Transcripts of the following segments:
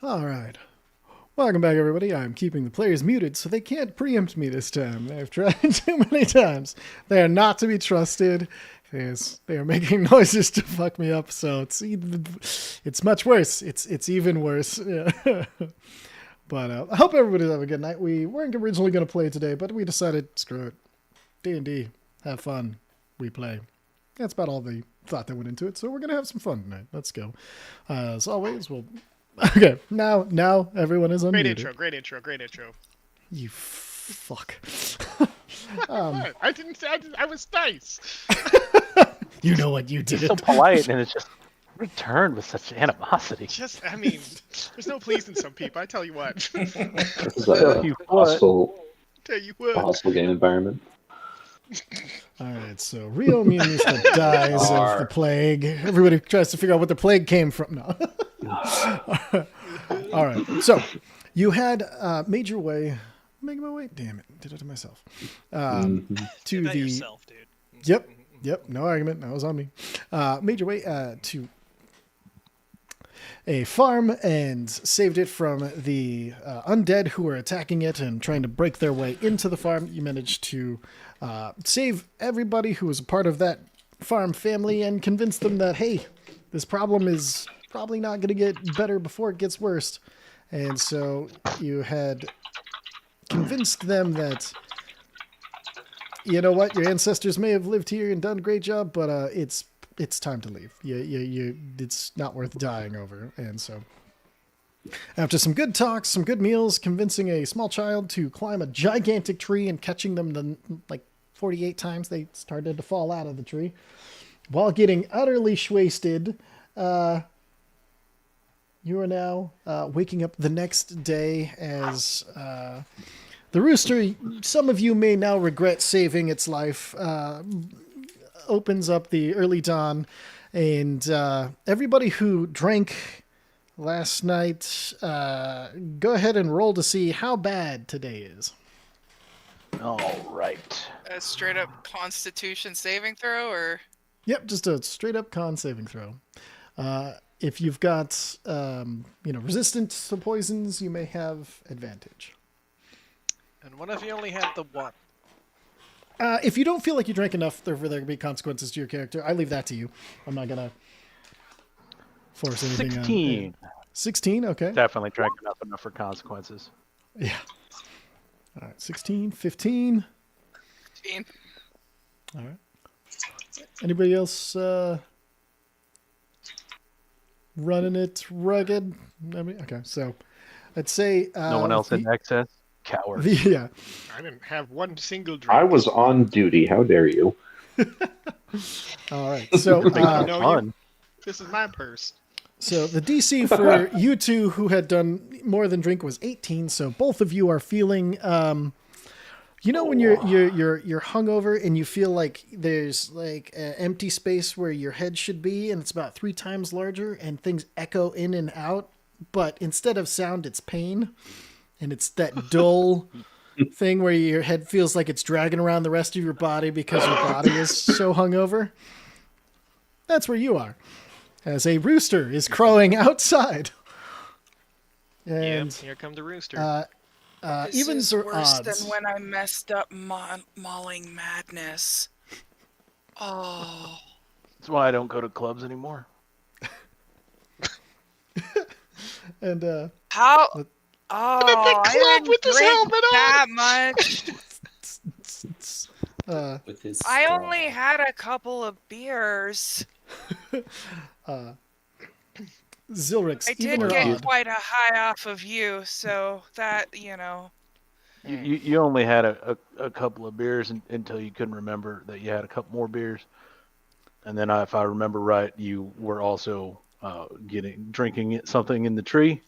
All right. Welcome back, everybody. I'm keeping the players muted so they can't preempt me this time. They've tried too many times. They are not to be trusted. They are making noises to fuck me up, so it's much worse. It's even worse. Yeah. But I hope everybody's having a good night. We weren't originally going to play today, but we decided, screw it. D&D. Have fun. We play. That's about all the thought that went into it, so we're going to have some fun tonight. Let's go. As always, we'll... Okay, now everyone is Great unmuted. intro, great intro, great intro. You fuck. What? I was nice. You know what you He's did. so polite, and it's just returned with such animosity. I mean, there's no pleasing some people, I tell you what. This is Tell a you what. Tell you what. hostile game environment. Alright, so Rio means the dies of the plague. Everybody tries to figure out what the plague came from. No. Alright, so you had made your way. Making my way? Damn it. Did it to myself. To That the. yourself, dude. Yep, no argument. That was on me. Made your way to a farm and saved it from the undead who were attacking it and trying to break their way into the farm. You managed to save everybody who was a part of that farm family and convince them that, hey, this problem is probably not going to get better before it gets worse. And so you had convinced them that, you know what, your ancestors may have lived here and done a great job, but it's time to leave. It's not worth dying over. And so, after some good talks, some good meals, convincing a small child to climb a gigantic tree and catching them like 48 times, they started to fall out of the tree while getting utterly wasted. You are now waking up the next day as the rooster, some of you may now regret saving its life, opens up the early dawn, and everybody who drank last night, go ahead and roll to see how bad today is. All right. A straight up Constitution saving throw, or Yep, just a straight up con saving throw. If you've got resistant to poisons, you may have advantage. And what if you only had the one? If you don't feel like you drank enough, there to be consequences to your character. I leave that to you. I'm not gonna force anything. 16. 16, okay. Definitely drank enough for consequences. Yeah. All right, 16, 15. 15. All right. Anybody else running it rugged? I mean, okay, so I'd say No one else in excess? Coward. Yeah. I didn't have one single drink. I was on duty. How dare you? All right. So know Fun. This is my purse. So the DC for you two who had done more than drink was 18. So both of you are feeling, when you're hungover and you feel like there's like an empty space where your head should be, and it's about 3 times larger, and things echo in and out. But instead of sound, it's pain, and it's that dull thing where your head feels like it's dragging around the rest of your body because your body is so hungover. That's where you are. As a rooster is crowing outside. And Here come the rooster. This evens is or worse odds? than when I messed up mauling madness. Oh, That's why I don't go to clubs anymore. And how? Let- Oh, club I didn't with his drink helmet on. that much. With his I straw. only had a couple of beers. Zilrix, I even did or get odd? quite a high off of you, so that, You only had a couple of beers until you couldn't remember that you had a couple more beers. And then if I remember right, you were also drinking something in the tree.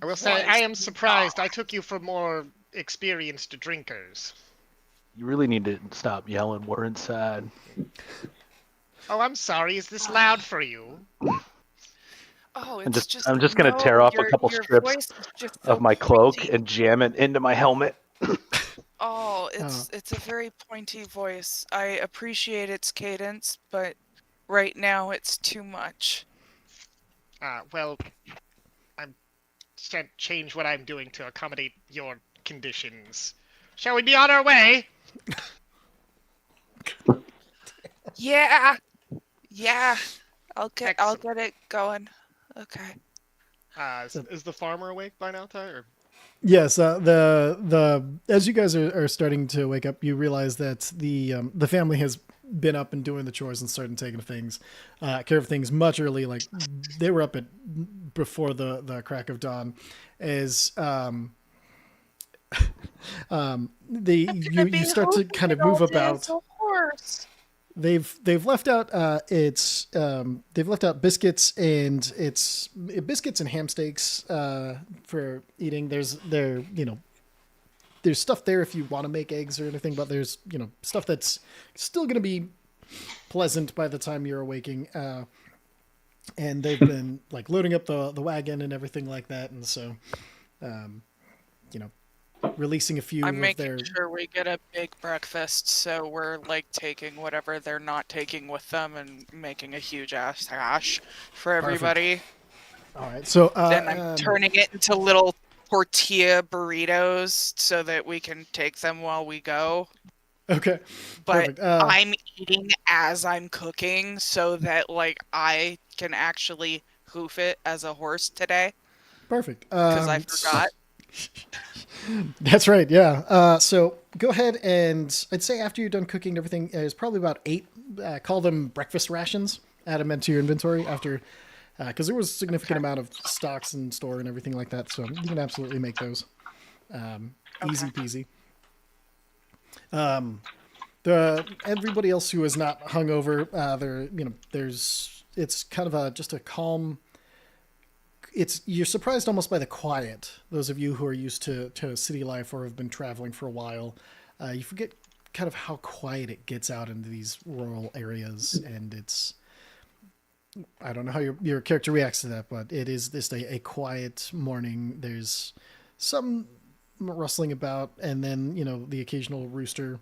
I will say, I am surprised. I took you for more experienced drinkers. You really need to stop yelling. We're inside. Oh, I'm sorry. Is this loud for you? Oh, And it's I'm just gonna tear off a couple your strips voice is just of so my cloak pointy. and jam it into my helmet. Oh, it's a very pointy voice. I appreciate its cadence, but right now it's too much. Well, I can't change what I'm doing to accommodate your conditions. Shall we be on our way? Yeah. Yeah. I'll get Excellent. it going. Okay. Is the farmer awake by now, Ty? Or... Yes, the as you guys are starting to wake up, you realize that the family has been up and doing the chores and starting taking care of things much early. Like they were up at before the crack of dawn, as you start to kind of move about. They've left out they've left out biscuits and it's biscuits and ham steaks for eating. There's stuff there if you want to make eggs or anything, but there's stuff that's still going to be pleasant by the time you're awaking. And they've been like loading up the wagon and everything like that, and so releasing a few I'm of making their sure we get a big breakfast, so we're like taking whatever they're not taking with them and making a huge ass hash for everybody. All right, so Then I'm turning it into little tortilla burritos so that we can take them while we go. okay, But perfect. I'm eating as I'm cooking so that like I can actually hoof it as a horse today Perfect. because I forgot. That's right. Yeah. So go ahead and I'd say after you're done cooking and everything, there's probably about 8. Call them breakfast rations. Add them into your inventory after, because there was a significant amount of stocks in store and everything like that. So you can absolutely make those. Easy peasy. The everybody else who is not hungover, it's kind of just a calm. You're surprised almost by the quiet. Those of you who are used to city life or have been traveling for a while, you forget kind of how quiet it gets out into these rural areas, and it's. I don't know how your character reacts to that, but it is just a quiet morning. There's some rustling about, and then the occasional rooster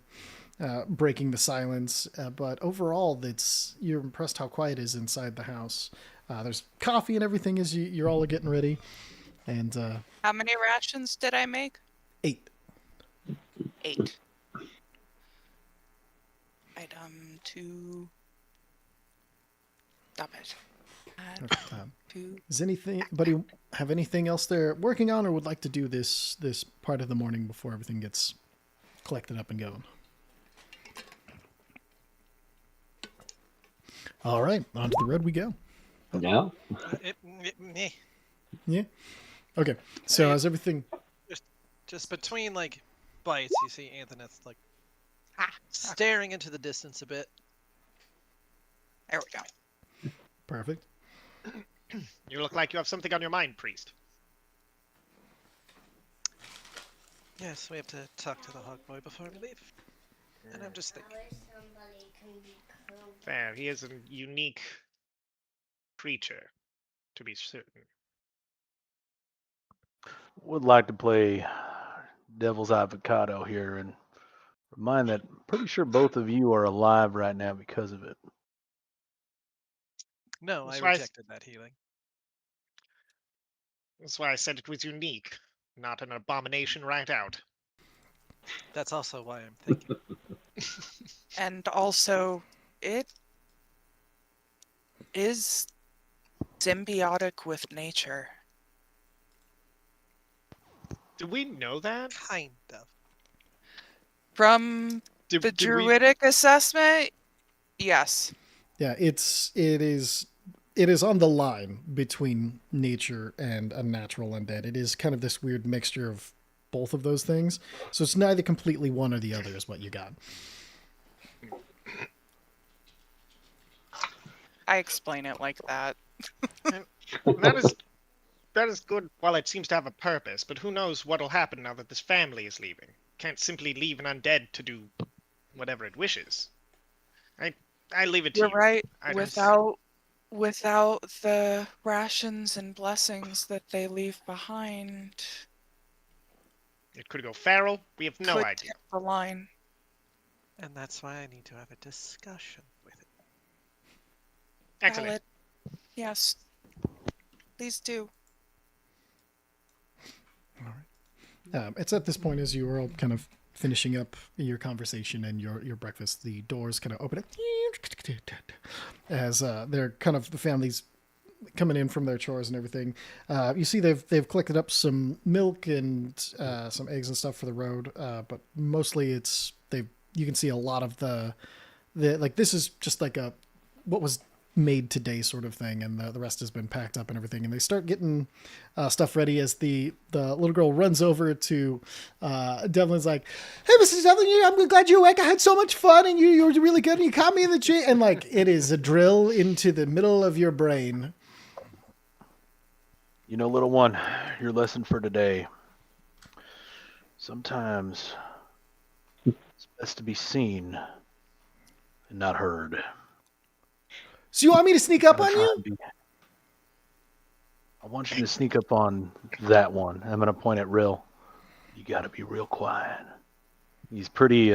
breaking the silence. But overall, you're impressed how quiet it is inside the house. There's coffee and everything as you're all getting ready. And How many rations did I make? 8. 8. Item 2. Stop it. Add 2. Does anybody have anything else they're working on or would like to do this part of the morning before everything gets collected up and going? All right, onto the road we go. No. Meh. Yeah. Okay. So as everything. Just between like bites, you see Anthony's like staring into the distance a bit. There we go. Perfect. You look like you have something on your mind, priest. Yes, we have to talk to the hog boy before we leave. And I'm just thinking. Fair. He is a unique creature, to be certain. Would like to play devil's avocado here and remind that I'm pretty sure both of you are alive right now because of it. No, I That's why rejected that healing. That's why I said it was unique, not an abomination right out. That's also why I'm thinking. And also, it is symbiotic with nature. Do we know that? Kind of. From the Did we... druidic assessment, yes. Yeah, it is on the line between nature and a natural undead. It is kind of this weird mixture of both of those things. So it's neither completely one or the other is what you got. I explain it like that. That is good while it seems to have a purpose, but who knows what'll happen now that this family is leaving. Can't simply leave an undead to do whatever it wishes. I leave it to You're you. right. I Without the rations and blessings that they leave behind, It could go feral. We have no could idea. tip the line. And that's why I need to have a discussion with it. Excellent. Valid. Yes. Please do. It's at this point, as you are all kind of finishing up your conversation and your breakfast, the doors kind of open up as they're kind of the families coming in from their chores and everything. You see they've collected up some milk and some eggs and stuff for the road, but mostly it's you can see a lot of the like this is just like a what was made today sort of thing, and the rest has been packed up and everything, and they start getting stuff ready as the little girl runs over to Devlin's like, hey Mrs. Devlin, I'm glad you're awake. I had so much fun and you were really good and you caught me in the tree, and like it is a drill into the middle of your brain. You know, little one, your lesson for today. Sometimes it's best to be seen and not heard. So you want me to sneak up on you? I want you to sneak up on that one. I'm going to point at Rill. You got to be real quiet. He's pretty,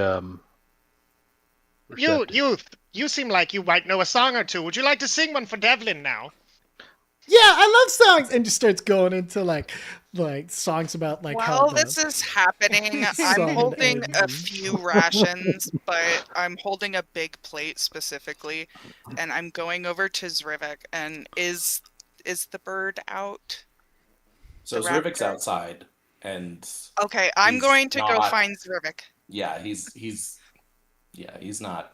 receptive. You seem like you might know a song or two. Would you like to sing one for Devlin now? Yeah, I love songs, and just starts going into like songs about like how While this is happening, Son I'm holding a and- few rations, but I'm holding a big plate specifically, and I'm going over to Zrivik. And is the bird out? So The Zrivik's raptor? outside, and Okay, I'm He's going to go not- find Zrivik. yeah, he's not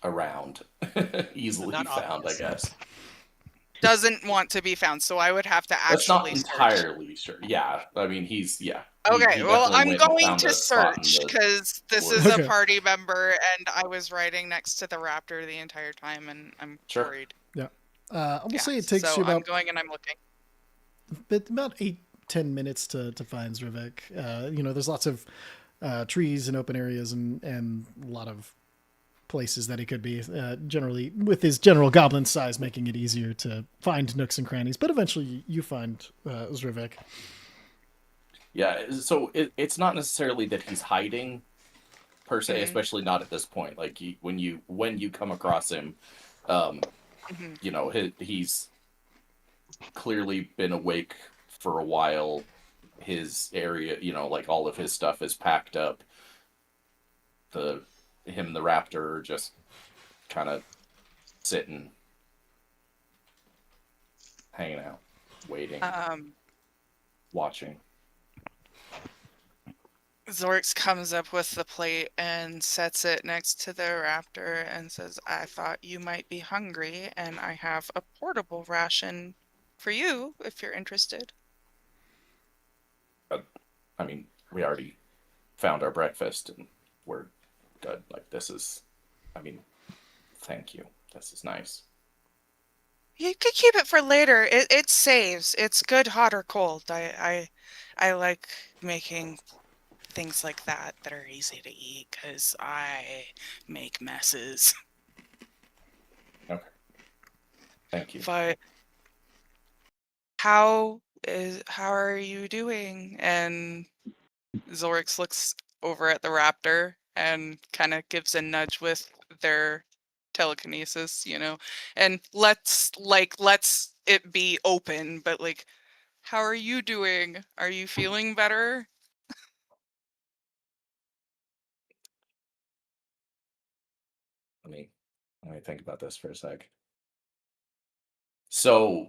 around, easily Not found, obvious. I guess. Doesn't want to be found, so I would have to That's not actually search. entirely sure. Yeah, I mean He Okay, well, definitely I'm went and going found to a spot in search the because this woods. is Okay. a party member, and I was riding next to the raptor the entire time, and I'm Sure. worried. we'll Yeah, say it takes so you I'm about going and I'm looking. about 8-10 minutes to find Zrivik. There's lots of trees and open areas and a lot of places that he could be, generally with his general goblin size making it easier to find nooks and crannies, but eventually you find Zrivik. Yeah, so it's not necessarily that he's hiding per se, Mhm. especially not at this point. Like when you come across him, Mhm. he's clearly been awake for a while. His area, like all of his stuff is packed up. Him and the raptor are just kind of sitting, hanging out, waiting, watching. Zorix comes up with the plate and sets it next to the raptor and says, I thought you might be hungry, and I have a portable ration for you if you're interested. I mean, we already found our breakfast and we're good. Like thank you. This is nice. You could keep it for later. It saves. It's good hot or cold. I like making things like that are easy to eat because I make messes. Okay. Thank you. But how are you doing? And Zorix looks over at the raptor and kind of gives a nudge with their telekinesis, and let's it be open, but like, how are you doing? Are you feeling better? Let me think about this for a sec. So,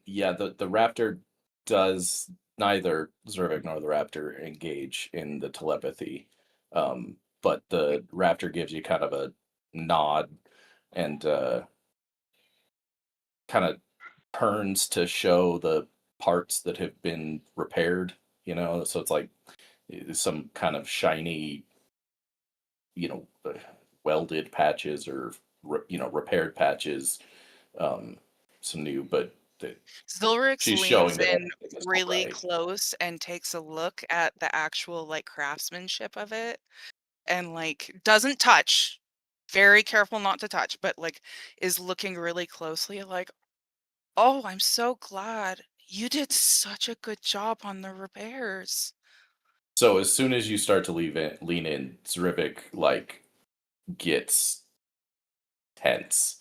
yeah, the raptor does neither Zervik nor the raptor engage in the telepathy, but the raptor gives you kind of a nod and kind of turns to show the parts that have been repaired. So it's like some kind of shiny, welded patches or repaired patches, some new, but Zilrix she's showing leans that in everything is really alright. close and takes a look at the actual like craftsmanship of it, and like doesn't touch, very careful not to touch, but like is looking really closely like, oh, I'm so glad you did such a good job on the repairs. So as soon as you start to lean in, Zrivik like gets tense,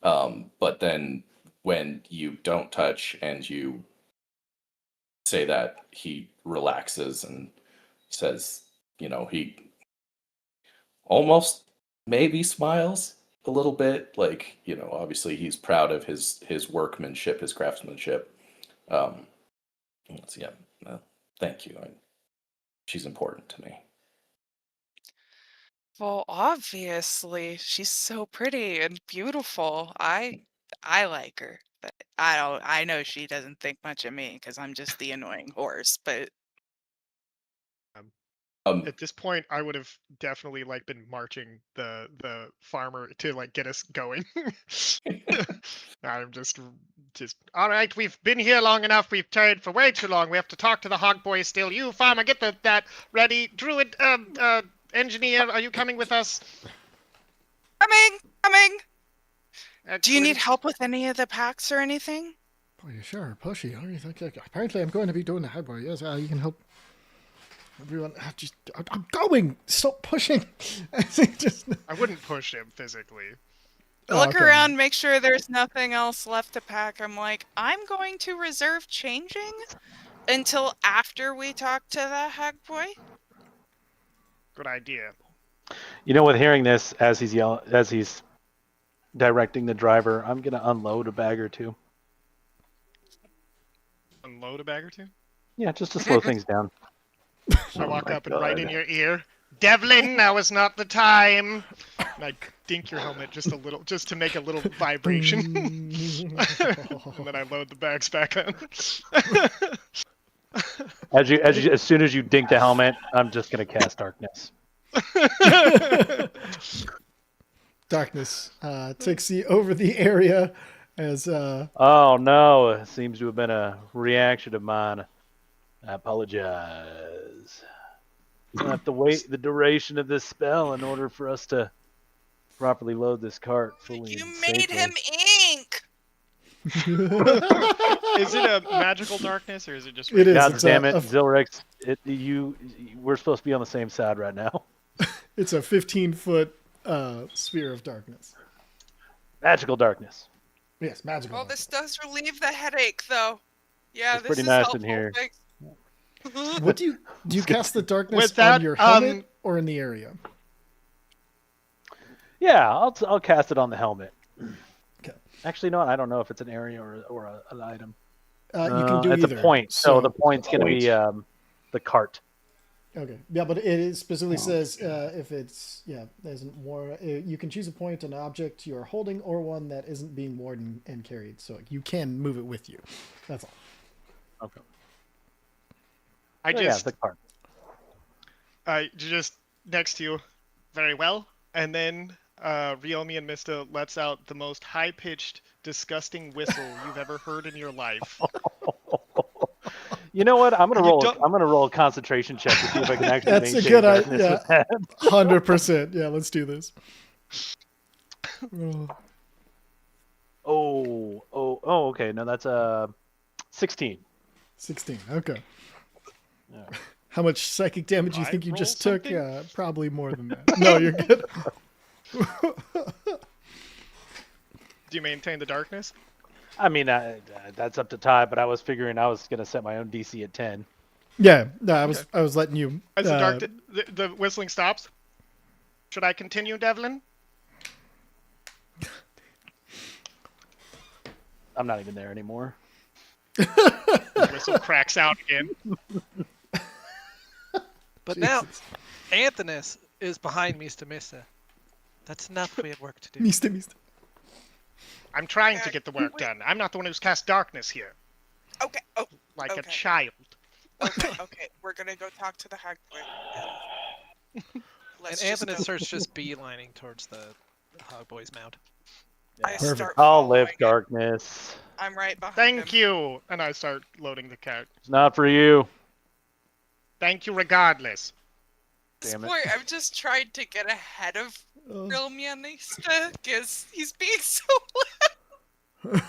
but then when you don't touch and you say that, he relaxes and says, he almost maybe smiles a little bit, like, obviously he's proud of his workmanship, his craftsmanship. Yeah, thank you. She's important to me. Well, obviously, she's so pretty and beautiful. I like her, but I know she doesn't think much of me because I'm just the annoying horse, but At this point, I would have definitely been marching the farmer to get us going. I'm just all right. We've been here long enough. We've tarried for way too long. We have to talk to the hog boy still. You farmer, get that ready. Druid, engineer, are you coming with us? coming. Do you need Excellent. help with any of the packs or anything? Oh, you sure, pushy. How do you think? Apparently, I'm going to be doing the hard boy. Yes, you can help. Everyone, I'm going. Stop pushing. I wouldn't push him physically. Look okay. around, make sure there's nothing else left to pack. I'm like, I'm going to reserve changing until after we talk to the hag boy. Good idea. With hearing this as he's directing the driver, I'm gonna unload a bag or two. Unload a bag or two? Yeah, just to slow things down. I walk my up and right in God. your ear, Devlin, now is not the time. And I dink your helmet just a little, just to make a little vibration. And then I load the bags back on. As soon as you dink the helmet, I'm just gonna cast darkness. Darkness takes you over the area as Oh no, it seems to have been a reaction of mine. I apologize. We'll have to wait the duration of this spell in order for us to properly load this cart fully. You and made safely. him ink. Is it a magical darkness or is it just? It is. God It's damn a- it, Zilrex! We're supposed to be on the same side right now. it's a 15-foot sphere of darkness. Magical darkness. Yes, magical. Well, this does relieve the headache, though. Yeah, It's this pretty is nice helpful. in here. Thanks. What do you cast the darkness With that, on your helmet or in the area? Yeah, I'll cast it on the helmet. Okay. Actually, no, I don't know if it's an area or an item. You can do it's either. a point, so the point's going to Point. be the cart. Okay. Yeah, but it specifically says if it's isn't worn. You can choose a point, an object you're holding, or one that isn't being worn and carried. So you can move it with you. That's all. Okay. I So, just, the cart. just next to you, very well. And then Riomi and Mista lets out the most high-pitched, disgusting whistle you've ever heard in your life. You know what? I'm gonna You roll. don't- I'm gonna roll a concentration check to see if I can actually That's a maintain good darkness idea. with that. 100%. Yeah, let's do this. Okay. No, that's 16. 16. Okay. Yeah. How much psychic damage do you I think you roll just took? something? Probably more than that. No, you're good. Do you maintain the darkness? I mean, that's up to Ty, but I was figuring I was gonna set my own DC at 10. Yeah, no, I was letting you. As the whistling stops, should I continue, Devlin? I'm not even there anymore. The whistle cracks out again. But now, Anthonus is behind Mista Mista. That's enough. We have work to do. Mista. I'm trying to get the work done. I'm not the one who's cast darkness here, Okay. Oh, like a Okay. child. okay. We're gonna go talk to the hag boy. And Let's just Anthonus go. starts just beelining towards the Hog Boy's mount. I Perfect. start I'll following lift it. darkness. I'm right behind Thank him. you. And I start loading the cart. It's not for you. Thank you regardless. Damn it. Boy, I'm just trying to get ahead of Oh. Realmianista because he's being so loud.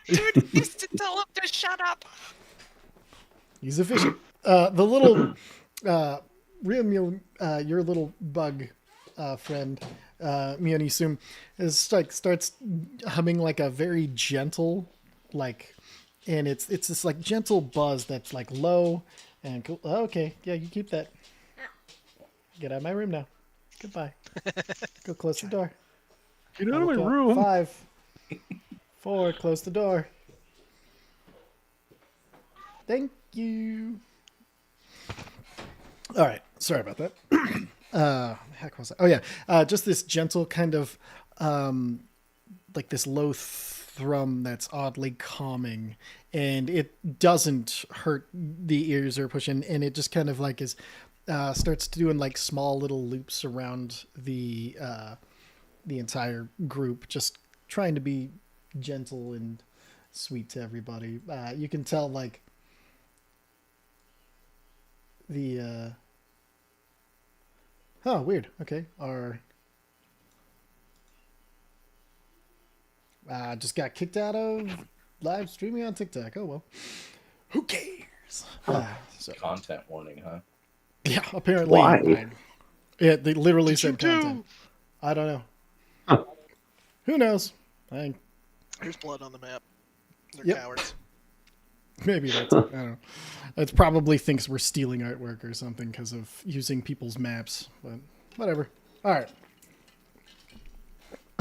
Dude needs to tell him to shut up. He's efficient. The little Real your little bug friend, Mione Sum, is like starts humming like a very gentle, like, and it's this like gentle buzz that's like low and cool. Oh, okay, yeah, you keep that. Get out of my room now. Goodbye. Go close the door. Get out I of will my count room. 5, 4, close the door. Thank you. All right, sorry about that. Heck was that? Oh yeah, just this gentle kind of, like this low thrum that's oddly calming, and it doesn't hurt the ears or push in, and it just kind of like is, starts doing like small little loops around the entire group, just trying to be gentle and sweet to everybody. You can tell like the oh, weird. Okay, our just got kicked out of live streaming on TikTok. Oh well, who cares? So Content warning, huh? yeah, apparently. Why? Yeah, they literally Did you said content. I don't know. Huh. Who knows? I There's blood on the map. They're Yep. cowards. maybe that's I don't know. It probably thinks we're stealing artwork or something because of using people's maps, but whatever. All right.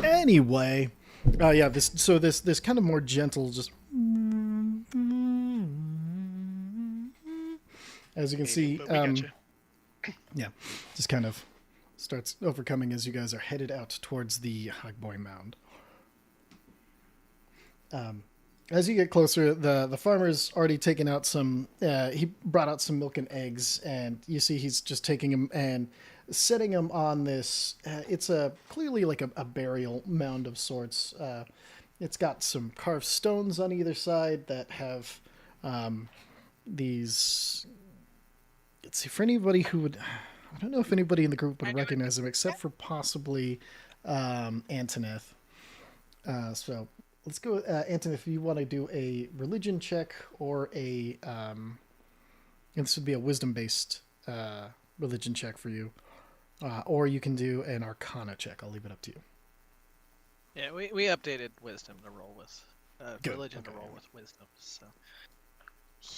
Anyway, yeah, this kind of more gentle, just as you can see, But we gotcha. yeah, just kind of starts overcoming as you guys are headed out towards the Hogboy Mound. As you get closer, the farmer's already taken out some. He brought out some milk and eggs, and you see he's just taking them and setting them on this. It's clearly like a burial mound of sorts. It's got some carved stones on either side that have these. Let's see, for anybody who would, I don't know if anybody in the group would recognize them except for possibly Antoneth. So let's go, Antoneth, if you want to do a religion check or a, and this would be a wisdom-based religion check for you, or you can do an Arcana check. I'll leave it up to you. Yeah, we updated wisdom to roll with Good, religion to okay. roll with wisdom. So,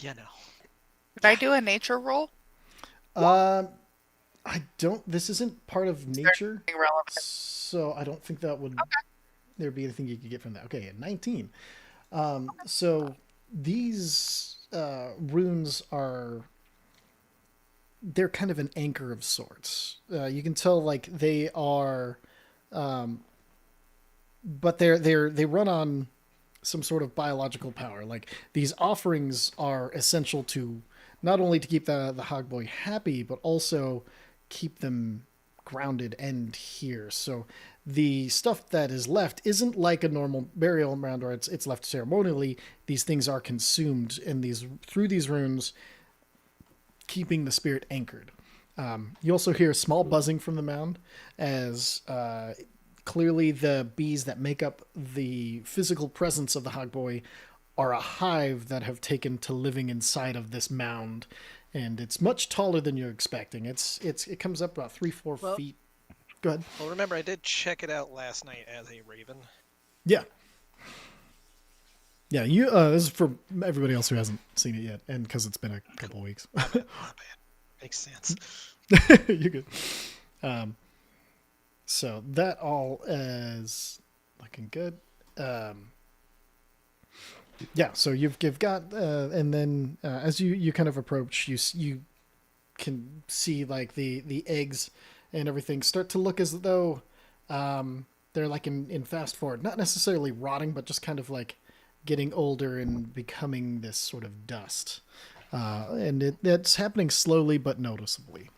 you know. Did I do a nature roll? I don't. This isn't part of nature, Irrelevant. so I don't think that would there'd be anything you could get from that. Okay, 19. So these runes they're kind of an anchor of sorts. You can tell like they are, but they run on some sort of biological power. Like these offerings are essential to not only to keep the Hogboy happy, but also keep them grounded and here. So the stuff that is left isn't like a normal burial mound where it's left ceremonially. These things are consumed in through these runes, keeping the spirit anchored. You also hear a small buzzing from the mound as clearly the bees that make up the physical presence of the Hogboy are a hive that have taken to living inside of this mound, and it's much taller than you're expecting. It comes up about 3-4 Well- feet. Go ahead. Well, remember, I did check it out last night as a raven. Yeah. Yeah, you. This is for everybody else who hasn't seen it yet, and because it's been a couple weeks. Not bad. Makes sense. You're good. So that all is looking good. Yeah, so you've got, and then as you kind of approach, you can see like the eggs and everything start to look as though they're like in fast forward, not necessarily rotting, but just kind of like getting older and becoming this sort of dust. And it's happening slowly but noticeably.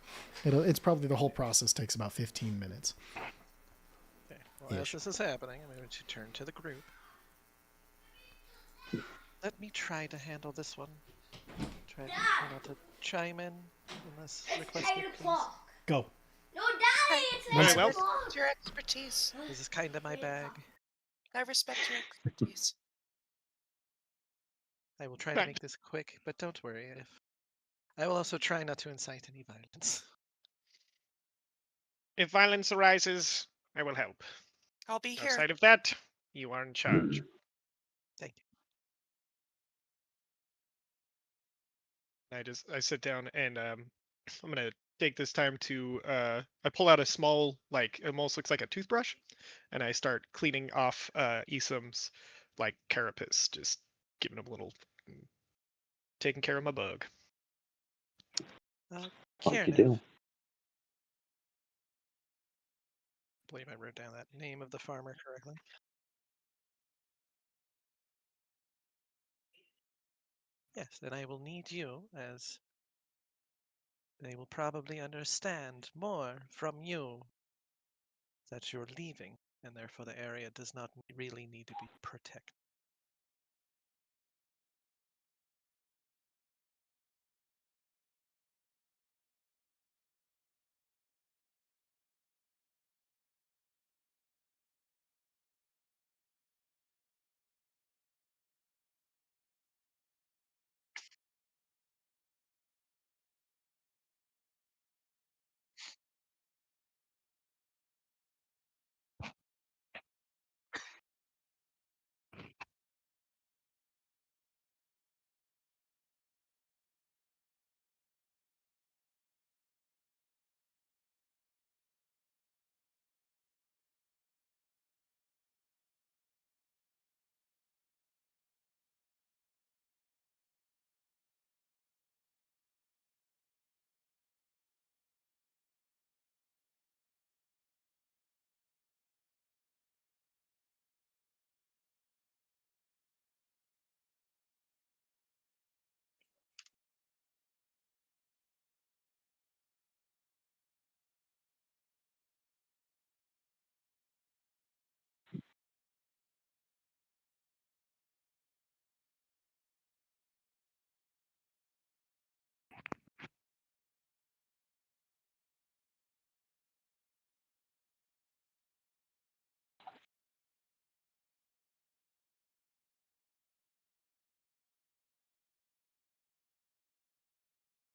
It's probably the whole process takes about 15 minutes. Okay. Well, as Ish. this is happening, I'm going to turn to the group. Let me try to handle this one. Try to chime in this request. Go. No, Daddy, it's Very 9 well. o'clock. Your expertise. This is kind of my bag. I respect your expertise. I will try to Back. make this quick, but don't worry. I will also try not to incite any violence. If violence arises, I will help. I'll be here. Outside of that, you are in charge. Thank you. I sit down and I'm gonna take this time to I pull out a small, like, it almost looks like a toothbrush, and I start cleaning off Isam's like carapace, just giving him a little, taking care of my bug. What'd you Kiernan, do? I believe I wrote down that name of the farmer correctly. Yes, and I will need you, as they will probably understand more from you that you're leaving, and therefore the area does not really need to be protected.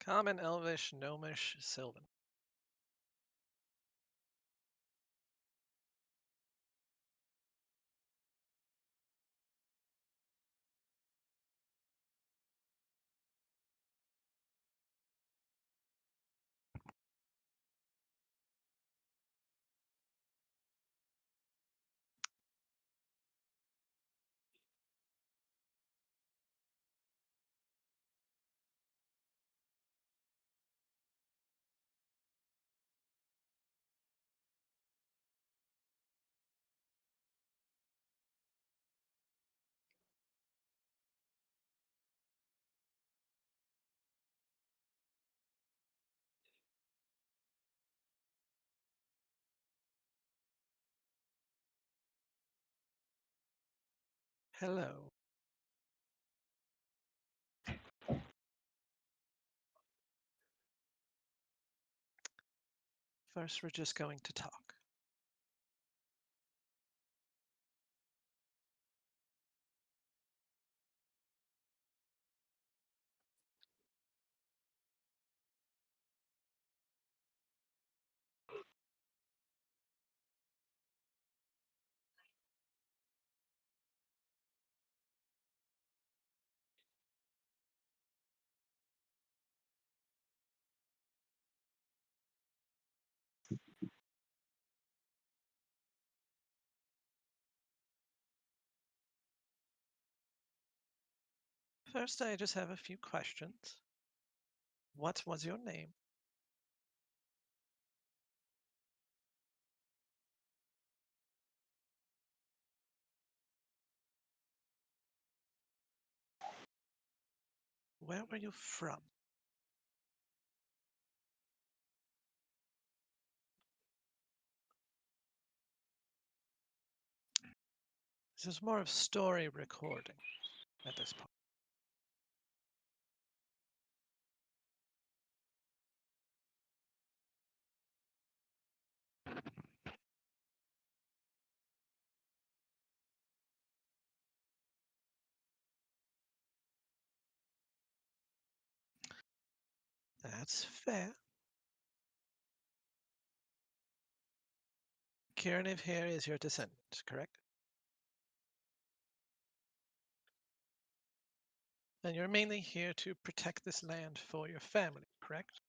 Common, Elvish, Gnomish, Sylvan. Hello. First, we're just going to talk. First, I just have a few questions. What was your name? Where were you from? This is more of story recording at this point. That's fair. Kirniv here is your descendant, correct? And you're mainly here to protect this land for your family, correct?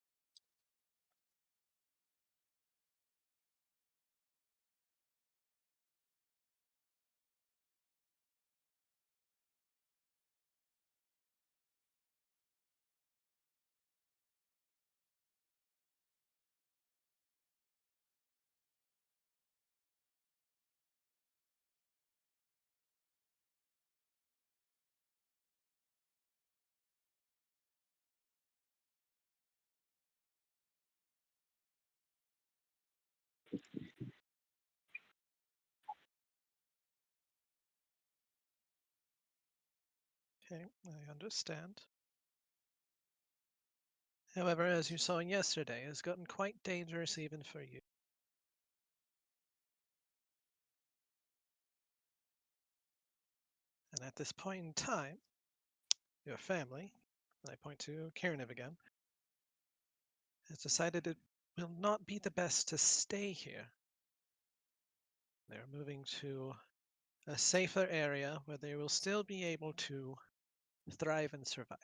Okay, I understand. However, as you saw yesterday, it's gotten quite dangerous even for you. And at this point in time, your family, and I point to Kirniv again, has decided it will not be the best to stay here. They're moving to a safer area where they will still be able to thrive and survive.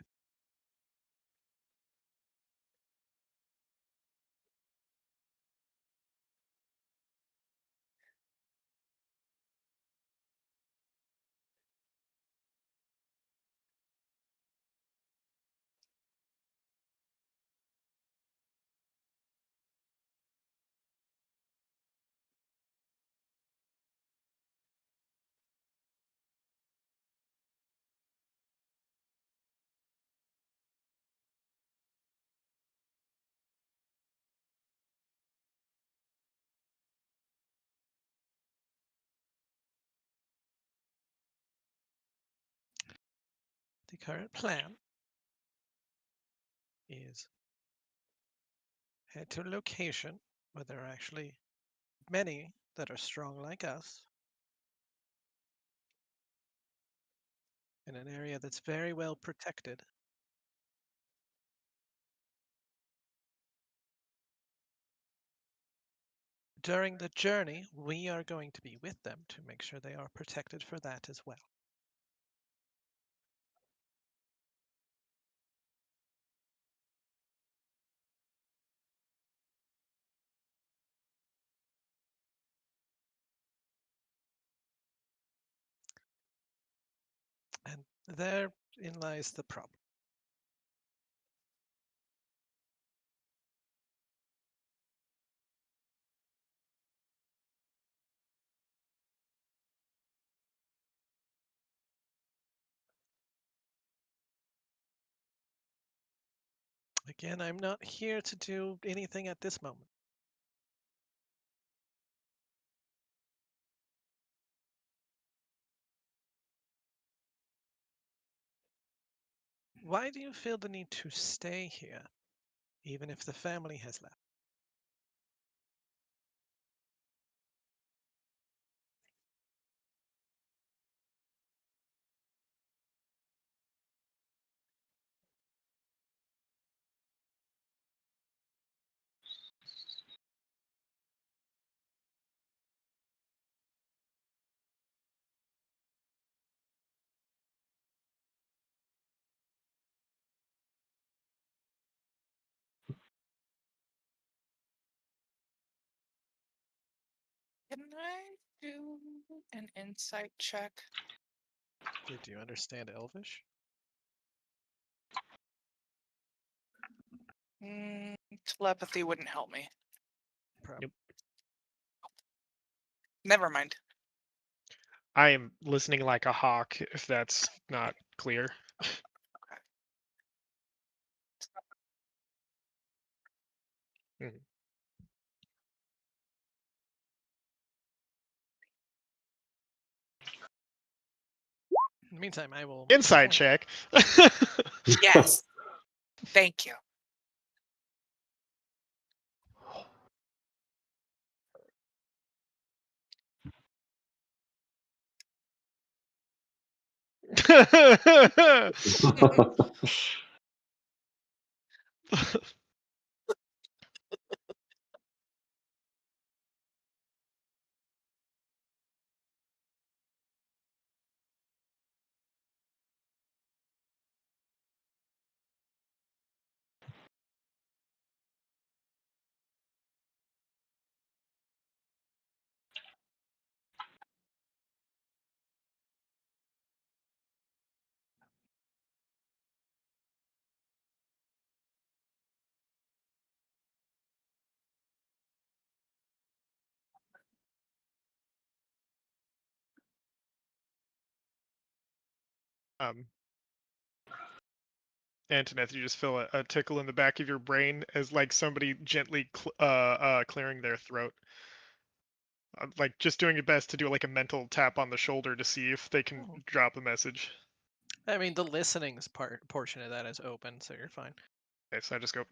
The current plan is head to a location where there are actually many that are strong like us in an area that's very well protected. During the journey, we are going to be with them to make sure they are protected for that as well. And therein lies the problem. Again, I'm not here to do anything at this moment. Why do you feel the need to stay here, even if the family has left? Can I do an insight check? Did you understand Elvish? Telepathy wouldn't help me. Probably. Never mind. I am listening like a hawk, if that's not clear. Mhm. In the meantime, I will Inside point- check. Yes. Thank you. Um, Antoinette, you just feel a tickle in the back of your brain as like somebody gently clearing their throat. Like just doing your best to do like a mental tap on the shoulder to see if they can Mhm. drop a message. I mean, the listening's portion of that is open, so you're fine. Okay, so I just go,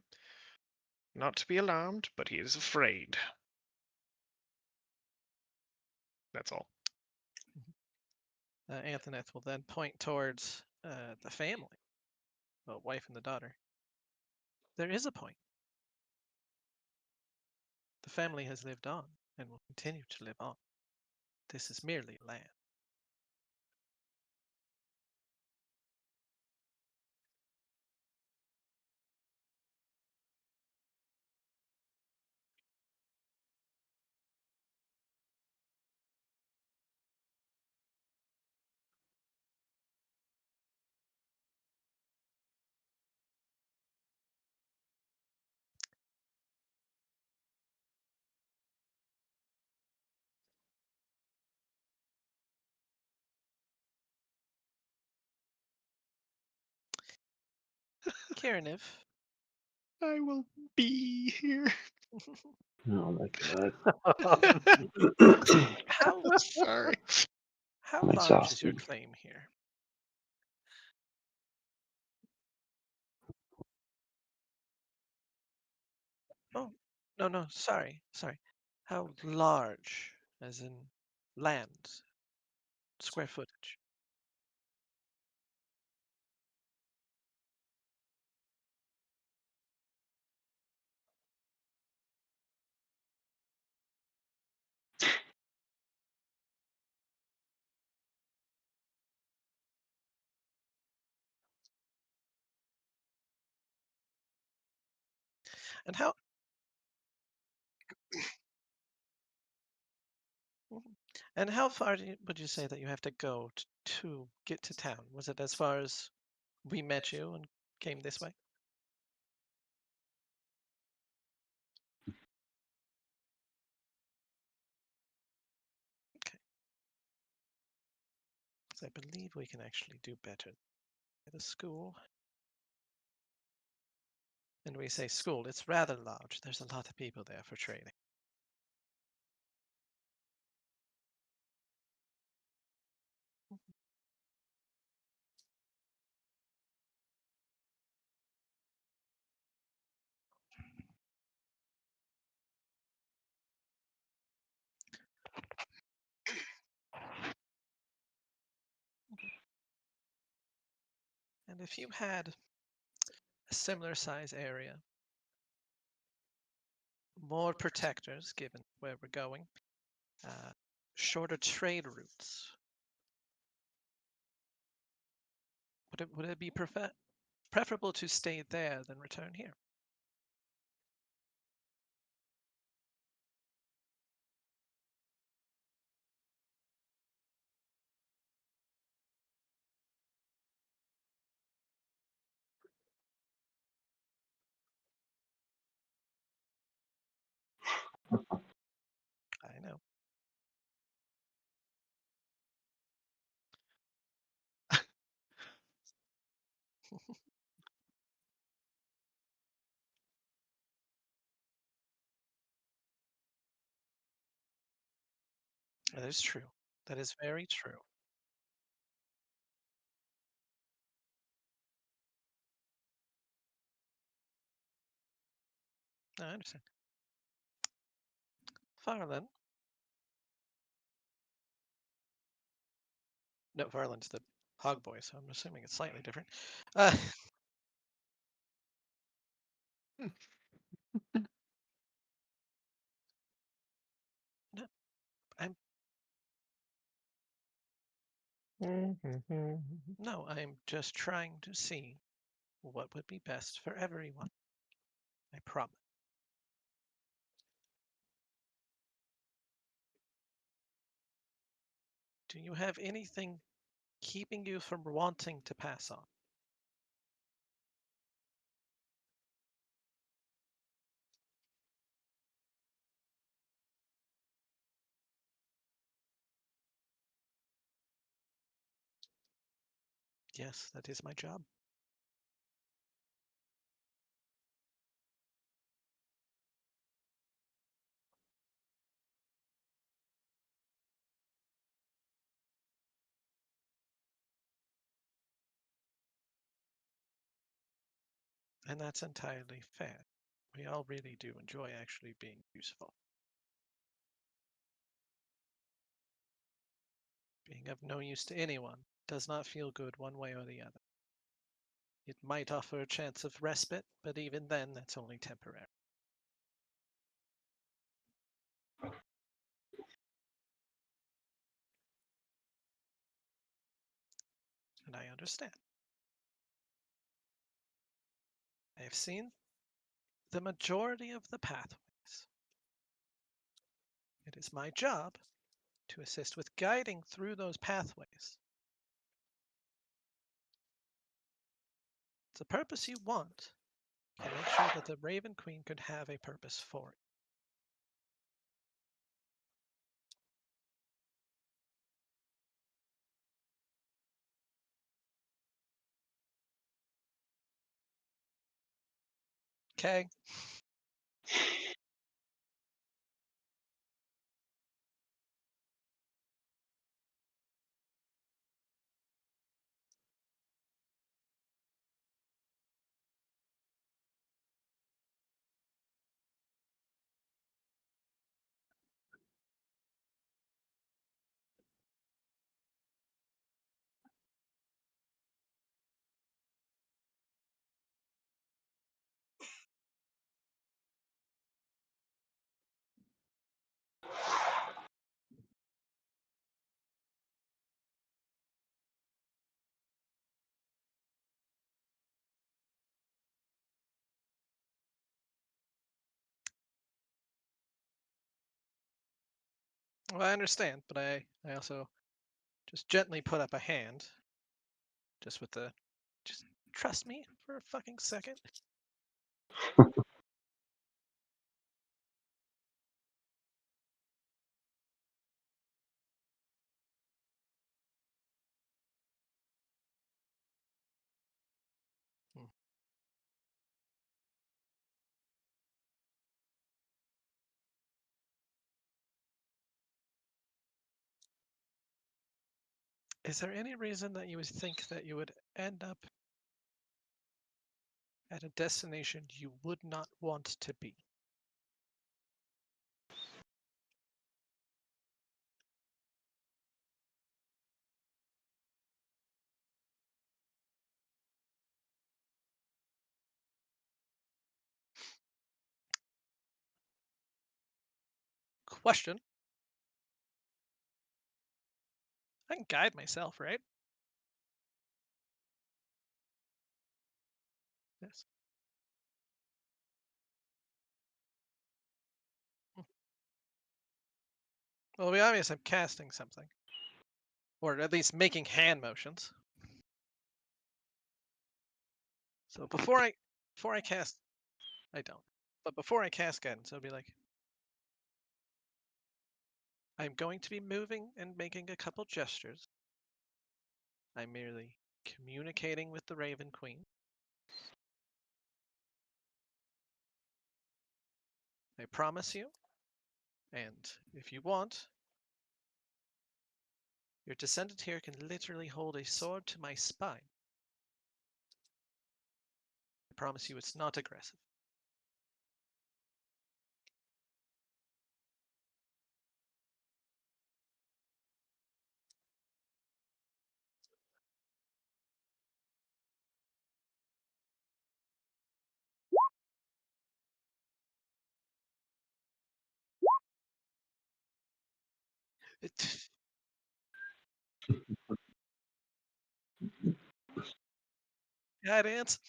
not to be alarmed, but he is afraid. That's all. Anthoneth will then point towards the family, the wife and the daughter. There is a point. The family has lived on and will continue to live on. This is merely land. Kiraniv. I will be here. Oh my god. How Sorry. how I'm large is your exhausted. claim here? Oh, no, sorry. How large, as in land, square footage? And how Mhm. And how far would you say that you have to go to get to town? Was it as far as we met you and came this way? Okay. 'Cause I believe we can actually do better at a school. And we say school, it's rather large. There's a lot of people there for training. And if you had a similar size area, more protectors, given where we're going, uh, shorter trade routes, would it be preferable to stay there than return here? I know. That is true. That is very true. No, I understand. Farland. No, Farland's the hog boy, so I'm assuming it's slightly different. Uh, no, I'm no, I'm just trying to see what would be best for everyone. I promise. Do you have anything keeping you from wanting to pass on? Yes, that is my job. And that's entirely fair. We all really do enjoy actually being useful. Being of no use to anyone does not feel good one way or the other. It might offer a chance of respite, but even then, that's only temporary. And I understand. I have seen the majority of the pathways. It is my job to assist with guiding through those pathways. It's a purpose you want. To make sure that the Raven Queen could have a purpose for it. Okay. Well, I understand, but I also just gently put up a hand. Just with the, just trust me for a fucking second. Is there any reason that you would think that you would end up at a destination you would not want to be? Question. I can guide myself, right? Yes. Well, to be obvious, I'm casting something. Or at least making hand motions. So before I cast, I don't. But before I cast guidance, I'll be like, I'm going to be moving and making a couple gestures. I'm merely communicating with the Raven Queen. I promise you, and if you want, your descendant here can literally hold a sword to my spine. I promise you it's not aggressive. Guidance.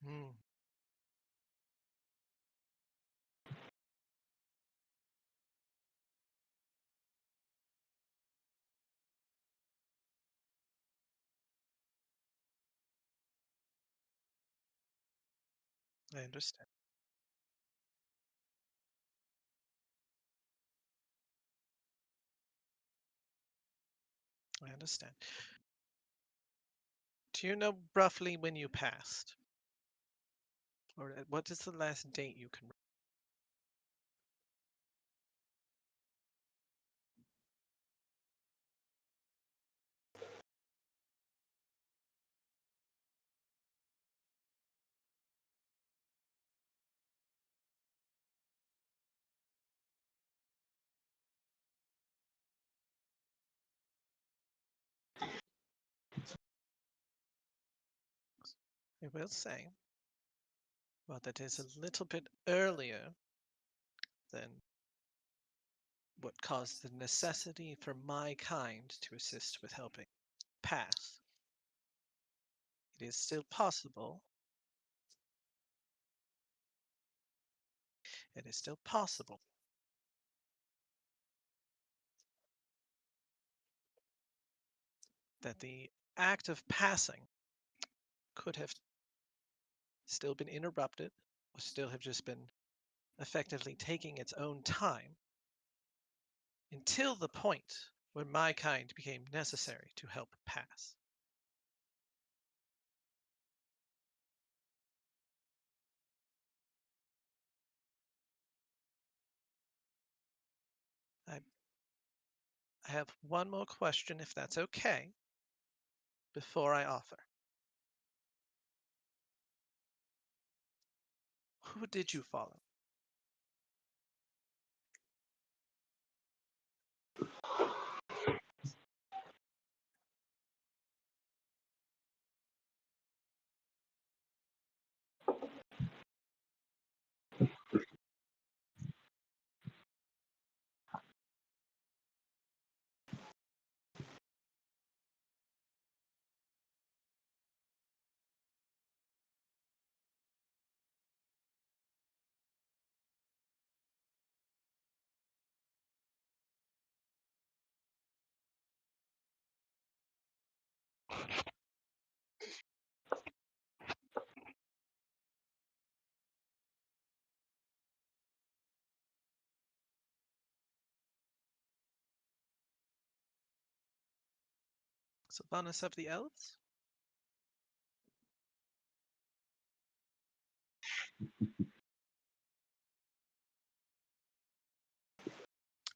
Hmm. I understand. I understand. Do you know roughly when you passed? Or what is the last date you can? I will say, well, that is a little bit earlier than what caused the necessity for my kind to assist with helping pass. It is still possible. It is still possible that the act of passing could have still been interrupted, or still have just been effectively taking its own time until the point where my kind became necessary to help pass. I have one more question, if that's okay, before I offer. Who did you follow? Sylvanas of the Elves?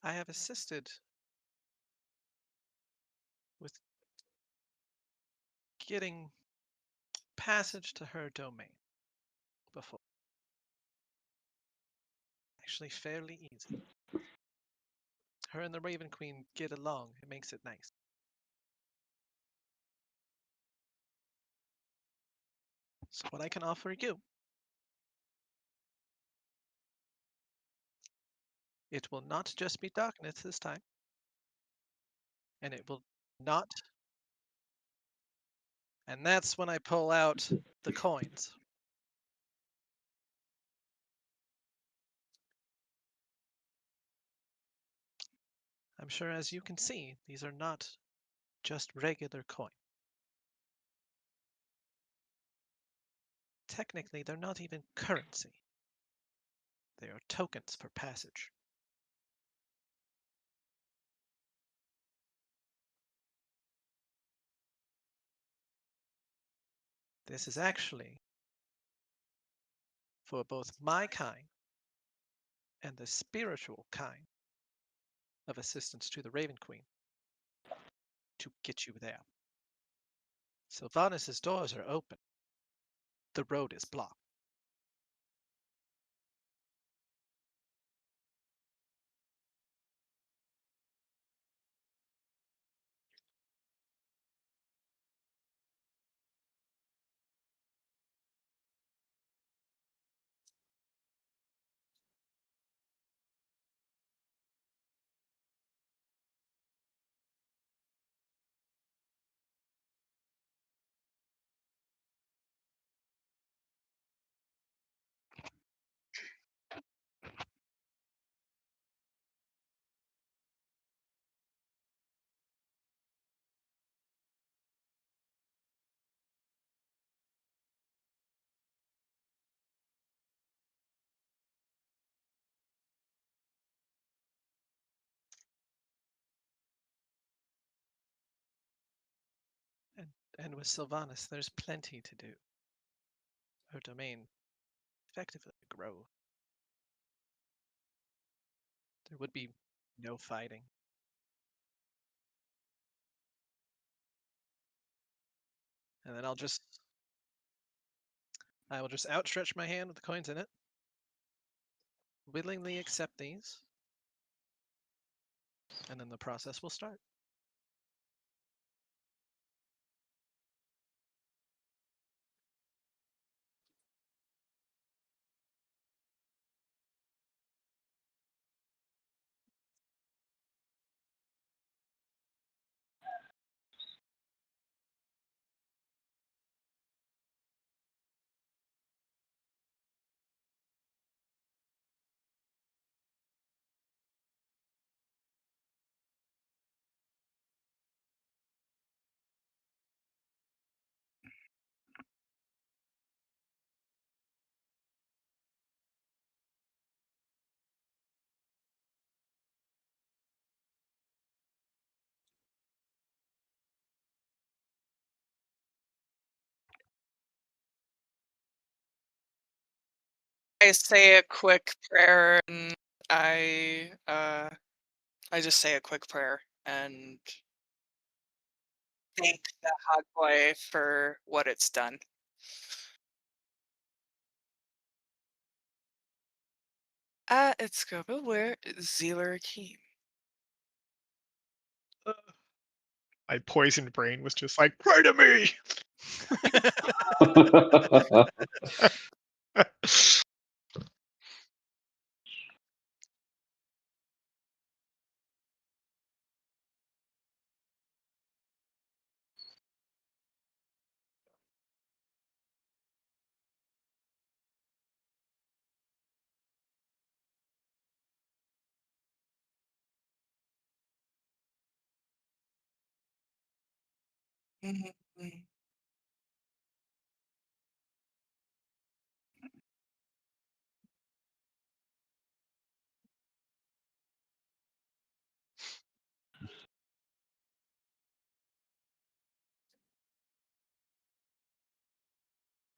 I have assisted with getting passage to her domain before. Actually, fairly easy. Her and the Raven Queen get along. It makes it nice. So what I can offer you, it will not just be darkness this time. And it will not. And that's when I pull out the coins. I'm sure as you can see, these are not just regular coin. Technically, they're not even currency. They are tokens for passage. This is actually for both my kind and the spiritual kind of assistance to the Raven Queen to get you there. Sylvanas' doors are open. The road is blocked. and with Sylvanas, there's plenty to do. Her domain effectively grow. There would be no fighting. And then I will just outstretch my hand with the coins in it. Willingly accept these. And then the process will start. I say a quick prayer and I just say a quick prayer and thank the Hogboy for what it's done. It's where Zealer Akeem. My poisoned brain was just like, pray to me. Mhm.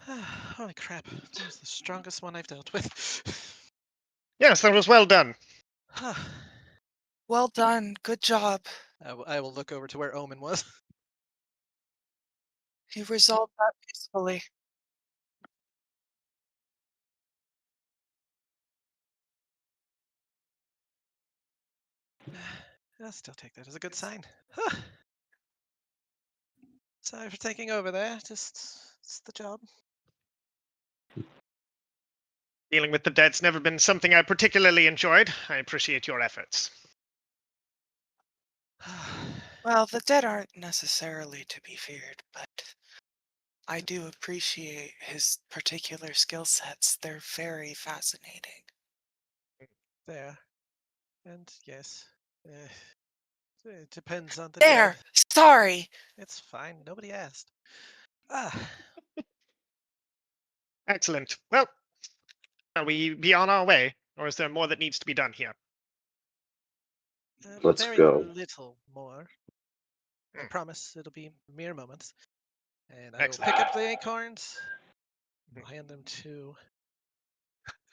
Holy crap. That was the strongest one I've dealt with. Yes, that was well done. Well done. Good job. I will look over to where Omen was. You resolved that peacefully. I'll still take that as a good sign. Sorry for taking over there. Just, it's the job. Dealing with the dead's never been something I particularly enjoyed. I appreciate your efforts. Well, the dead aren't necessarily to be feared, but I do appreciate his particular skill sets. They're very fascinating. There. And yes. It depends on the There! dead. Sorry! It's fine. Nobody asked. Ah. Excellent. Well, shall we be on our way, or is there more that needs to be done here? Let's Very go. little more. I promise it'll be mere moments. And I will Excellent. pick up the acorns. I'll hand them to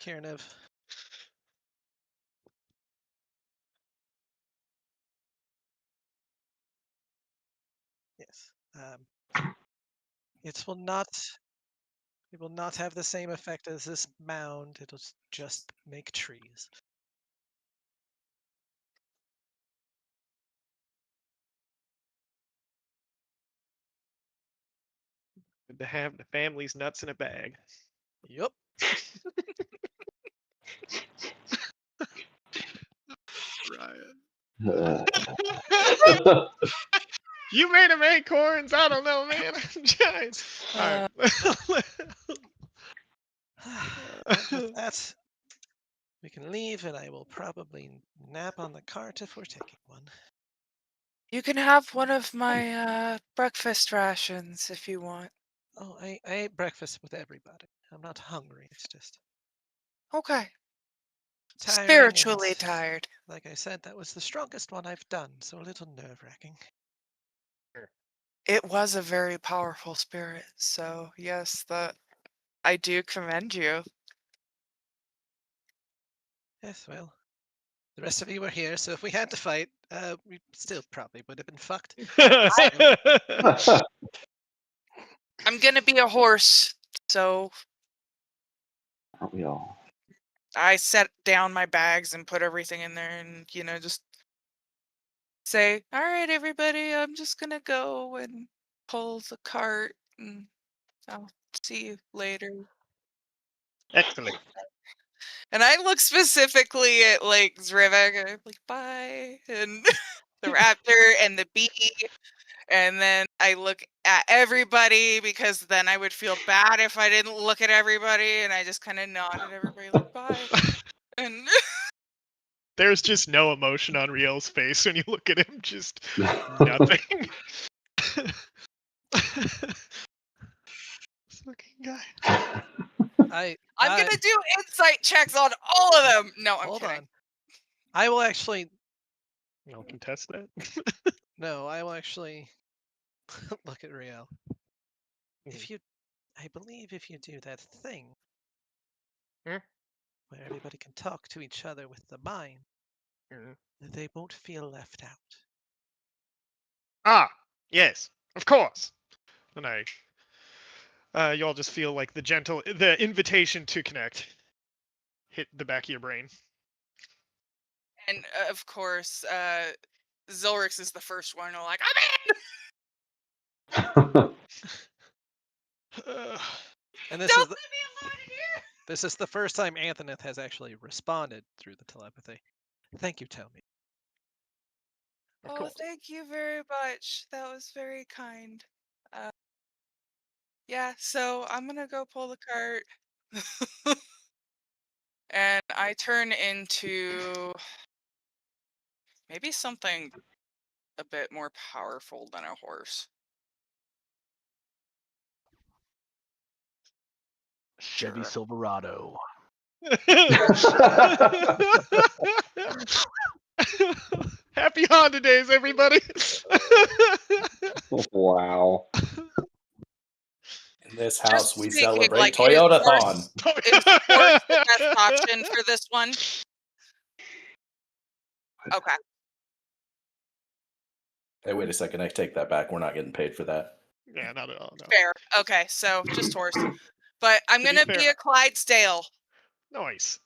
Kiernev. Yes. It will not have the same effect as this mound. It'll just make trees. Good to have the family's nuts in a bag. Yup. Uh, You made them acorns. I don't know, man. Giants. All right. And with that, we can leave, and I will probably nap on the cart if we're taking one. You can have one of my breakfast rations if you want. Oh, I ate breakfast with everybody. I'm not hungry. It's just Okay. tiring. Spiritually and, tired. Like I said, that was the strongest one I've done, so a little nerve-wracking. It was a very powerful spirit, so yes, that I do commend you. Yes, well, the rest of you were here, so if we had to fight, we still probably would have been fucked. I'm gonna be a horse, so Aren't we all? I set down my bags and put everything in there and, just say, all right, everybody, I'm just gonna go and pull the cart and I'll see you later. Excellent. And I look specifically at like Zrivek and I'm like, bye. And the raptor and the bee. And then I look at everybody because then I would feel bad if I didn't look at everybody. And I just kind of nod at everybody like, bye. And There's just no emotion on Riel's face when you look at him. Just nothing. This looking guy. I'm I'm going to do insight checks on all of them. No, I'm hold kidding. on. I will actually. You don't contest that. No, I will actually look at Riel. I believe if you do that thing Hmm? where everybody can talk to each other with the mind, Mhm. they won't feel left out. Ah, yes, of course. And you all just feel like the invitation to connect hit the back of your brain. And of course, Zilrix is the first one. Like, And I'm this in! is Don't let me alone in here! this is the first time Anthoneth has actually responded through the telepathy. Thank you, Tomy. Of Oh, course. thank you very much. That was very kind. Yeah, so I'm gonna go pull the cart. And I turn into maybe something a bit more powerful than a horse. Chevy Sure. Silverado. Happy Honda days, everybody. Wow. In this Just house, we speaking, celebrate like, Toyota horse- Thon. Is horse the best option for this one? Okay. Hey, wait a second. I take that back. We're not getting paid for that. Yeah, not at all. No. Fair. Okay, so just horse. But I'm To be gonna be fair- a Clydesdale. Nice.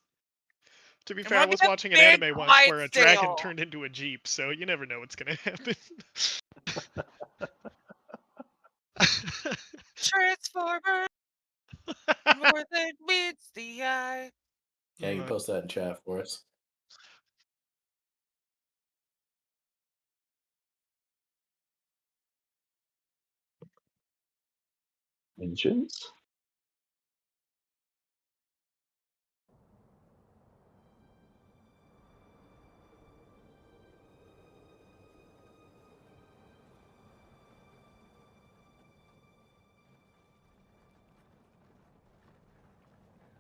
To be And fair, we're I was gonna watching an big anime once where a dragon Clydesdale. turned into a jeep, so you never know what's gonna happen. Transformer. More than meets the eye. Yeah, you can post that in chat for us. Engines?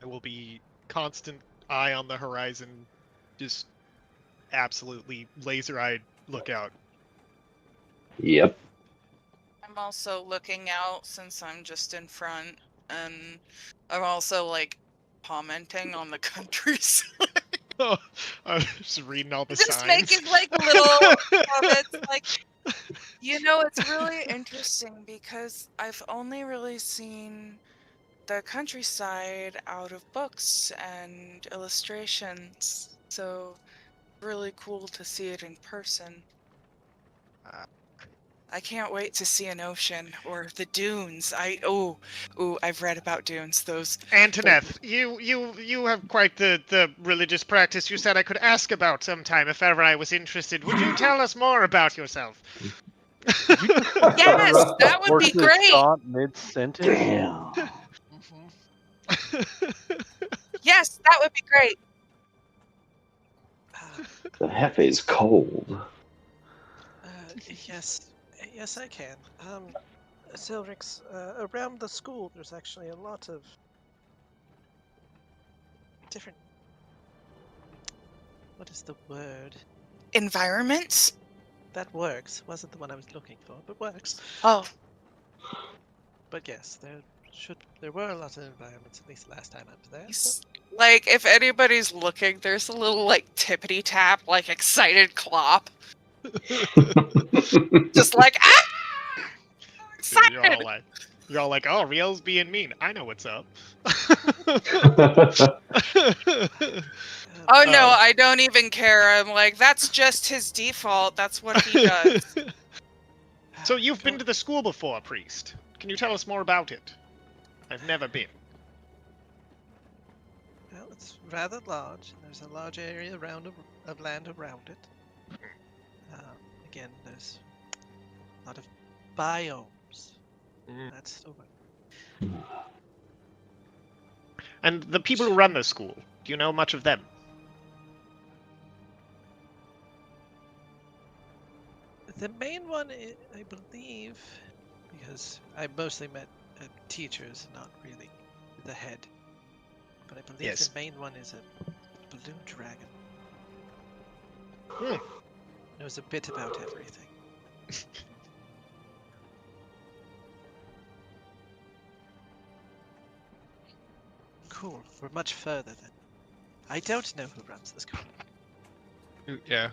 It will be constant eye on the horizon, just absolutely laser-eyed lookout. Yep. I'm also looking out since I'm just in front, and I'm also like commenting on the countryside. Oh, I was just reading all the Just signs. making like little comments, like, it's really interesting because I've only really seen the countryside out of books and illustrations, so really cool to see it in person. I can't wait to see an ocean or the dunes. I've read about dunes. Those Antoneth, you have quite the religious practice you said I could ask about sometime if ever I was interested. Would you tell us more about yourself? Yes, that would be great. Mid sentence. Damn. Yes, that would be great. The Hefe's cold. Yes, I can. Zilrix, around the school, there's actually a lot of different. What is the word? Environments? that works. Wasn't the one I was looking for, but works. Oh, But yes, there were a lot of environments, at least last time I was there. So. like if anybody's looking, there's a little like tippity tap, like excited clop. Just like So excited. you're all like, oh, Riel's being mean. I know what's up. Oh no, Oh. I don't even care. I'm like, that's just his default. That's what he does. So you've been to the school before, Priest. Can you tell us more about it? I've never been. Well, it's rather large. There's a large area of land around it. Again, there's a lot of biomes. Mm. That's the one. And the people who run the school, do you know much of them? The main one, I believe, because I mostly met teachers, not really the head. But I believe Yes. the main one is a blue dragon. Hmm. Knows a bit about everything. Cool. We're much further then. I don't know who runs the school. Yeah.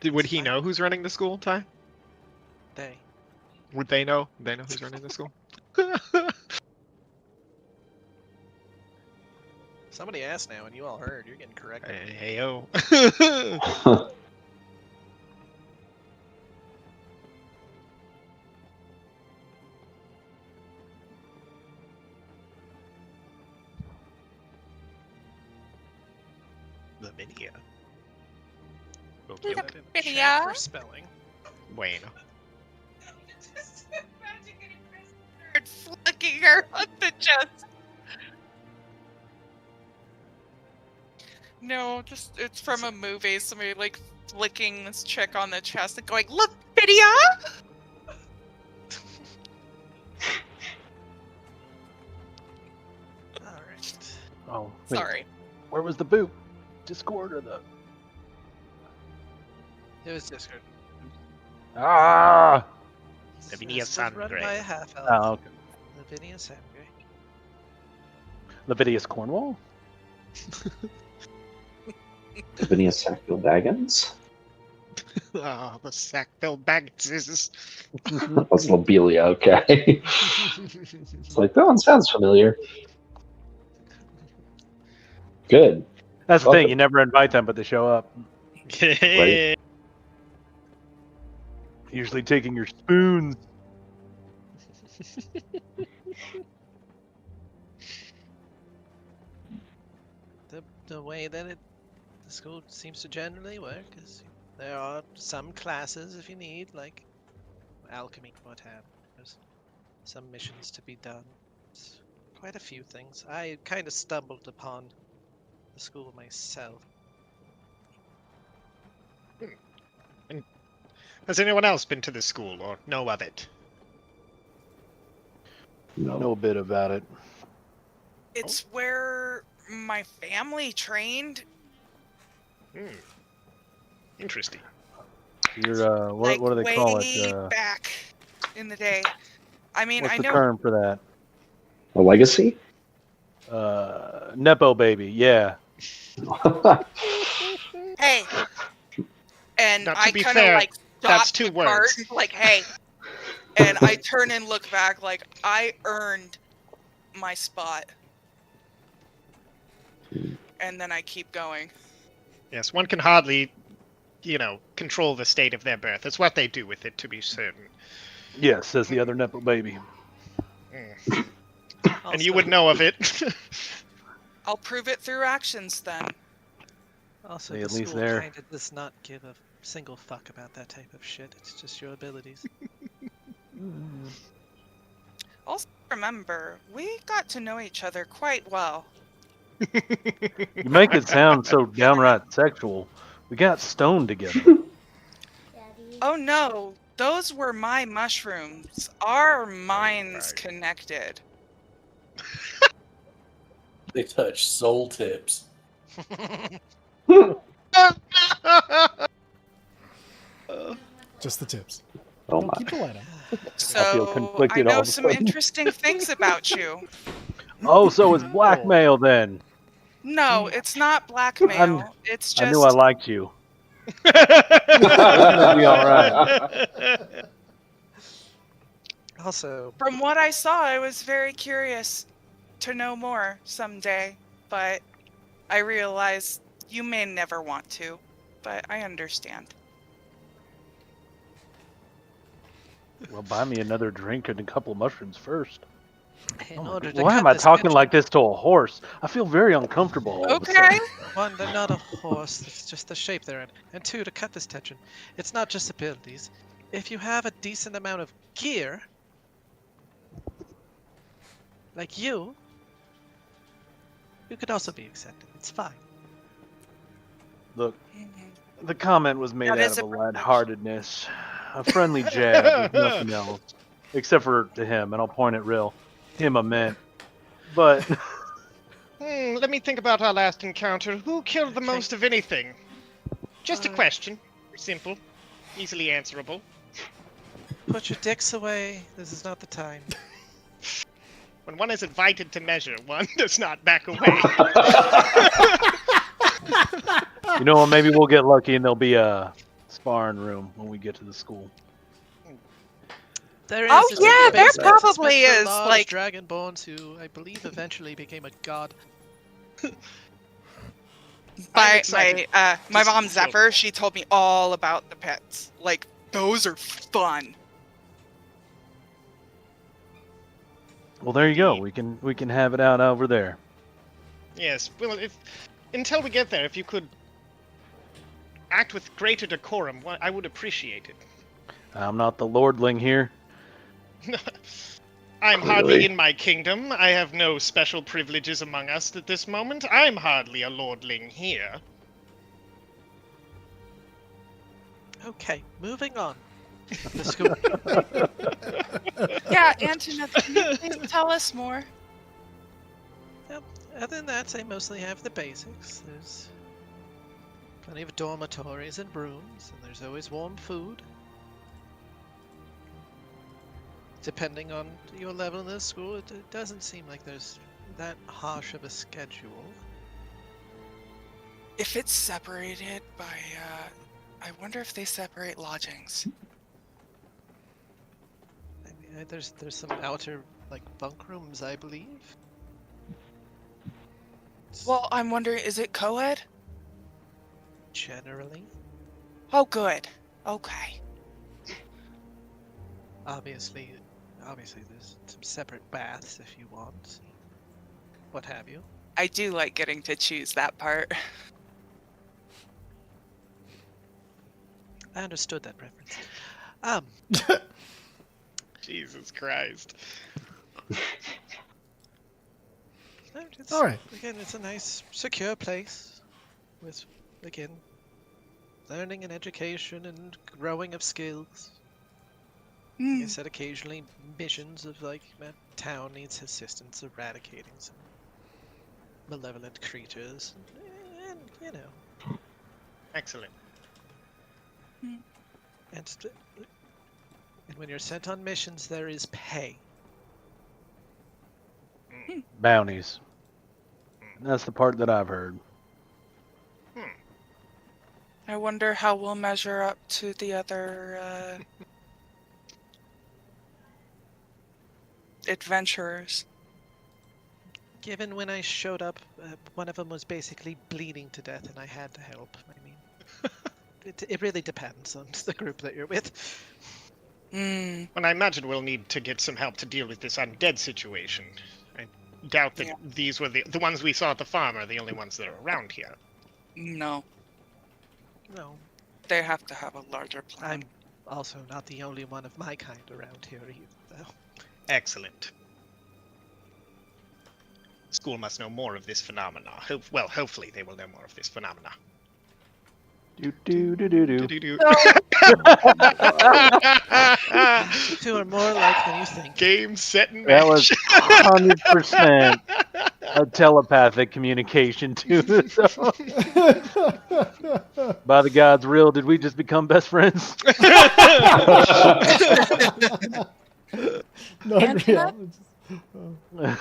Would he know who's running the school, Ty? They. Would they know? They know who's running the school? Somebody asked now, and you all heard. You're getting corrected. Heyo. Lavinia. Okay. Put that in the Lavinia? chat for spelling. Bueno. Flicking her on the chest. No, just it's from a movie. Somebody like flicking this chick on the chest and going, "Look, Lydia!" Alright. Oh, wait, Sorry. where was the boot? Discord or the? It was Discord. Ah! Lavinia This was run Sangre. by a half-elf. Oh, okay. Lavinia Sangre. Levidius Cornwall. Lavinia Sackville Baggins? Oh, the sack-filled Bagginses. That's Lobelia, okay. It's like, that one sounds familiar. Good. That's the Okay. thing. You never invite them, but they show up. Right. Usually taking your spoons. The way that the school seems to generally work is there are some classes if you need, like alchemy, what have. There's some missions to be done. It's quite a few things. I kind of stumbled upon the school myself. Has anyone else been to this school or know of it? No. Know a bit about it. It's where my family trained. Hmm. Interesting. You're Like what do they way call it? back in the day. I mean, What's I the know. term for that? A legacy? Nepo baby. Yeah. Hey. And Now, to I be kind of fair, like that's stop two the cart, words. like, hey. And I turn and look back, like I earned my spot. And then I keep going. Yes, one can hardly, control the state of their birth. It's what they do with it, to be certain. Yes, says the other Nepo baby. Mm. And you Also- would know of it. I'll prove it through actions then. Also, Hey, the at least school there. kind of does not give a single fuck about that type of shit. It's just your abilities. Also, remember, we got to know each other quite well. You make it sound so downright sexual. We got stoned together. Oh no, those were my mushrooms. Our minds Right. connected. They touch soul tips. Just the tips. Oh Don't my. keep the light on. So I conflicted all know of a some sudden. interesting things about you. Oh, so it's blackmail then. No, it's not blackmail. It's I knew I just liked you. Gonna be all right. Also, from what I saw, I was very curious to know more someday, but I realize you may never want to, but I understand. Well, buy me another drink and a couple of mushrooms first. in order to Why cut am I this talking tension- like this to a horse? I feel very uncomfortable. All of a Okay. sudden. One, they're not a horse. It's just the shape they're in. And two, to cut this tension, it's not just abilities. If you have a decent amount of gear, like you could also be accepted. It's fine. Look, the comment was made That out is of a a lightheartedness, a friendly jab, with nothing else, except for to him, and I'll point at Rill. Him a mint, but Let me think about our last encounter. Who killed the most of anything? Just a question. Simple. Easily answerable. Put your dicks away. This is not the time. When one is invited to measure, one does not back away. you know what? Maybe we'll get lucky and there'll be a sparring room when we get to the school. There is Oh, a yeah, there basement. It's probably meant for is, large like- dragonborns who I believe eventually became a god. My excited my to mom see Zephyr, she told me all about the pets. Like those are fun. Well, there you go. We can have it out over there. Yes. Well, until we get there, if you could act with greater decorum, I would appreciate it. I'm not the lordling here. I'm hardly Clearly. in my kingdom. I have no special privileges among us at this moment. I'm hardly a lordling here. Okay, moving on. The school. Yeah, Antoinette, can you please tell us more? Other than that, I mostly have the basics. There's plenty of dormitories and rooms, and there's always warm food. Depending on your level in the school, it doesn't seem like there's that harsh of a schedule. If it's separated by I wonder if they separate lodgings. I mean, there's some outer like bunk rooms, I believe. Well, I'm wondering, is it co-ed? Generally, Oh, good. Okay. obviously, there's some separate baths if you want, what have you. I do like getting to choose that part. I understood that preference. Jesus Christ. All right. Again, it's a nice, secure place with, again, learning and education and growing of skills. Like I said, occasionally missions of like, town needs assistance eradicating some malevolent creatures, and you know, Excellent. and when you're sent on missions, there is pay. Bounties. That's the part that I've heard. I wonder how we'll measure up to the other adventurers. Given when I showed up, one of them was basically bleeding to death, and I had to help. I mean, it really depends on the group that you're with. Hmm. Well, I imagine we'll need to get some help to deal with this undead situation. I doubt that Yeah. these were the ones we saw at the farm are the only ones that are around here. No, No, they have to have a larger I'm plan. also not the only one of my kind around here either, though. Excellent. School must know more of this phenomena. Hopefully they will know more of this phenomena. Do do do do do. Do-do-do. Two are more alike than you think. Game, set, and That match. was 100%. a telepathic communication too. So, by the gods, real, did we just become best friends? Not Antoinette? real.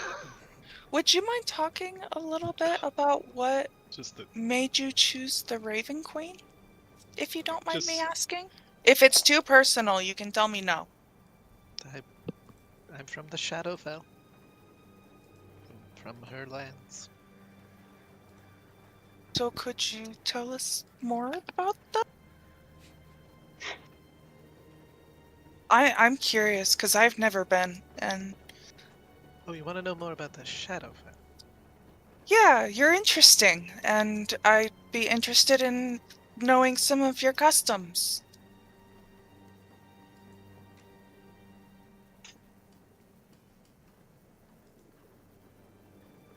Would you mind talking a little bit about what Just the, made you choose the Raven Queen? If you don't mind me Just- asking? If it's too personal, you can tell me no. I'm from the Shadowfell. From her lands. So could you tell us more about that? I'm curious because I've never been, and Oh, you want to know more about the Shadowfell? yeah, you're interesting, and I'd be interested in knowing some of your customs.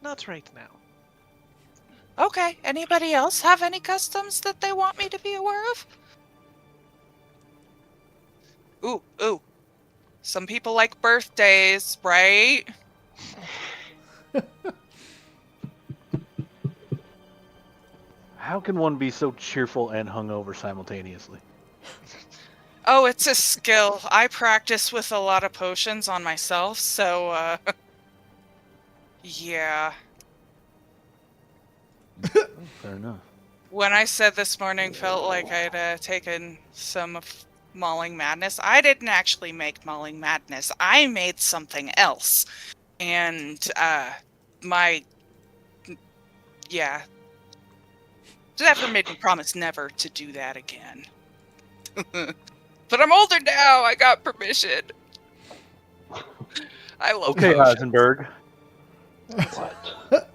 Not right now. Okay, anybody else have any customs that they want me to be aware of? Ooh. Some people like birthdays, right? How can one be so cheerful and hungover simultaneously? Oh, it's a skill. I practice with a lot of potions on myself, so, yeah. Fair enough. When I said this morning felt like I'd taken some of Mauling Madness, I didn't actually make Mauling Madness. I made something else. And, yeah. Zephyr made me promise never to do that again. But I'm older now. I got permission. I love Okay, potions. Heisenberg. What?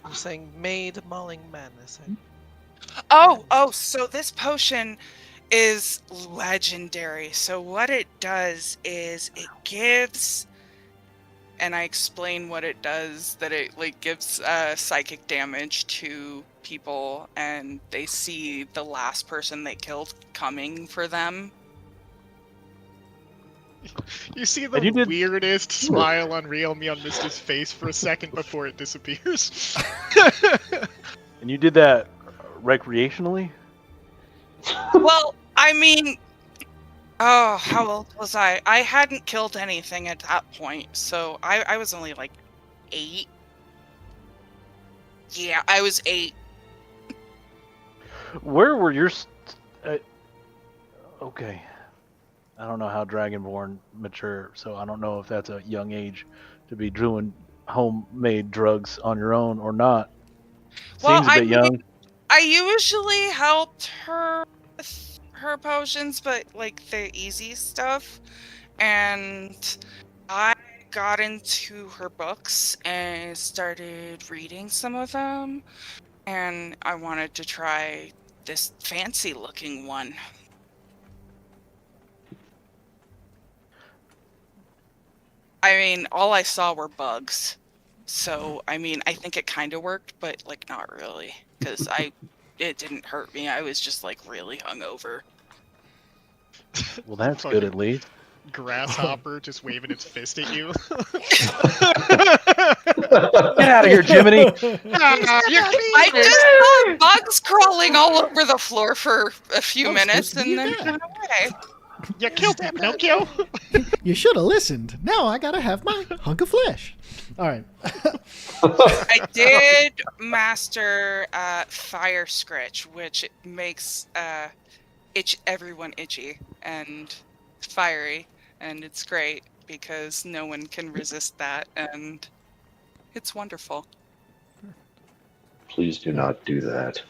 I'm saying made Mauling Madness. Oh, so this potion is legendary. So what it does is it gives, and I explain what it does, that it gives psychic damage to people, and they see the last person they killed coming for them. you see And the you did- weirdest smile on Real Me on Mister's face for a second before it disappears. And you did that recreationally? Well, I mean, oh, how old was I? I hadn't killed anything at that point, so I was only like 8. Yeah, I was 8. Where were your... okay. I don't know how Dragonborn mature, so I don't know if that's a young age to be doing homemade drugs on your own or not. Well, Seems a bit young. I usually helped her with her potions, but like the easy stuff. And I got into her books and started reading some of them. And I wanted to try this fancy looking one. I mean, all I saw were bugs. So, I mean, I think it kind of worked, but like not really. Because it didn't hurt me. I was just like really hungover. Well, that's good at least. Grasshopper just waving its fist at you. Get out of here, Jiminy! I just saw bugs crawling all over the floor for a few I'm minutes supposed to and be then a went away. You killed that Pinocchio. You should have listened. Now I gotta have my hunk of flesh. All right. I did master Fire Scritch, which makes everyone itchy and fiery, and it's great because no one can resist that, and it's wonderful. Please do not do that.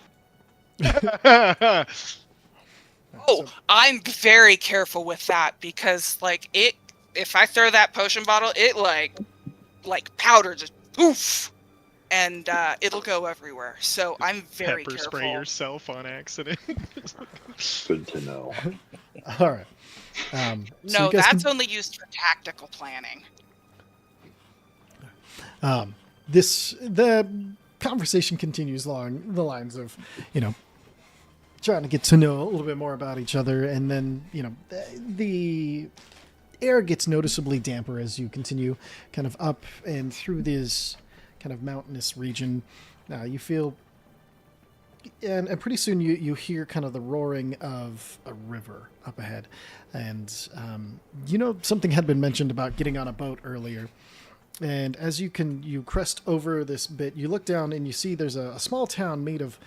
Oh, I'm very careful with that because if I throw that potion bottle, it like powder just poof, and it'll go everywhere. So I'm very Pepper careful. spray yourself on accident. Good to know. All right. So No, you guys that's can- only used for tactical planning. the conversation continues along the lines of, trying to get to know a little bit more about each other, and then, the air gets noticeably damper as you continue kind of up and through these kind of mountainous region. You feel, and pretty soon you hear kind of the roaring of a river up ahead. And something had been mentioned about getting on a boat earlier. And as you crest over this bit, you look down and you see there's a small town made of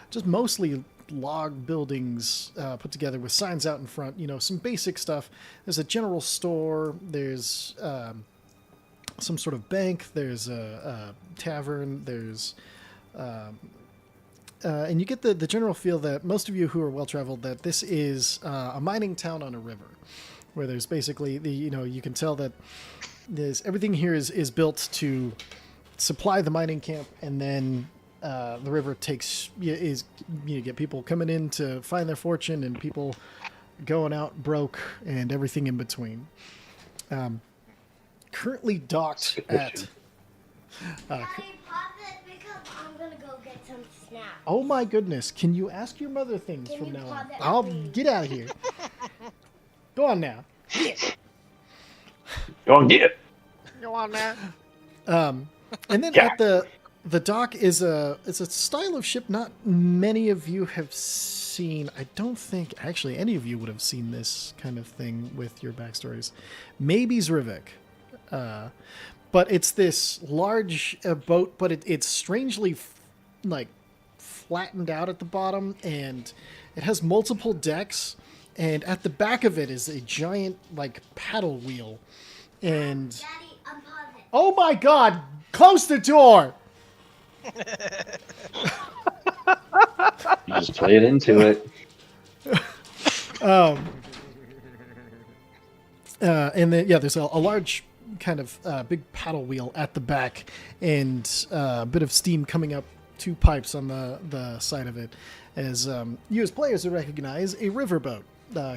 just mostly log buildings put together with signs out in front, some basic stuff. There's a general store, there's some sort of bank, there's a tavern, there's and you get the general feel that most of you who are well-traveled, that this is a mining town on a river, where there's basically you can tell that everything here is built to supply the mining camp, and then the river you get people coming in to find their fortune and people going out broke and everything in between. Currently docked at. Daddy, pop it because I'm gonna go get some snacks. Oh my goodness! Can you ask your mother things Can from you now on? pause it, I'll please? get out of here. Go on now. Go on, get it. Go on, man. And then Yeah. at the dock is it's a style of ship not many of you have seen. I don't think actually any of you would have seen this kind of thing with your backstories. Maybe Zrivik. But it's this large boat, but it's strangely flattened out at the bottom, and it has multiple decks, and at the back of it is a giant paddle wheel. And Daddy, unpause it. oh my god, close the door. You just play it into it. And then there's a large kind of big paddle wheel at the back, and a bit of steam coming up 2 pipes on the side of it, as you as players would recognize a riverboat,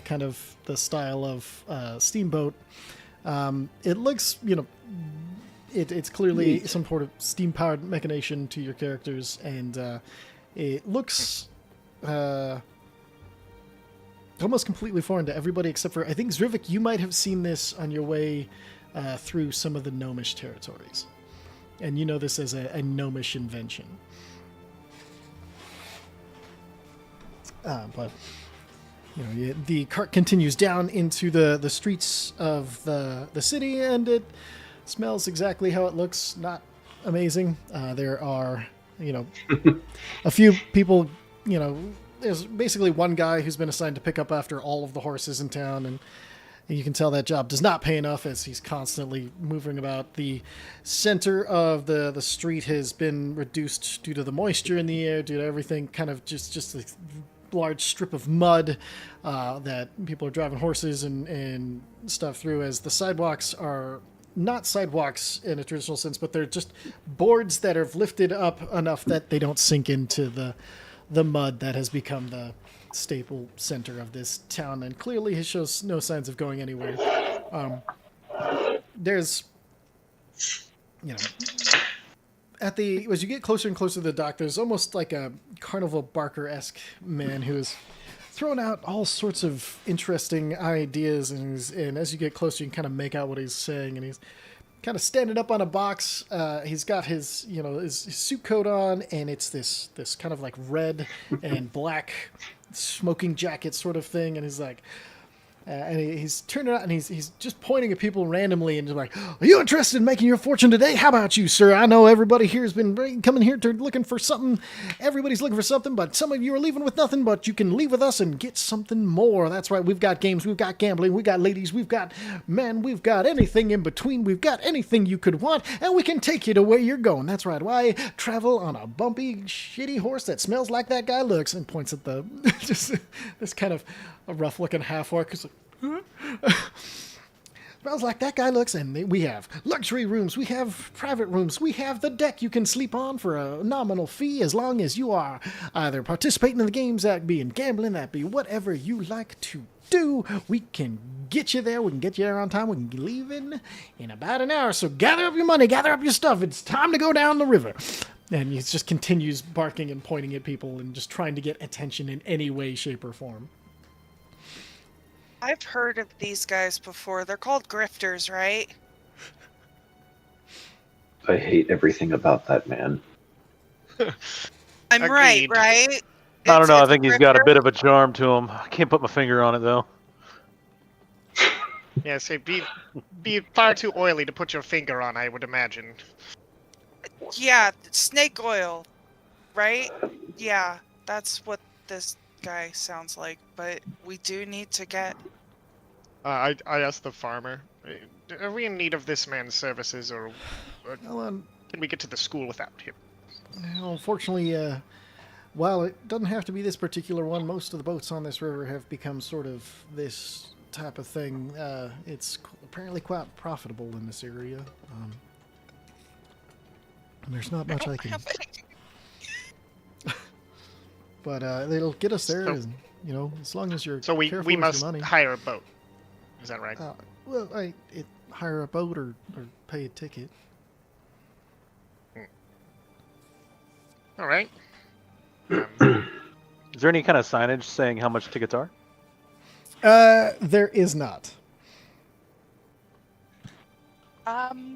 kind of the style of steamboat. It looks, it's clearly some sort of steam-powered machination to your characters, and it looks almost completely foreign to everybody except for, I think, Zrivik, you might have seen this on your way through some of the Gnomish territories. And you know this as a Gnomish invention. But the cart continues down into the streets of the city, and it smells exactly how it looks. Not amazing. There are, a few people, there's basically one guy who's been assigned to pick up after all of the horses in town, and you can tell that job does not pay enough as he's constantly moving about. The center of the street has been reduced due to the moisture in the air, due to everything, kind of just a large strip of mud that people are driving horses and stuff through, as the sidewalks are not sidewalks in a traditional sense, but they're just boards that are lifted up enough that they don't sink into the mud that has become the staple center of this town, and clearly it shows no signs of going anywhere. There's, as you get closer and closer to the dock, there's almost like a Carnival Barker-esque man who is throwing out all sorts of interesting ideas, and as you get closer, you can kind of make out what he's saying, and he's kind of standing up on a box. He's got his suit coat on, and it's this kind of red and black smoking jacket sort of thing, and he's like, and he's turning out and he's just pointing at people randomly and just like, "Are you interested in making your fortune today? How about you, sir? I know everybody here has been coming here to looking for something. Everybody's looking for something, but some of you are leaving with nothing, but you can leave with us and get something more. That's right. We've got games. We've got gambling. We've got ladies. We've got men. We've got anything in between. We've got anything you could want, and we can take you to where you're going. That's right. Why travel on a bumpy, shitty horse that smells like that guy looks?" And points at the just this kind of a rough-looking half-orc. Smells like that guy looks, and we have luxury rooms, we have private rooms, we have the deck you can sleep on for a nominal fee as long as you are either participating in the games, that be in gambling, that be whatever you like to do. We can get you there. We can get you there on time. We can leave in about an hour. So gather up your money, gather up your stuff. It's time to go down the river. And he just continues barking and pointing at people and just trying to get attention in any way, shape, or form. I've heard of these guys before. They're called grifters, right? I hate everything about that man. I'm right, Agreed. right? I don't know. I It's think he's got a Richter. bit of a charm to him. I can't put my finger on it though. Yeah, say be far too oily to put your finger on, I would imagine. Yeah, snake oil, right? Yeah, that's what this guy sounds like. But we do need to get. I asked the farmer, are we in need of this man's services, or Well, can we get to the school without him? unfortunately, while it doesn't have to be this particular one, most of the boats on this river have become sort of this type of thing. It's apparently quite profitable in this area. And there's not much I can. But it'll get us there, So- and, you know, as long as you're So we careful we with your must money. hire a boat. Is that right? Well, hire a boat or pay a ticket. All right. Is there any kind of signage saying how much tickets are? There is not. I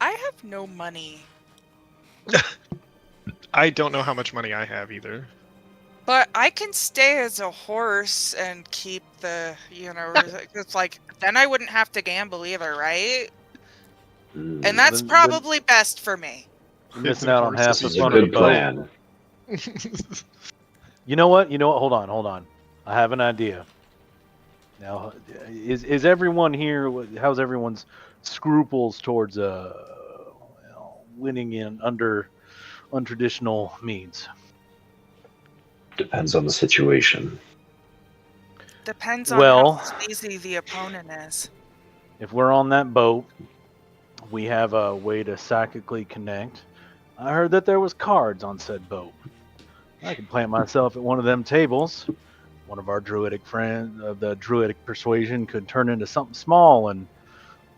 have no money, I don't know how much money I have either. but I can stay as a horse and keep the, it's like then I wouldn't have to gamble either, right? Mm, And that's then- probably best for me. You're missing out on half This the this is a fun of the good boat. plan. You know what? Hold on. I have an idea. Now, is everyone here? How's everyone's scruples towards winning in under untraditional means? Depends on the situation. Depends on Well- how sleazy the opponent is. If we're on that boat, we have a way to psychically connect. I heard that there was cards on said boat. I could plant myself at one of them tables. One of our druidic friends of the druidic persuasion could turn into something small and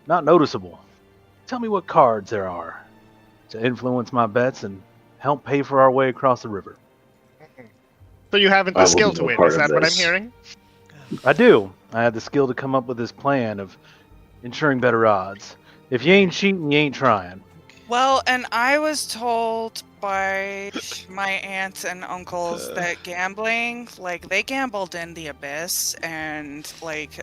not noticeable. Tell me what cards there are to influence my bets and help pay for our way across the river. So you haven't I the skill wouldn't to know win, part is of that what I'm this. hearing? I do. I had the skill to come up with this plan of ensuring better odds. If you ain't cheating, you ain't trying. Well, and I was told by my aunts and uncles that gambling, like they gambled in the abyss, and like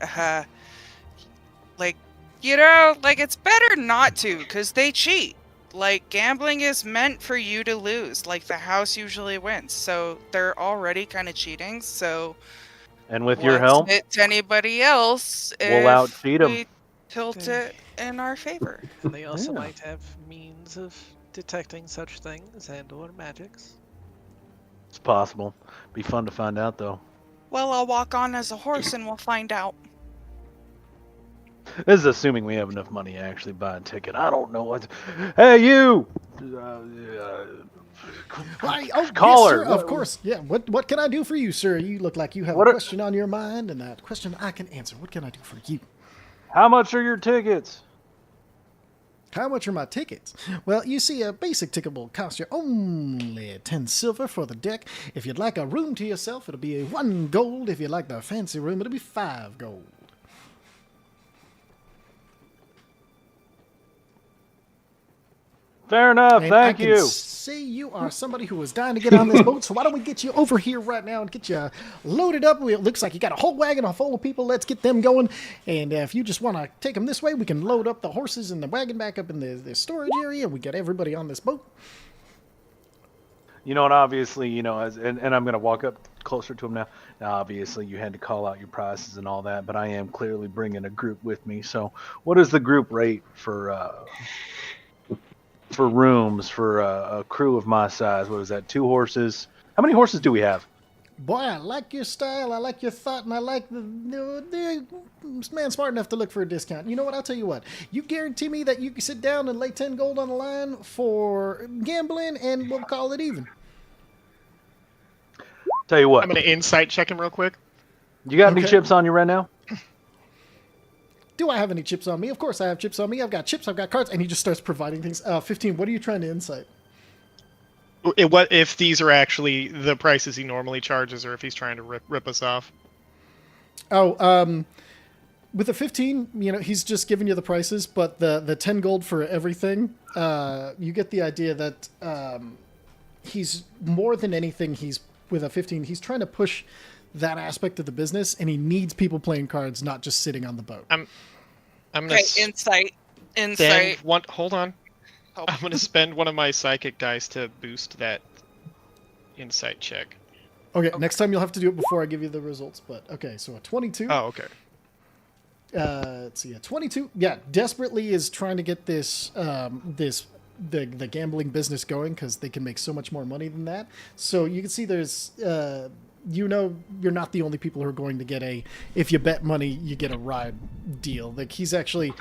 it's better not to, because they cheat. Like gambling is meant for you to lose. Like the house usually wins, so they're already kind of cheating. So And with your what's help, it to anybody else we'll if out-cheat 'em. we tilt it in our favor? And they also Yeah. might have means of detecting such things and/or magics. it's possible. Be fun to find out, though. Well, I'll walk on as a horse and we'll find out. This is assuming we have enough money to actually buy a ticket. I don't know what. Hey, you! Why, oh, Caller, yes, sir, of course. Yeah. What can I do for you, sir? You look like you have What a are- question on your mind, and that question I can answer. What can I do for you? How much are your tickets? How much are my tickets? Well, you see, a basic ticket will cost you only 10 silver for the deck. If you'd like a room to yourself, it'll be 1 gold. If you'd like the fancy room, it'll be 5 gold. Fair enough. And I Thank can you. see you are somebody who was dying to get on this boat, so why don't we get you over here right now and get you loaded up? It looks like you got a whole wagon full of people. Let's get them going. And if you just want to take them this way, we can load up the horses and the wagon back up in the storage area. We got everybody on this boat. You know, and obviously, and I'm going to walk up closer to him now. Now, obviously, you had to call out your prices and all that, but I am clearly bringing a group with me. So, what is the group rate for rooms for a crew of my size? What is that? 2 horses? How many horses do we have? Boy, I like your style, I like your thought, and I like the man smart enough to look for a discount. You know what? I'll tell you what. You guarantee me that you can sit down and lay 10 gold on the line for gambling, and we'll call it even. Tell you what. I'm gonna insight check him real quick. You got any Okay. chips on you right now? Do I have any chips on me? Of course I have chips on me. I've got chips, I've got cards, and he just starts providing things. 15, what are you trying to insight? What if these are actually the prices he normally charges, or if he's trying to rip us off? Oh, with the 15, he's just giving you the prices, but the 10 gold for everything, you get the idea that he's more than anything. He's with a 15. He's trying to push that aspect of the business, and he needs people playing cards, not just sitting on the boat. I'm gonna Okay, insight. spend one. Hold on. Oh. I'm gonna spend one of my psychic dice to boost that insight check. Okay, next time you'll have to do it before I give you the results. But okay, so a 22. Oh, okay. Let's see, a 22. Yeah, desperately is trying to get this the gambling business going because they can make so much more money than that. So you can see there's you're not the only people who are going to get if you bet money you get a ride deal. Like he's actually,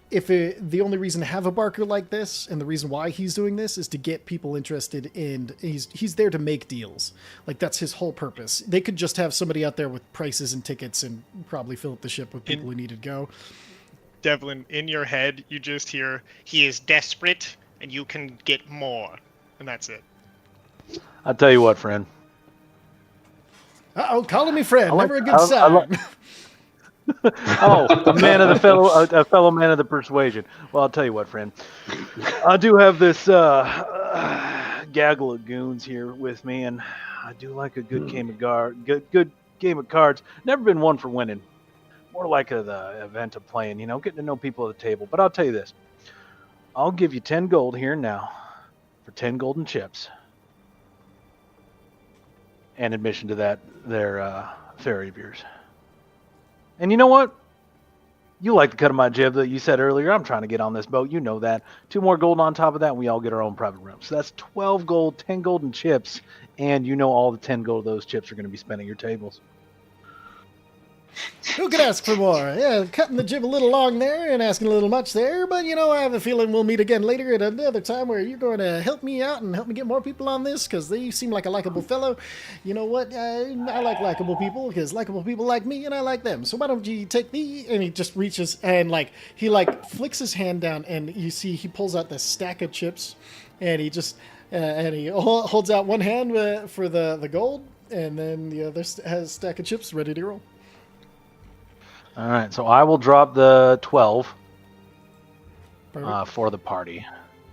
the only reason to have a barker like this and the reason why he's doing this is to get people interested in, he's there to make deals. Like that's his whole purpose. They could just have somebody out there with prices and tickets and probably fill up the ship with people who need to go. Devlin, in your head, you just hear, he is desperate and you can get more. And that's it. I'll tell you what, friend. Uh-oh, calling me friend. Never a good I sign. a fellow man of the persuasion. Well, I'll tell you what, friend. I do have this gaggle of goons here with me, and I do like a good game of good game of cards. Never been one for winning. More like the event of playing, getting to know people at the table. But I'll tell you this. I'll give you 10 gold here and now for 10 golden chips. And admission to their ferry of yours. And you know what? You like the cut of my jib that you said earlier. I'm trying to get on this boat. You know that. 2 more gold on top of that, and we all get our own private room. So that's 12 gold, 10 golden chips, and all the 10 gold of those chips are going to be spent at your tables. Who could ask for more? Yeah, cutting the jib a little long there and asking a little much there, but I have a feeling we'll meet again later at another time where you're going to help me out and help me get more people on this because they seem like a likable fellow. You know what? I like likable people because likable people like me and I like them. So why don't you take me? And he just reaches and he flicks his hand down and you see he pulls out this stack of chips and he just and he holds out one hand for the gold and then the other has a stack of chips ready to roll. All right, so I will drop the 12 Perfect. for the party.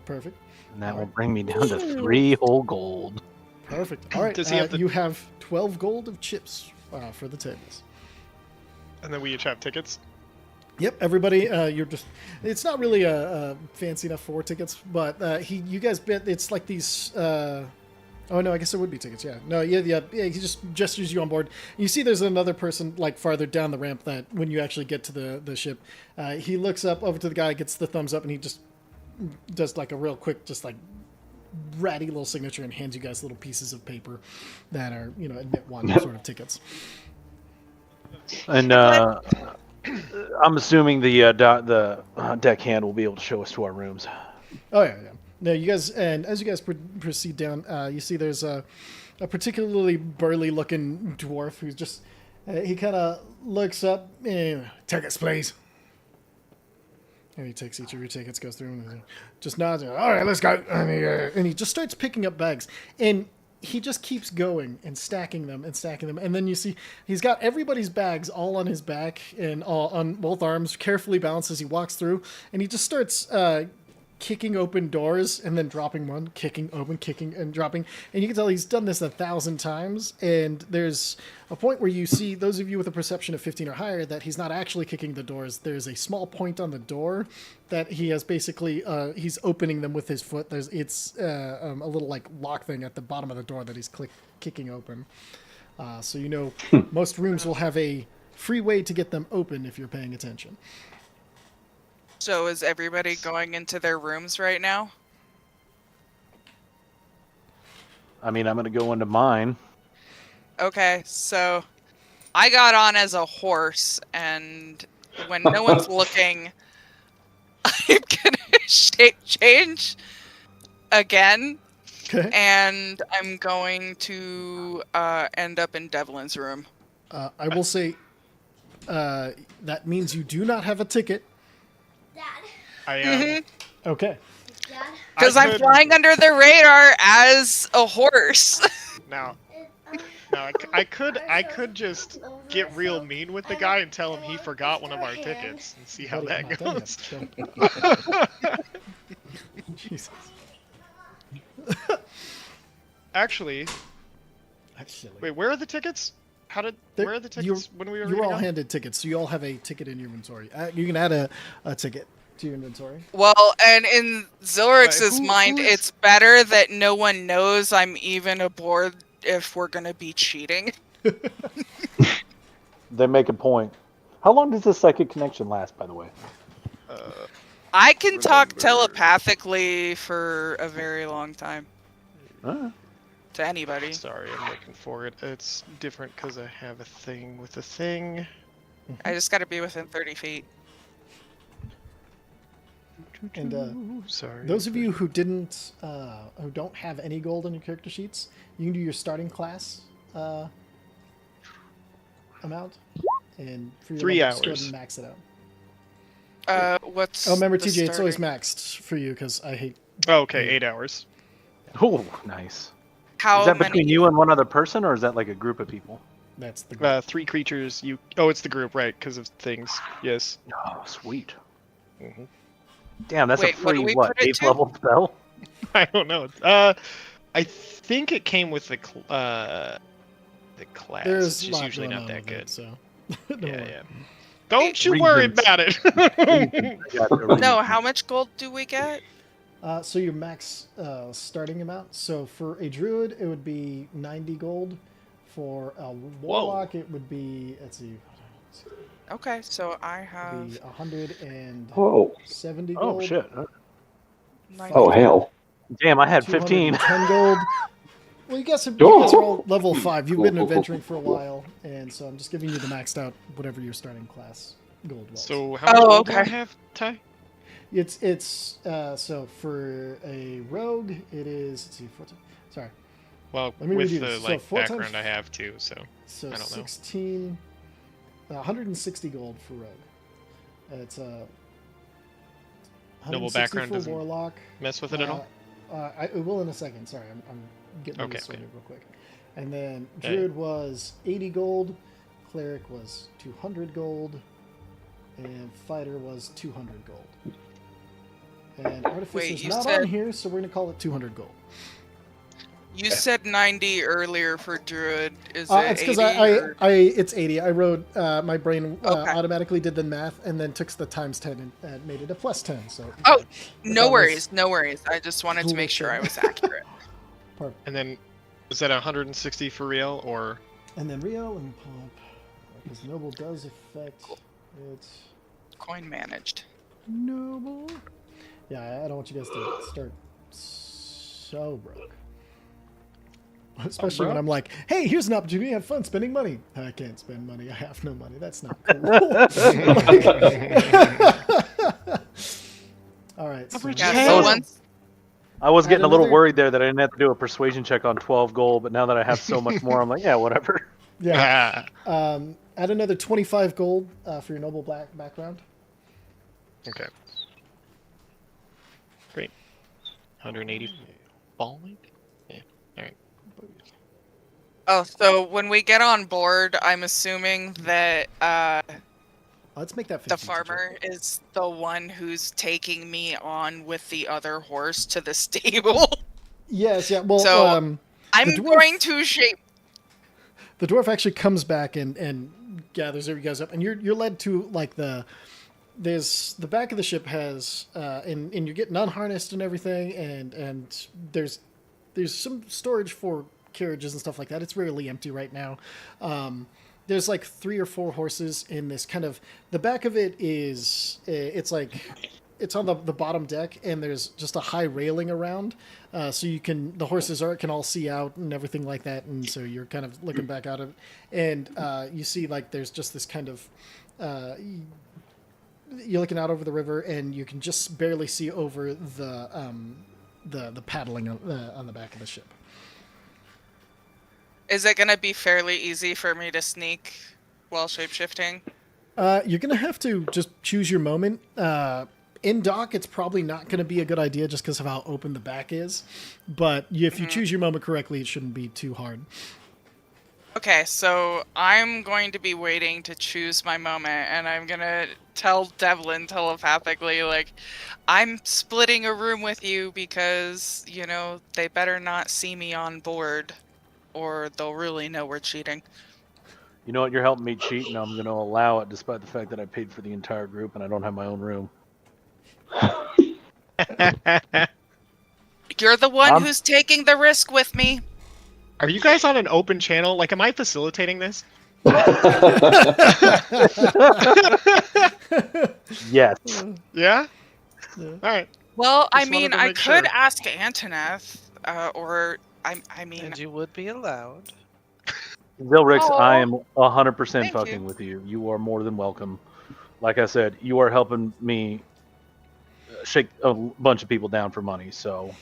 Perfect. And that will bring me down to 3 whole gold. Perfect. All right, Does he have you have 12 gold of chips for the tables. And then we each have tickets. Yep, everybody, it's not really fancy enough for tickets, but you guys bet it's like these, oh no, I guess there would be tickets, yeah. No, yeah, he just gestures you on board. You see there's another person farther down the ramp that when you actually get to the ship, he looks up over to the guy, gets the thumbs up, and he just does a real quick, ratty little signature and hands you guys little pieces of paper that are, admit one sort of tickets. And I'm assuming the deckhand will be able to show us to our rooms. Oh yeah. No, you guys, and as you guys proceed down, you see there's a particularly burly-looking dwarf who's just, he kind of looks up, tickets, please. And he takes each of your tickets, goes through, and just nods, all right, let's go. And he just starts picking up bags. And he just keeps going and stacking them. And then you see he's got everybody's bags all on his back and all on both arms, carefully balanced as he walks through. And he just starts kicking open doors and then dropping one, kicking open, kicking and dropping. And you can tell he's done this 1,000 times. And there's a point where you see, those of you with a perception of 15 or higher, that he's not actually kicking the doors. There's a small point on the door that he has basically, he's opening them with his foot. It's a little lock thing at the bottom of the door that he's kicking open. So most rooms will have a free way to get them open if you're paying attention. So is everybody going into their rooms right now? I mean, I'm going to go into mine. Okay, so I got on as a horse, and when no one's looking, I'm gonna change again, Okay. and I'm going to end up in Devlin's room. I will say that means you do not have a ticket. Dad, Okay. Dad, Because I've I'm heard- flying under the radar as a horse. Now, No, I could just get real mean with the guy and tell him he forgot one of our tickets and see how Buddy, I'm that not done goes. yet. Jesus. Actually, wait, where are the tickets? Where are the tickets when we were You were all reading up? handed tickets, so you all have a ticket in your inventory. You can add a ticket to your inventory. Well, and in Zilrix's who mind, is- it's better that no one knows I'm even aboard if we're gonna be cheating. They make a point. How long does this psychic connection last, by the way? I can talk Remember. telepathically for a very long time Alright. to anybody. Sorry, I'm looking for it. It's different because I have a thing with a thing. I just gotta be within 30 feet. And Sorry. those of you who who don't have any gold on your character sheets, you can do your starting class amount, and for your 3 level, just go ahead hours. and max it out. What's Oh, remember, the TJ, it's always starting- maxed for you because I hate. Oh, okay, 8 hours. Oh, nice. How is that many? between you and one other person, or is that like a group of people? That's the goal. 3 creatures. Oh, it's the group, right? Because of things. Yes. Oh, sweet. Mhm. Damn, that's Wait, a what do free, we what, put it 8th to? level spell? I don't know. I think it came with the class. There's it's a just lot usually going not on that with it, good. so don't Yeah, worry. yeah. Don't you worry Reasons. about it. No, how much gold do we get? So your max starting amount. So for a druid, it would be 90 gold. For a warlock, it would be, let's see, Okay, so I it'd have be 170 Oh, gold. Oh, shit. 90. oh hell. Damn, I had 15. 210 gold. Well, you guys are all level 5. You've been adventuring for a while, and so I'm just giving you the maxed out whatever your starting class gold was. So how much Oh, gold do I okay. have, Ty? It's so for a rogue, it is, let's see, 14, sorry. Well, Let me with read the you. So 4 times- background I have too, so So I don't know. 16, 160 gold for rogue. It's a Noble 160 background for doesn't warlock. mess with it at all. I will in a second. Sorry, I'm getting Okay, this okay. sorted real quick. And then Okay. druid was 80 gold, cleric was 200 gold, and fighter was 200 gold. And artificer's you not said- on here, so we're gonna call it 200 gold. You said 90 earlier for druid. Is It's it because 80? or- it's 80. I wrote my brain Okay. automatically did the math and then took the times 10 and made it a plus 10. So Oh, no that worries, was- no worries. I just wanted to make sure I was accurate. And then is that 160 for real or? And then Rio and pop because noble does affect it's Coin managed. noble. Yeah, I don't want you guys to start so broke. Especially when I'm like, hey, here's an opportunity to have fun spending money. I can't spend money. I have no money. That's not cool. All right. So Average Yeah, Hell. so once I was Add getting a little another- worried there that I didn't have to do a persuasion check on 12 gold, but now that I have so much more, I'm like, yeah, whatever. yeah. Add another 25 gold for your noble black background. Okay. Great. 180 balling. Yeah. All right. Oh, so when we get on board, I'm assuming that Let's make that 50. the farmer is the one who's taking me on with the other horse to the stable. Yes, yeah. Well, So- I'm dwarf- going to shape. the dwarf actually comes back and gathers you guys up, and you're led to like there's the back of the ship has and you're getting unharnessed and everything, and there's some storage for carriages and stuff like that. It's rarely empty right now. There's like 3 or 4 horses in this kind of the back of it is it's like it's on the bottom deck, and there's just a high railing around, so the horses can all see out and everything like that, and so you're kind of looking back out of it, and you see like there's just this kind of you're looking out over the river, and you can just barely see over the paddling on the back of the ship. Is it going to be fairly easy for me to sneak while shapeshifting? You're gonna have to just choose your moment. In dock, it's probably not going to be a good idea just because of how open the back is. But if you choose your moment correctly, it shouldn't be too hard. Okay, so I'm going to be waiting to choose my moment, and I'm gonna tell Devlin telepathically, like, I'm splitting a room with you because, you know, they better not see me on board, or they'll really know we're cheating. You know what? You're helping me cheat, and I'm going to allow it, despite the fact that I paid for the entire group and I don't have my own room. You're the one I'm- who's taking the risk with me. Are you guys on an open channel? Like, am I facilitating this? Yes. Yeah. Yeah. All right. Well, I Just wanted mean, to I make could sure. ask Antoneth, or I mean, And you would be allowed. Zilrix, I Oh, am 100% thank fucking you. with you. You are more than welcome. Like I said, you are helping me shake a bunch of people down for money, so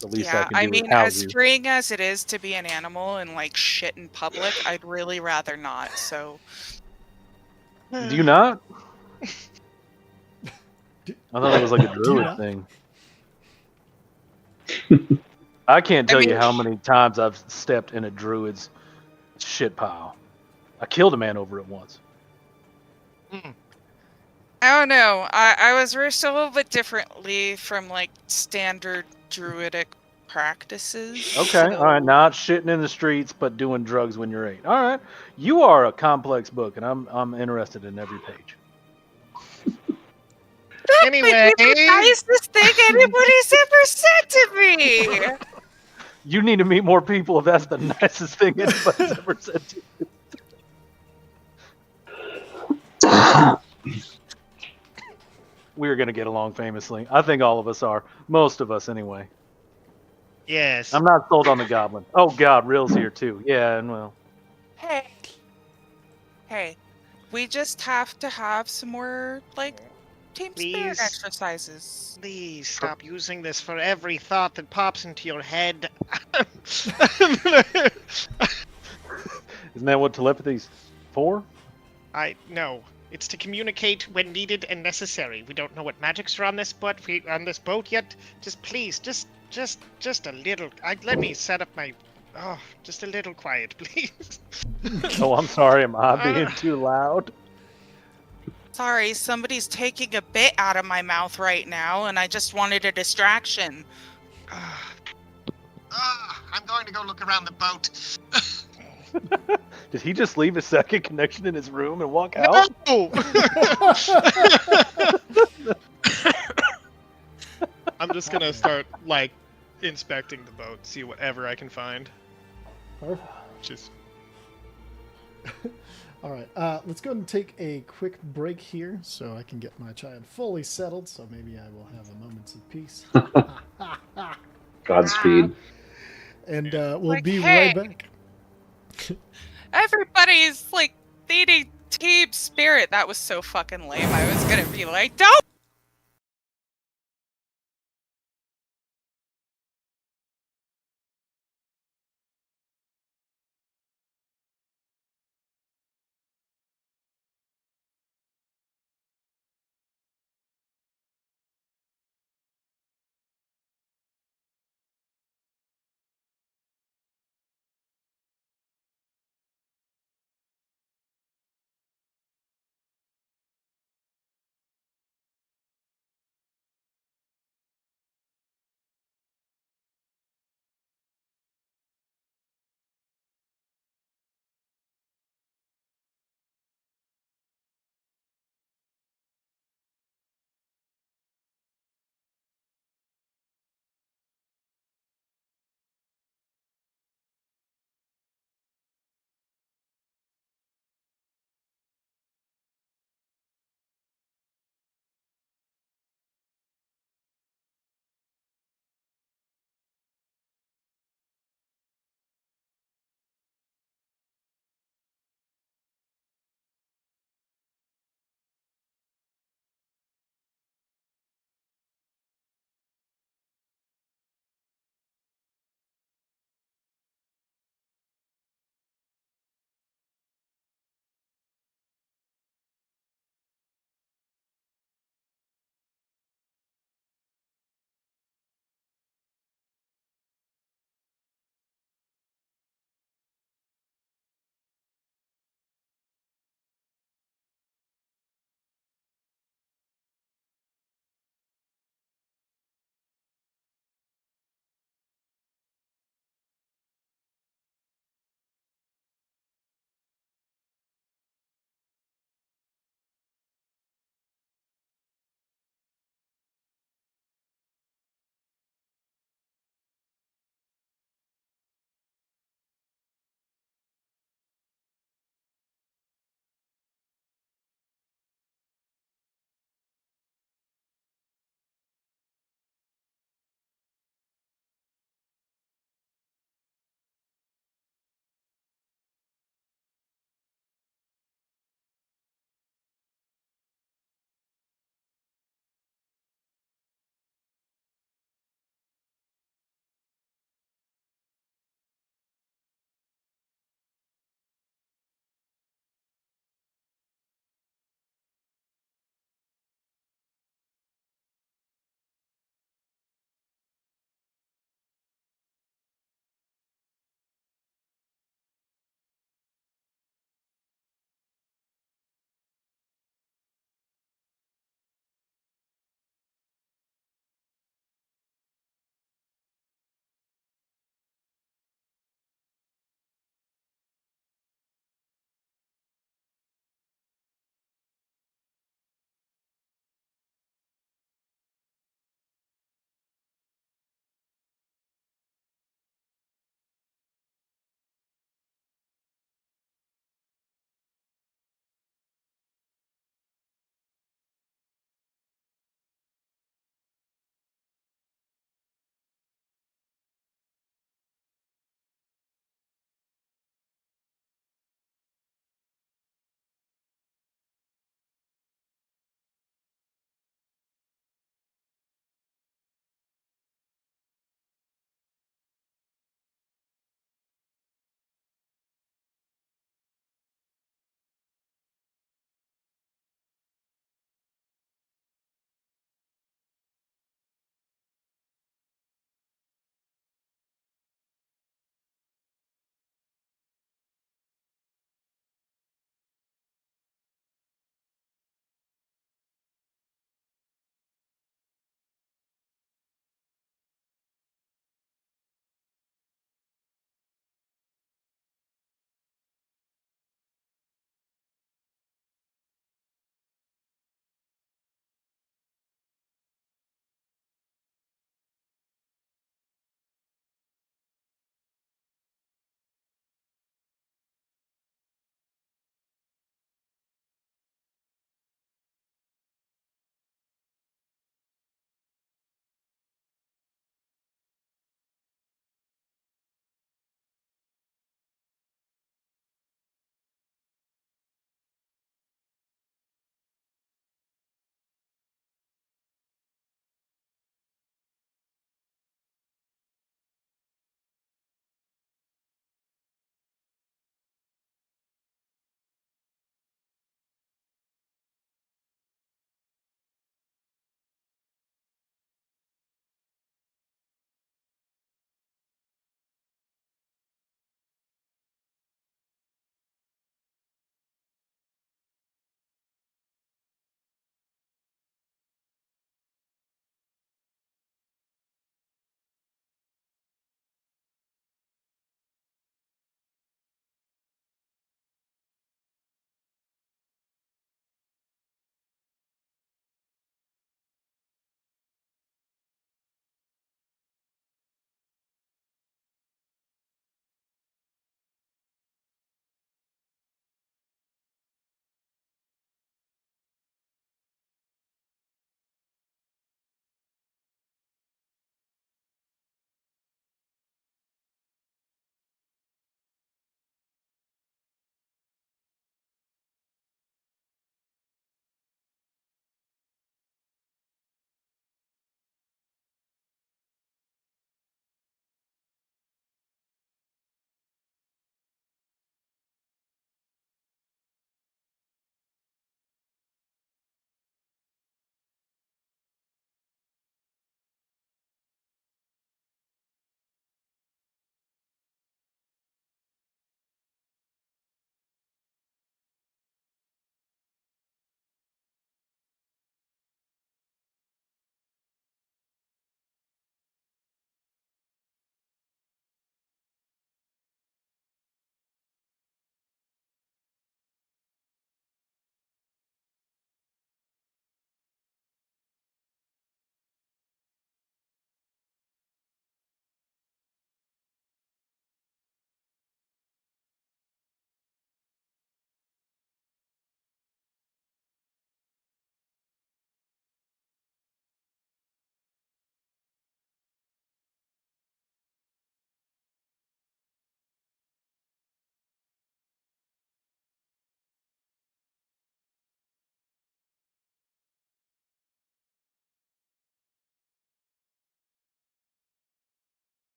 the least I Yeah, can I do is mean, house as you. freeing as it is to be an animal and like shit in public, I'd really rather not. So Do you not? I thought that was like a Do you druid not? thing. I can't I tell you mean, how many times I've stepped in a druid's shit pile. I killed a man over it once. I don't know. I was raised a little bit differently from like standard druidic practices. Okay, all right, So not shitting in the streets, but doing drugs when you're 8. All right, you are a complex book, and I'm interested in every page. Anyway, the nicest thing anybody's ever said to me. You need to meet more people if that's the nicest thing anybody's ever said to you. We're gonna get along famously. I think all of us are. Most of us, anyway. yes. I'm not sold on the goblin. Oh God, Rill's here too. Yeah, and well, Hey, we just have to have some more like team spirit Please. exercises. Please stop using this for every thought that pops into your head. isn't that what telepathy's for? I no. It's to communicate when needed and necessary. We don't know what magics are on this boat yet. Just please, just a little. Let me set up my. Oh, just a little quiet, please. Oh, I'm sorry. Am I being too loud? Sorry, somebody's taking a bit out of my mouth right now, and I just wanted a distraction. I'm going to go look around the boat. Did he just leave his second connection in his room and walk out? No! I'm just gonna start like inspecting the boat, see whatever I can find. Perfect. Just All right, let's go and take a quick break here so I can get my child fully settled. So maybe I will have a moments of peace. Godspeed. And we'll Like, be hey. right back. Everybody's like needing team spirit. That was so fucking lame. I was gonna be like, don't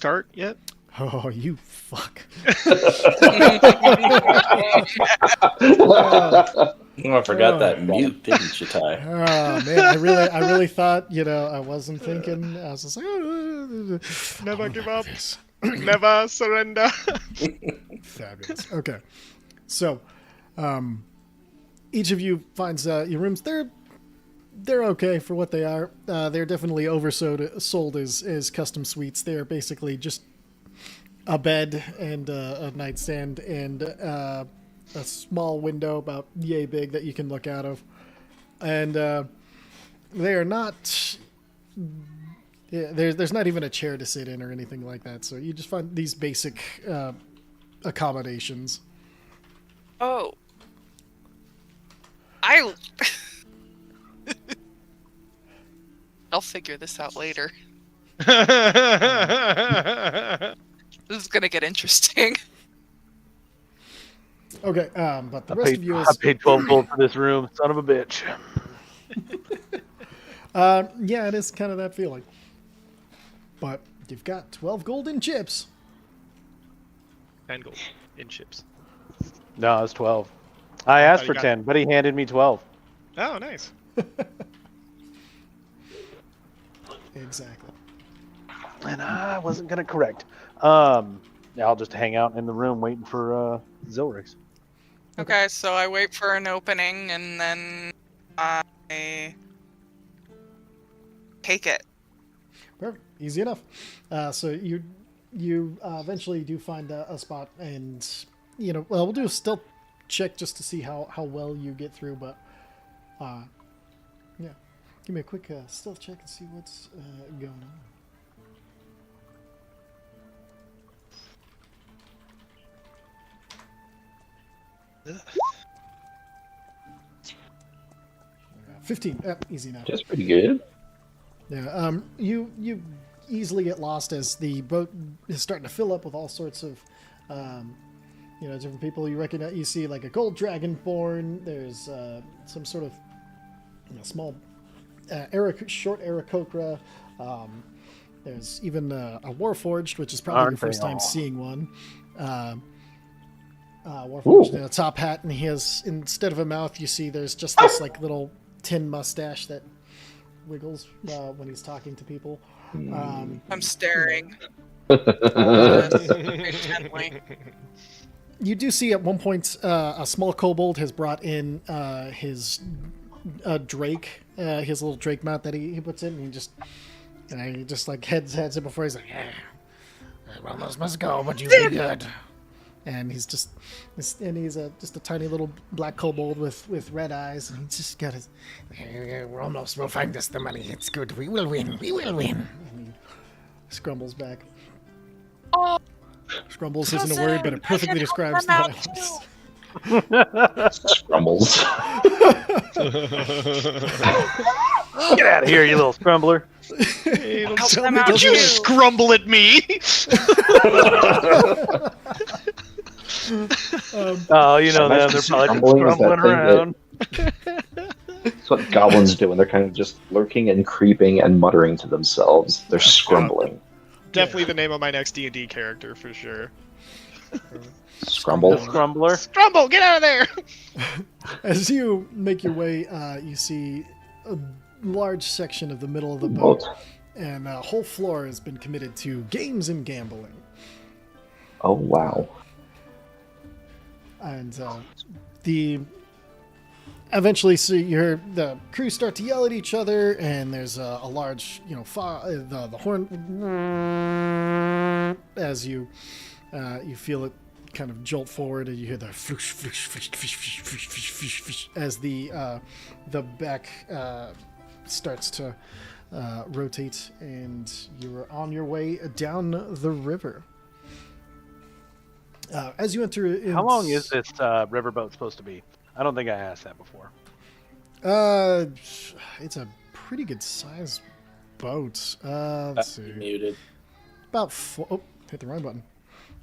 start yet? Oh, you fuck. Oh, I forgot Oh. that mute, didn't you, Ty? Oh man, I really thought, I wasn't thinking. I was just like, Never give up. Fabulous. Never surrender. Fabulous. Okay, so each of you finds your rooms. They're okay for what they are. They're definitely sold as custom suites. They're basically just a bed and a nightstand and a small window about yay big that you can look out of. And they are not... Yeah, there's not even a chair to sit in or anything like that. So you just find these basic accommodations. Oh. I'll figure this out later. This is gonna get interesting. Okay, but the rest of you I is... paid 12 gold for this room, son of a bitch. Yeah, it is kind of that feeling. But you've got 12 golden chips. And gold in chips. No, it's 12. I asked you for got- 10, but he handed me 12. Oh, nice. Exactly. And I wasn't going to correct. Yeah, I'll just hang out in the room waiting for Zilrix. Okay, so I wait for an opening and then I take it. Perfect. Easy enough. So you eventually do find a spot, and well, we'll do a stealth check just to see how well you get through. But yeah, give me a quick stealth check and see what's going on. Ugh. 15. Easy enough. That's pretty good. Yeah. You easily get lost as the boat is starting to fill up with all sorts of, different people you recognize. You see like a gold dragonborn. There's some sort of small short Aarakocra. There's even a Warforged, which is probably Aren't your first they time all? seeing one. Warforged in a top hat, and he has, instead of a mouth, you see there's just this like little tin mustache that wiggles when he's talking to people. I'm staring. Very gently. You do see at one point a small kobold has brought in his drake, his little drake mount that he puts in, and he just like heads it before he's like, well, those must go, but you be good. And he's just a tiny little black kobold with red eyes, and he's just got his. We'll find us the money. It's good. We will win. We will win. And he scrumbles back. Oh, Scrumbles isn't a word, but it perfectly describes the out violence. Scrumbles. Get out of here, you little scrumbler. Hey, don't Help tell them me, out don't you too. scrumble at me! Oh, you know them. Imagine They're probably just scrumbling is that scrumbling thing that- around. That's what goblins do when they're kind of just lurking and creeping and muttering to themselves. They're scrumbling. Definitely the name of my next D&D character for sure. Scrumble. Scrumbler. Scrumble, get out of there! As you make your way, you see a large section of the middle of the boat, Boat. and a whole floor has been committed to games and gambling. Oh wow. And eventually, so you hear the crew start to yell at each other, and there's a large, the horn as you feel it kind of jolt forward, and you hear the floosh, floosh, floosh, floosh, floosh, floosh, floosh, floosh, as the back starts to rotate, and you're on your way down the river. As you enter, How long is this riverboat supposed to be? I don't think I asked that before. It's a pretty good size boat. Let's see. Muted. About hit the wrong button.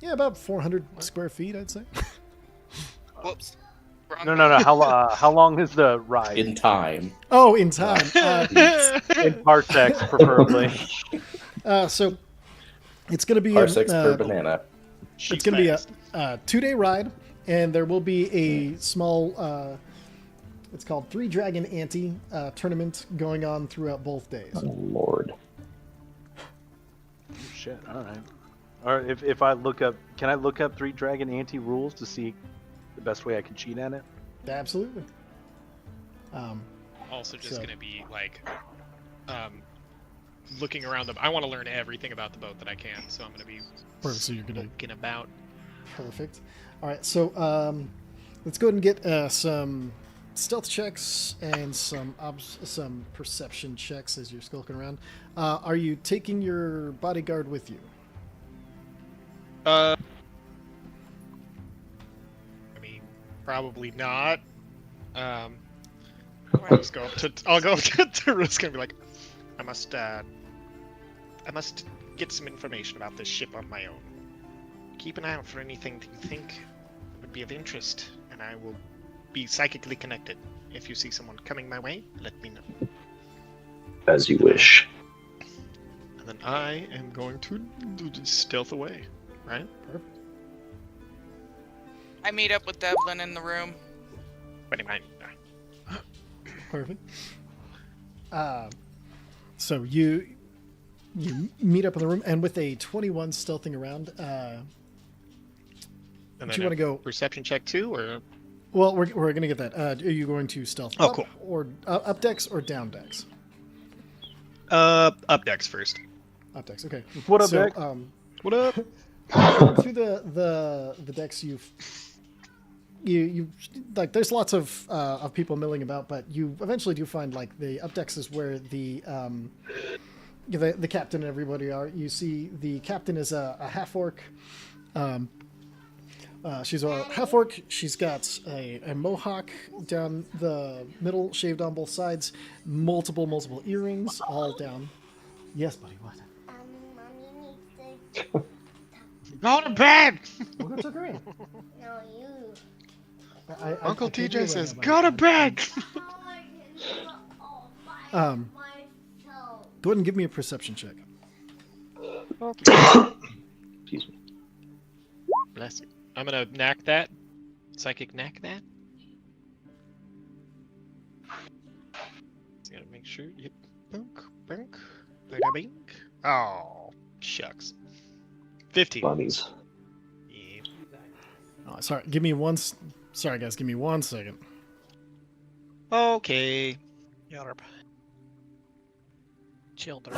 Yeah, about 400 square feet, I'd say. whoops. Wrong No. one. How long is the ride? In time. Oh, in time. In parsecs, preferably. So It's going to be Parsecs per banana. She's going to be fast. a 2-day ride, and there will be a small. It's called Three Dragon Ante tournament going on throughout both days. Oh, Lord. Shit. All right. Or if I look up, can I look up Three Dragon Ante rules to see the best way I can cheat at it? Absolutely. Also just So- gonna be like looking around the I want to learn everything about the boat that I can, so I'm gonna be Perfect. So you're gonna looking about. perfect. All right. So let's go ahead and get some stealth checks and some perception checks as you're skulking around. Are you taking your bodyguard with you? I mean, probably not. I'll just go up to Rusk and be like, I must get some information about this ship on my own. Keep an eye out for anything that you think would be of interest, and I will be psychically connected. If you see someone coming my way, let me know. As you wish. And then I am going to stealth away, right? Perfect. I meet up with Devlin in the room. But anyway, Perfect. So you meet up in the room, and with a 21 stealthing around, and do then you want to go? perception check too, or Well, we're going to get that. Are you going to stealth Oh, up cool. or up decks or down decks? up decks first. Up decks. Okay. What up, so, Dex? What up? through the decks, you like. There's lots of people milling about, but you eventually do find like the up decks is where the captain and everybody are. You see the captain is a half orc. She's a half orc. She's got a mohawk down the middle, shaved on both sides, multiple earrings all down. Yes, buddy. What? Mommy needs to. Go to bed! We'll go tuck her in. No, you. Uncle I can't do TJ it says, right now, "Go to buddy. bed." I can do it all by Um, myself. Go ahead and give me a perception check. Excuse me. Bless you. I'm gonna knack that. Psychic knack that. Just gotta make sure. Yep. Bunk, bunk, bada bink. Oh, shucks. 15. Bunnies. Yeah. Oh, sorry. Give me one. Sorry, guys. Give me 1 second. Okay. Yarp. Children.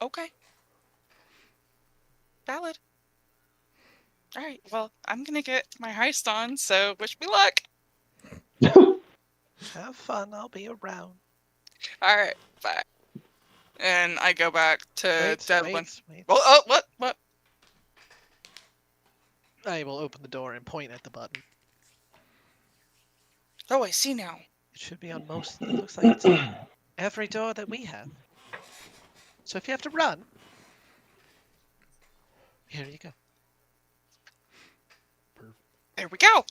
Okay. Valid. All right. Well, I'm gonna get my heist on. So wish me luck. Have fun. I'll be around. All right. Bye. And I go back to Devlin. Wait. Oh, what? I will open the door and point at the button. Oh, I see now. It should be on most. It looks like it's on every door that we have. So if you have to run, here you go. There we go.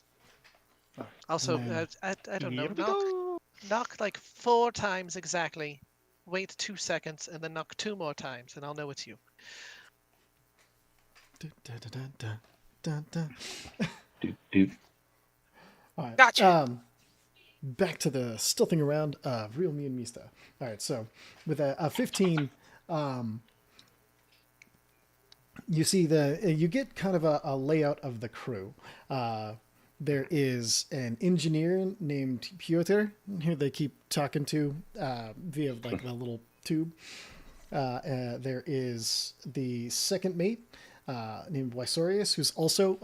Also, Man. I don't know. Here we go. Knock like 4 times exactly. Wait 2 seconds and then knock 2 more times, and I'll know it's you. Dun, dun, dun, dun, dun, dun. Doop, doop. All right. Gotcha. Back to the stealthing around of Real Me and Mista. All right, so with a 15, you see you get kind of a layout of the crew. There is an engineer named Piotr who they keep talking to via like the little tube. There is the second mate named Wysorius, who's also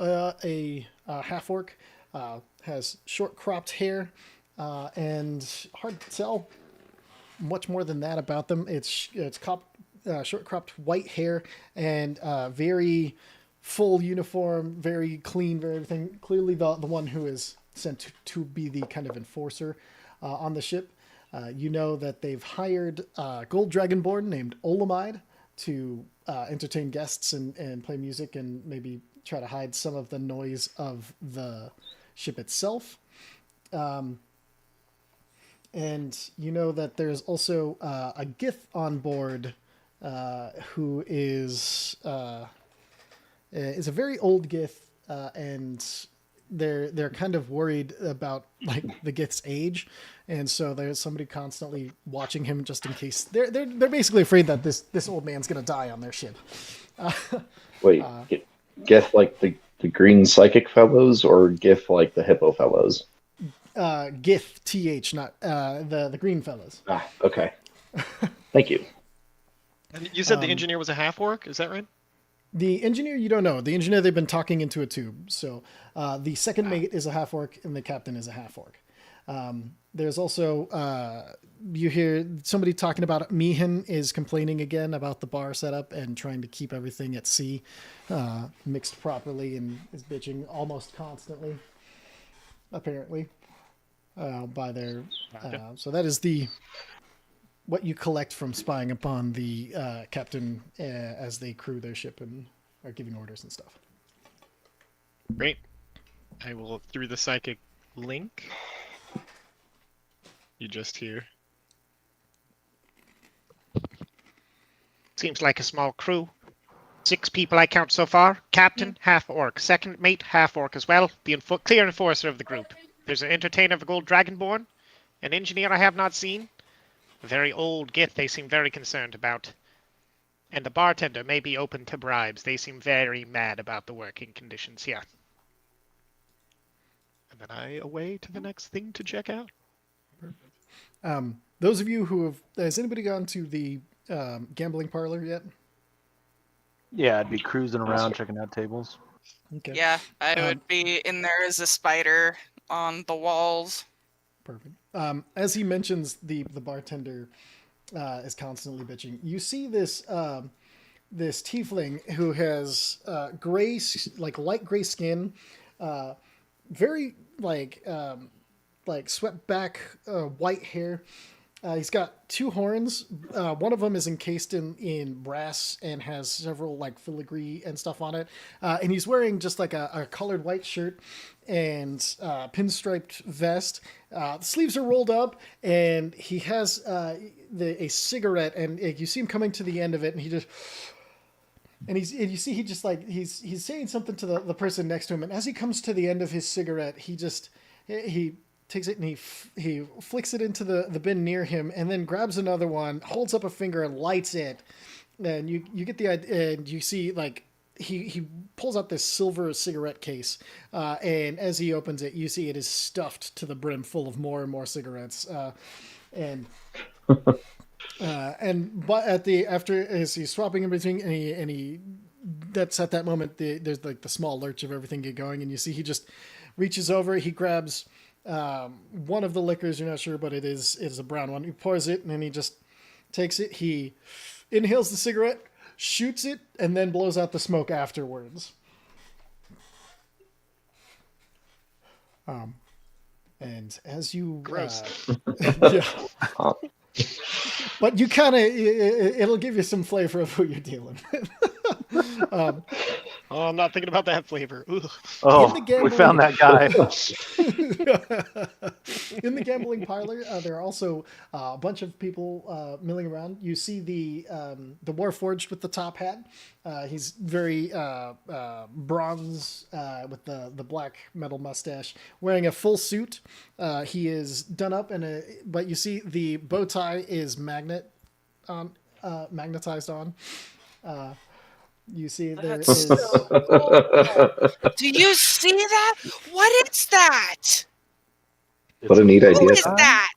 a half-orc, has short cropped hair, and hard to tell much more than that about them. It's short cropped white hair and very full uniform, very clean, very everything. Clearly the one who is sent to be the kind of enforcer on the ship. You know that they've hired a gold dragonborn named Olamide to entertain guests and play music and maybe try to hide some of the noise of the ship itself. And you know that there's also a Gith on board who is a very old Gith, and they're kind of worried about like the Gith's age, and so there's somebody constantly watching him just in case. They're basically afraid that this old man's gonna die on their ship. Wait, Gith like the green psychic fellows or Gith like the hippo fellows? Gith, TH, not the green fellows. Ah, okay. Thank you. And you said the engineer was a half orc, is that right? The engineer, you don't know. The engineer, they've been talking into a tube. So the second mate is a half orc, and the captain is a half orc. There's also you hear somebody talking about Meehan is complaining again about the bar setup and trying to keep everything at sea mixed properly, and is bitching almost constantly, apparently, by their. So that is what you collect from spying upon the captain as they crew their ship and are giving orders and stuff. Great. I will through the psychic link. You just hear. Seems like a small crew. 6 people I count so far. Captain, half orc. Second mate, half orc as well. The clear enforcer of the group. There's an entertainer of a gold dragonborn. An engineer I have not seen. A very old Gith they seem very concerned about. And the bartender may be open to bribes. They seem very mad about the working conditions here. And then I away to the next thing to check out. Those of you who have... Has anybody gone to the gambling parlor yet? Yeah, I'd be cruising around checking out tables. Okay. Yeah, I would be in there as a spider on the walls. Perfect. As he mentions, the bartender is constantly bitching. You see this this tiefling who has gray, like light gray skin, very like swept back white hair. He's got 2 horns. One of them is encased in brass and has several like filigree and stuff on it. And he's wearing just like a colored white shirt and pinstriped vest. The sleeves are rolled up, and he has a cigarette. And you see him coming to the end of it, and he just. And you see he just like he's saying something to the person next to him, and as he comes to the end of his cigarette, he takes it and he flicks it into the bin near him, and then grabs another one, holds up a finger and lights it. And you get the idea, and you see like he pulls out this silver cigarette case, and as he opens it, you see it is stuffed to the brim full of more and more cigarettes. And But after as he's swapping in between, and he that's at that moment there's like the small lurch of everything get going, and you see he just reaches over, he grabs one of the liquors, you're not sure, but it is a brown one. He pours it, and then he just takes it. He inhales the cigarette, shoots it, and then blows out the smoke afterwards. And as you Gross. yeah. But you kind of it'll give you some flavor of who you're dealing with. Oh, I'm not thinking about that flavor. Ugh. Oh, the we found that guy. In the gambling parlor, there are also a bunch of people milling around. You see the Warforged with the top hat. He's very bronze with the black metal mustache, wearing a full suit. He is done up but you see the bow tie is magnetized on. You see there That's is. so cool. Do you see that? What is that? What a neat Who idea. is that?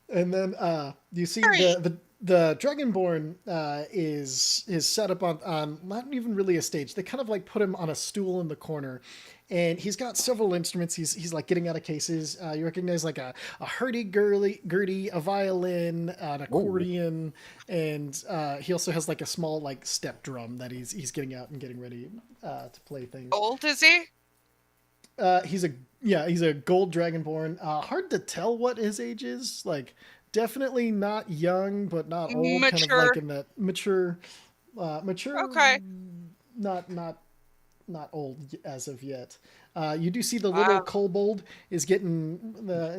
And then you see Sorry. the Dragonborn is set up on not even really a stage. They kind of like put him on a stool in the corner, and he's got several instruments. He's like getting out of cases. You recognize like a hurdy-gurdy, a violin, an accordion, and he also has like a small like step drum that he's getting out and getting ready to play things. Old is he? He's a gold Dragonborn. Hard to tell what his age is. Like, definitely not young, but not old. Kind of Mature. like in that mature. Okay. Not old as of yet. You do see the little Wow. kobold is getting.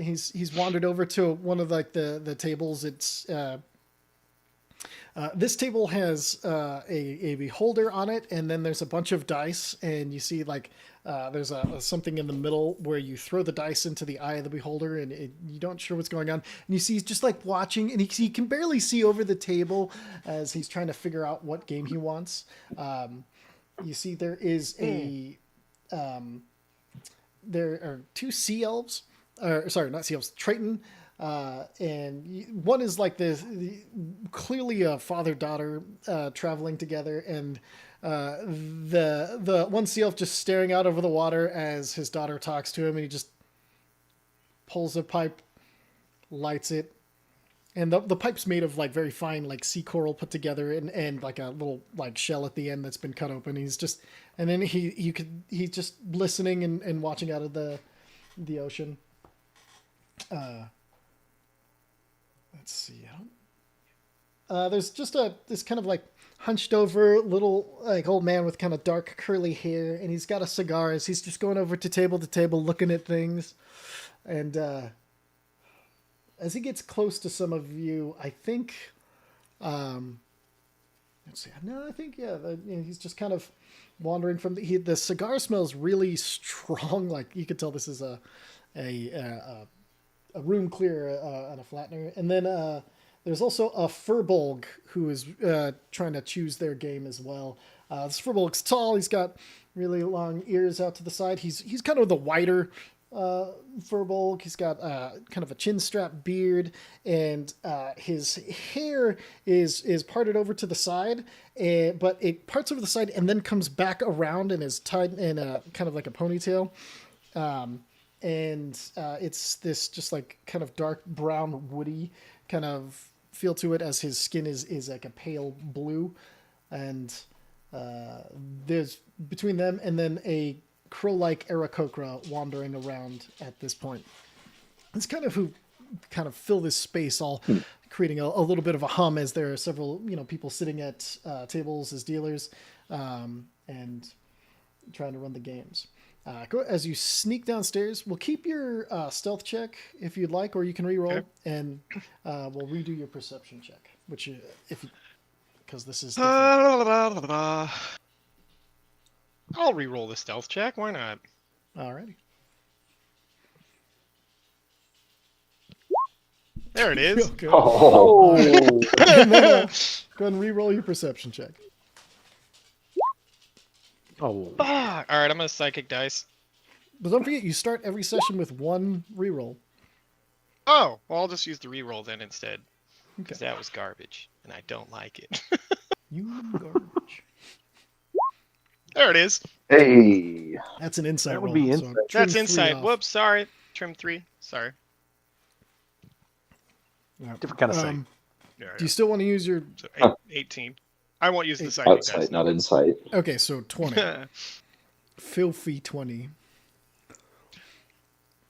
He's wandered over to one of like the tables. It's. This table has a beholder on it, and then there's a bunch of dice, and you see like there's something in the middle where you throw the dice into the eye of the beholder, and you don't sure what's going on. And you see he's just like watching, and he can barely see over the table as he's trying to figure out what game he wants. You see there is there are two sea elves, or sorry, not sea elves, Triton. And one is like clearly a father-daughter traveling together, and the one sea elf just staring out over the water as his daughter talks to him, and he just pulls a pipe, lights it, and the pipe's made of like very fine like sea coral put together, and like a little like shell at the end that's been cut open. He's just, and then he's just listening and watching out of the ocean. Let's see. There's just this kind of like hunched over little like old man with kind of dark curly hair, and he's got a cigar as he's just going over to table looking at things. And as he gets close to some of you, I think let's see. No, I think he's just kind of wandering from the cigar smells really strong. Like you could tell this is a room clear on a flattener. And then there's also a Furbolg who is trying to choose their game as well. This Furbolg's tall. He's got really long ears out to the side. He's kind of the wider Furbolg. He's got kind of a chin strap beard, and his hair is parted over to the side, but it parts over the side and then comes back around and is tied in a kind of like a ponytail. And it's this just like kind of dark brown woody kind of feel to it, as his skin is like a pale blue, and there's between them and then a crow-like Aarakocra wandering around at this point. It's kind of who kind of fill this space, all creating a little bit of a hum as there are several people sitting at tables as dealers and trying to run the games. As you sneak downstairs, we'll keep your stealth check if you'd like, or you can re-roll, Okay. and we'll redo your perception check, because this is different. I'll re-roll the stealth check. Why not? Alrighty. There it is. Okay. Oh, And then, go ahead and re-roll your perception check. Oh, Fuck. All right, I'm gonna psychic dice. But don't forget, you start every session with one re-roll. Oh, well, I'll just use the re-roll then instead. because that was garbage, and I don't like it. Human garbage. There it is. Hey, That's an insight That would roll. be so insight. trim That's 3 insight. off. Whoops, sorry. Trim 3. Sorry. Yeah. Different kind of sight. Yeah, Do you still want to use your? So 18. I won't use the psychic outside, dice. not inside. Okay, so 20. No, Filthy 20.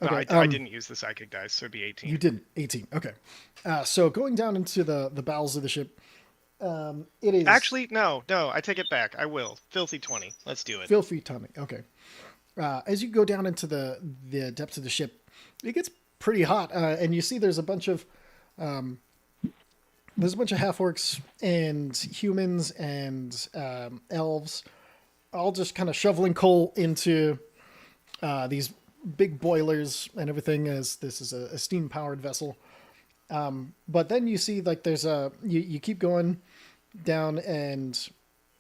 I Okay, didn't use the psychic dice, so it'd be 18. You didn't. 18. Okay. So going down into the bowels of the ship, it is Actually, no, I take it back. I will. Filthy 20. Let's do it. filthy 20. Okay. As you go down into the depths of the ship, it gets pretty hot, and you see there's a bunch of half orcs and humans and elves, all just kind of shoveling coal into these big boilers and everything, as this is a steam powered vessel. But then you see like there's you keep going down, and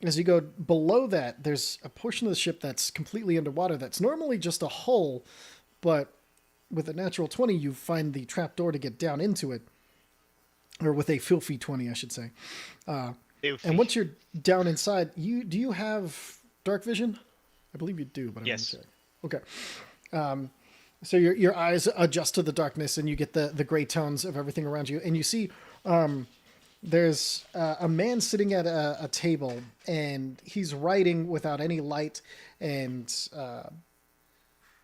as you go below that, there's a portion of the ship that's completely underwater. That's normally just a hull, but with a natural 20, you find the trapdoor to get down into it, or with a filthy 20, I should say. And once you're down inside, do you have dark vision? I believe you do, but I Yes. want to check. Okay. So your eyes adjust to the darkness, and you get the gray tones of everything around you, and you see there's a man sitting at a table, and he's writing without any light, and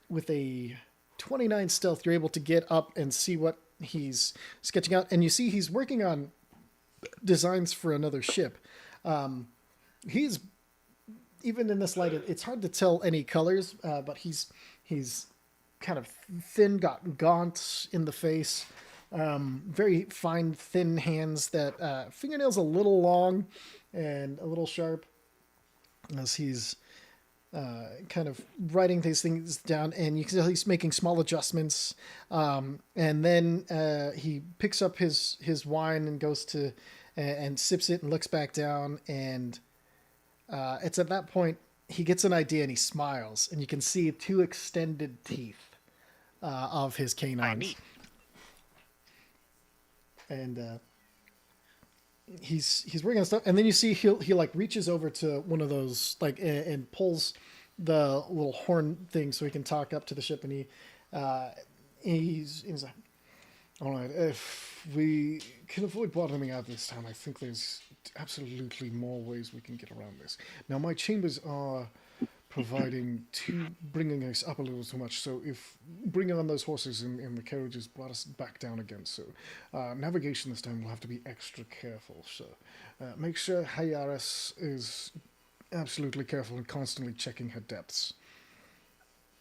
with a 29 stealth, you're able to get up and see what he's sketching out, and you see he's working on designs for another ship. He's even in this light, it's hard to tell any colors, but he's kind of thin, got gaunt in the face, very fine, thin hands, that fingernails a little long and a little sharp, as he's kind of writing these things down, and you can tell he's making small adjustments. And then he picks up his wine and goes to and sips it and looks back down, and it's at that point he gets an idea and he smiles, and you can see 2 extended teeth of his canines. neat. And he's working on stuff, and then you see he like reaches over to one of those like and pulls the little horn thing so he can talk up to the ship, and he's like, all right, if we can avoid bottoming out this time, I think there's absolutely more ways we can get around this. Now, my chambers are bringing us up a little too much, so if bringing on those horses in the carriages brought us back down again, so navigation this time will have to be extra careful, so make sure Hayaris is absolutely careful and constantly checking her depths.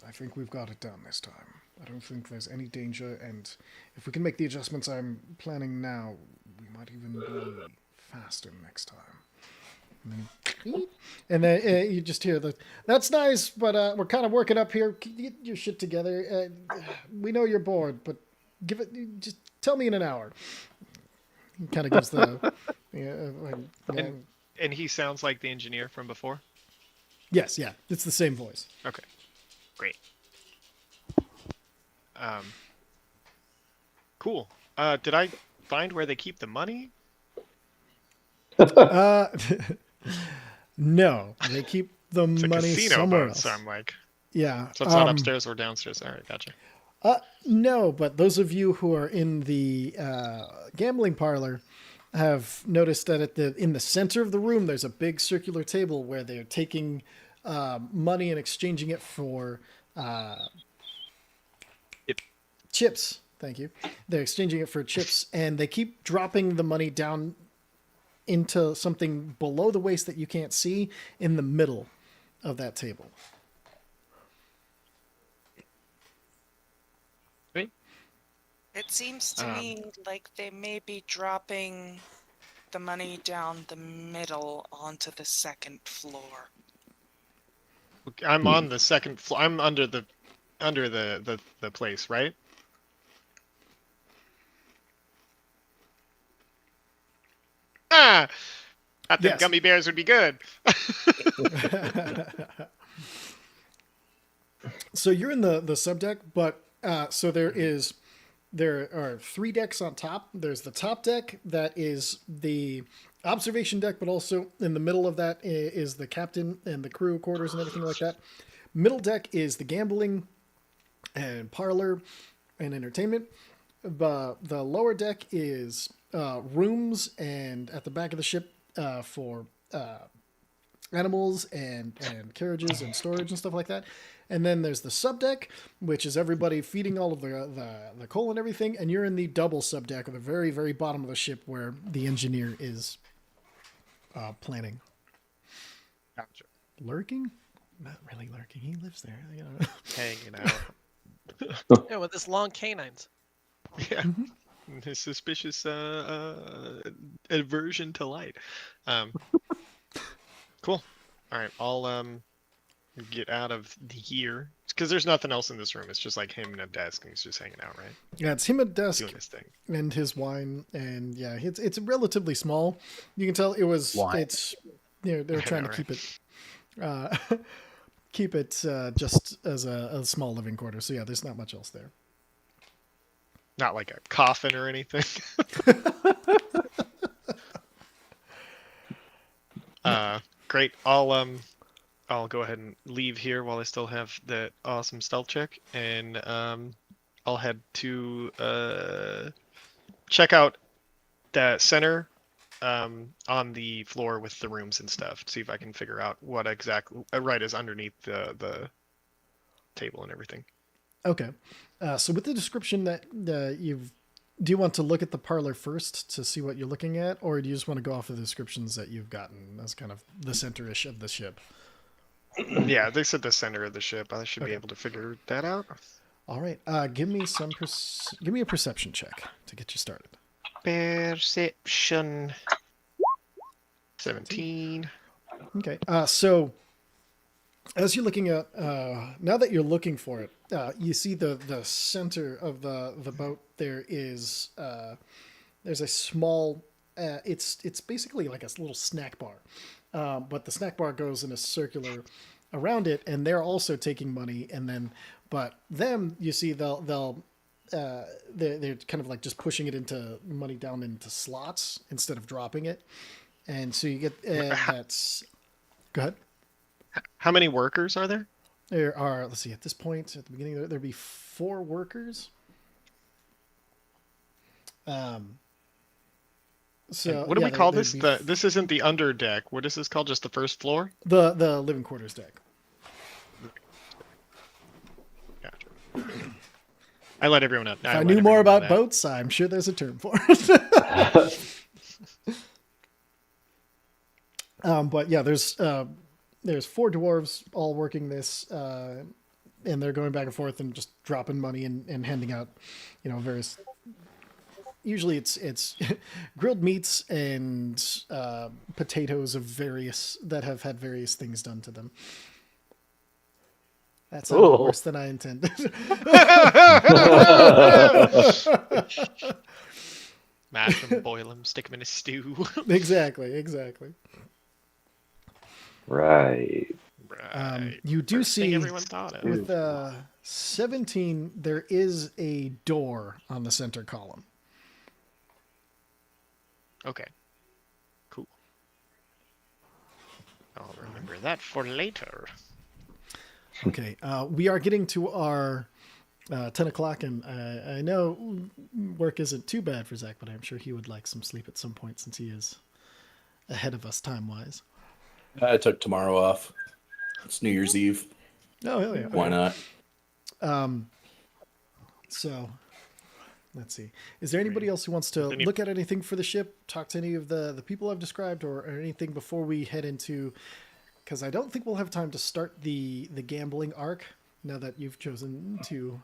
I think we've got it done this time. I don't think there's any danger, and if we can make the adjustments I'm planning now, we might even be faster next time. And then you just hear that's nice, but we're kind of working up here. Can you get your shit together? We know you're bored, but just tell me in an hour. He kind of gives the... And he sounds like the engineer from before? Yes, yeah. It's the same voice. Okay. Great. Cool. Did I find where they keep the money? No, they keep the It's a money casino somewhere boat, else. so I'm like, Yeah. so it's not upstairs or downstairs. All right, gotcha. No, but those of you who are in the gambling parlor have noticed that in the center of the room, there's a big circular table where they're taking money and exchanging it for chips. Thank you. They're exchanging it for chips, and they keep dropping the money down into something below the waist that you can't see in the middle of that table. It seems to me like they may be dropping the money down the middle onto the second floor. I'm on the second floor. I'm under the place, right? Ah, I think Yes. gummy bears would be good. So you're in the subdeck, but so there is there are 3 decks on top. There's the top deck that is the observation deck, but also in the middle of that is the captain and the crew quarters and everything like that. Middle deck is the gambling and parlor and entertainment. The lower deck is rooms and at the back of the ship for animals and carriages and storage and stuff like that. And then there's the subdeck, which is everybody feeding all of the coal and everything. And you're in the double subdeck at the very, very bottom of the ship where the engineer is planning. Gotcha. Lurking? Not really lurking. He lives there. You know. Hanging out. Yeah, with his long canines. Yeah. His suspicious aversion to light. Cool. All right, I'll get out of here because there's nothing else in this room. It's just like him and a desk, and he's just hanging out, right? Yeah, it's him at desk Doing his thing. and his wine, and yeah, it's relatively small. You can tell it was. Wine. It's they're trying to Right. keep it just as a small living quarter. So yeah, there's not much else there. Not like a coffin or anything. Great. I'll go ahead and leave here while I still have that awesome stealth check, and I'll head to check out that center on the floor with the rooms and stuff. See if I can figure out what exactly is underneath the table and everything. Okay, so with the description that do you want to look at the parlor first to see what you're looking at, or do you just want to go off of the descriptions that you've gotten as kind of the center-ish of the ship? Yeah, they said the center of the ship. I should be able to figure that out. All right, give me a perception check to get you started. Perception. 17. Okay, so as you're looking at now that you're looking for it, you see the center of the boat. There is there's a small. It's basically like a little snack bar, but the snack bar goes in a circular around it, and they're also taking money. And then, but them, you see, they're kind of like just pushing it into money down into slots instead of dropping it, and so you get that's. Go ahead. How many workers are there? There are, let's see, at this point, at the beginning, there'd be 4 workers. So What do yeah, we call there'd this? be This isn't the under deck. What is this called? Just the first floor? the living quarters deck. Gotcha. I let everyone up. If I knew more about boats, I'm sure there's a term for it. But yeah, there's 4 dwarves all working this, and they're going back and forth and just dropping money and handing out, various. Usually it's grilled meats and potatoes of various that have had various things done to them. That sounded Ooh. worse than I intended. Mash them, boil them, stick them in a stew. Exactly. Right. Right. You do First thing see everyone thought of. with 17, there is a door on the center column. Okay. Cool. I'll remember that for later. Okay, we are getting to our 10 o'clock, and I know work isn't too bad for Zach, but I'm sure he would like some sleep at some point since he is ahead of us time-wise. I took tomorrow off. It's New Year's Eve. Oh, hell yeah. Why not? So, let's see. Is there anybody else who wants to look at anything for the ship, talk to any of the people I've described, or anything before we head into... Because I don't think we'll have time to start the gambling arc now that you've chosen to